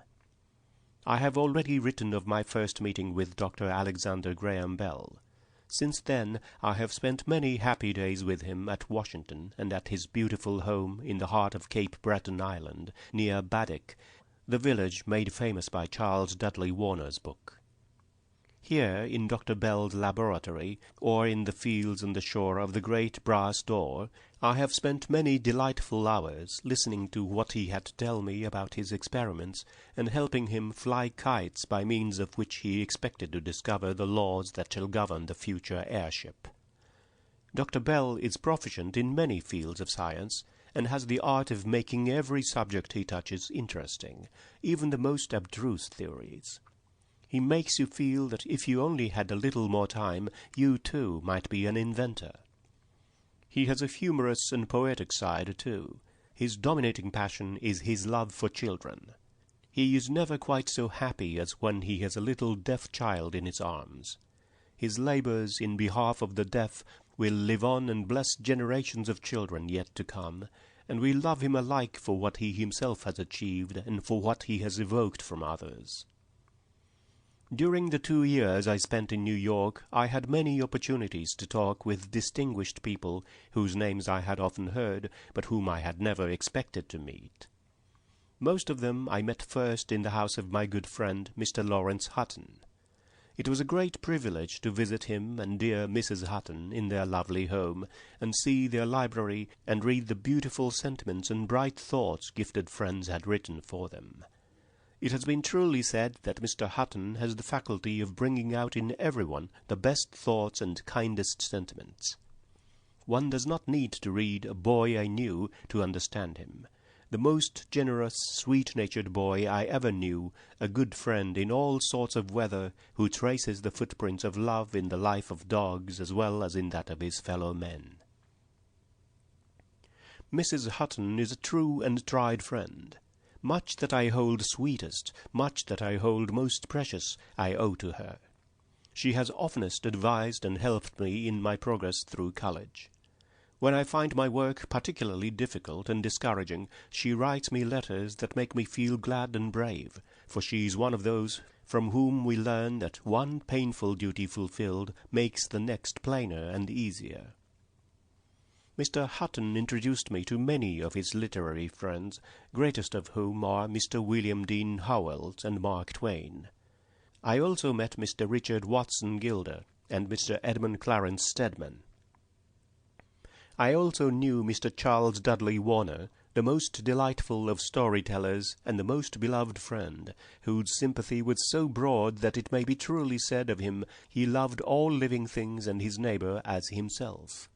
I have already written of my first meeting with Dr. Alexander Graham Bell. Since then I have spent many happy days with him at Washington, and at his beautiful home in the heart of Cape Breton Island, near Baddeck, the village made famous by Charles Dudley Warner's book. Here, in Dr. Bell's laboratory, or in the fields on the shore of the great brass door, I have spent many delightful hours listening to what he had to tell me about his experiments, and helping him fly kites by means of which he expected to discover the laws that shall govern the future airship. Dr. Bell is proficient in many fields of science, and has the art of making every subject he touches interesting, even the most abstruse theories. He makes you feel that if you only had a little more time, you too might be an inventor. He has a humorous and poetic side too. His dominating passion is his love for children. He is never quite so happy as when he has a little deaf child in his arms. His labors in behalf of the deaf will live on and bless generations of children yet to come, and we love him alike for what he himself has achieved and for what he has evoked from others. During the 2 years I spent in New York, I had many opportunities to talk with distinguished people whose names I had often heard, but whom I had never expected to meet. Most of them I met first in the house of my good friend, Mr. Lawrence Hutton. It was a great privilege to visit him and dear Mrs. Hutton in their lovely home, and see their library, and read the beautiful sentiments and bright thoughts gifted friends had written for them. It has been truly said that Mr. Hutton has the faculty of bringing out in everyone the best thoughts and kindest sentiments. One does not need to read A Boy I Knew to understand him. The most generous, sweet-natured boy I ever knew, a good friend in all sorts of weather, who traces the footprints of love in the life of dogs as well as in that of his fellow men. Mrs. Hutton is a true and tried friend. Much that I hold sweetest, much that I hold most precious, I owe to her. She has oftenest advised and helped me in my progress through college. When I find my work particularly difficult and discouraging, she writes me letters that make me feel glad and brave, for she is one of those from whom we learn that one painful duty fulfilled makes the next plainer and easier. Mr. Hutton introduced me to many of his literary friends, greatest of whom are Mr. William Dean Howells and Mark Twain. I also met Mr. Richard Watson Gilder and Mr. Edmund Clarence Stedman. I also knew Mr. Charles Dudley Warner, the most delightful of storytellers and the most beloved friend, whose sympathy was so broad that it may be truly said of him he loved all living things and his neighbour as himself.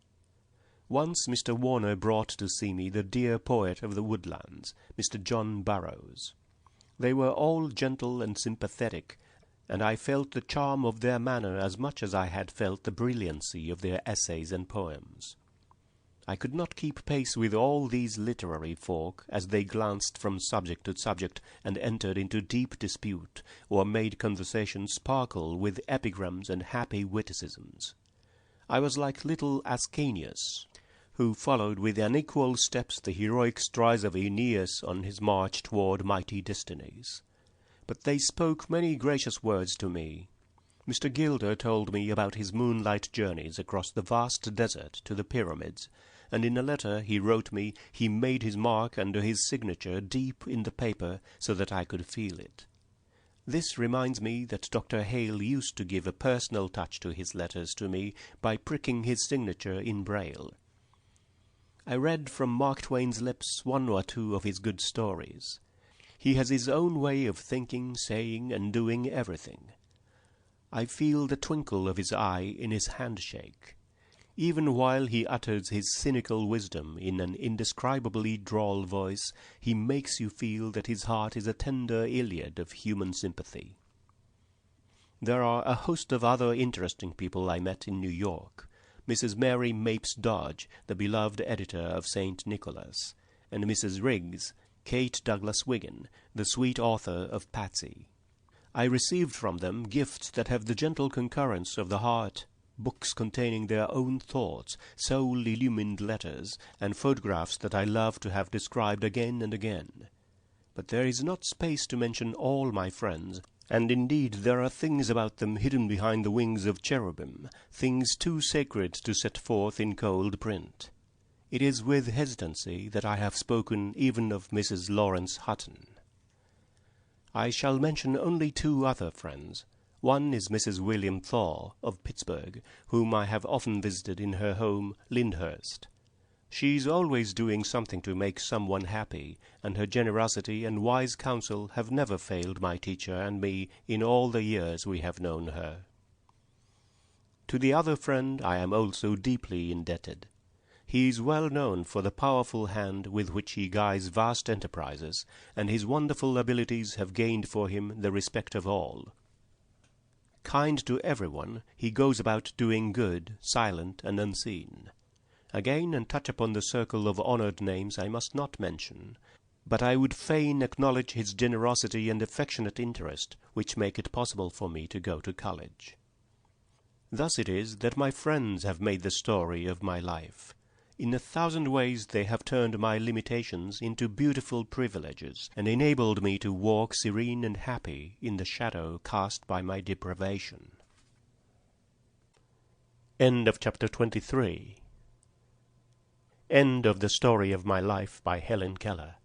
Once Mr. Warner brought to see me the dear poet of the woodlands, Mr. John Burroughs. They were all gentle and sympathetic, and I felt the charm of their manner as much as I had felt the brilliancy of their essays and poems. I could not keep pace with all these literary folk as they glanced from subject to subject and entered into deep dispute, or made conversation sparkle with epigrams and happy witticisms. I was like little Ascanius, who followed with unequal steps the heroic strides of Aeneas on his march toward mighty destinies. But they spoke many gracious words to me. Mr. Gilder told me about his moonlight journeys across the vast desert to the pyramids, and in a letter he wrote me he made his mark under his signature deep in the paper so that I could feel it. This reminds me that Dr. Hale used to give a personal touch to his letters to me by pricking his signature in braille. I read from Mark Twain's lips one or two of his good stories. He has his own way of thinking, saying, and doing everything. I feel the twinkle of his eye in his handshake. Even while he utters his cynical wisdom in an indescribably droll voice, he makes you feel that his heart is a tender Iliad of human sympathy. There are a host of other interesting people I met in New York. Mrs. Mary Mapes Dodge, the beloved editor of St. Nicholas, and Mrs. Riggs, Kate Douglas Wiggin, the sweet author of Patsy. I received from them gifts that have the gentle concurrence of the heart, books containing their own thoughts, soul-illumined letters, and photographs that I love to have described again and again. But there is not space to mention all my friends, and indeed there are things about them hidden behind the wings of cherubim, things too sacred to set forth in cold print. It is with hesitancy that I have spoken even of Mrs. Lawrence Hutton. I shall mention only two other friends. One is Mrs. William Thaw, of Pittsburgh, whom I have often visited in her home, Lyndhurst. She's always doing something to make someone happy, and her generosity and wise counsel have never failed my teacher and me in all the years we have known her. To the other friend I am also deeply indebted. He is well known for the powerful hand with which he guides vast enterprises, and his wonderful abilities have gained for him the respect of all. Kind to everyone, he goes about doing good, silent and unseen. Again, and touch upon the circle of honoured names I must not mention, but I would fain acknowledge his generosity and affectionate interest, which make it possible for me to go to college. Thus it is that my friends have made the story of my life. In 1,000 ways they have turned my limitations into beautiful privileges, and enabled me to walk serene and happy in the shadow cast by my deprivation. End of chapter 23. End of the story of my life by Helen Keller.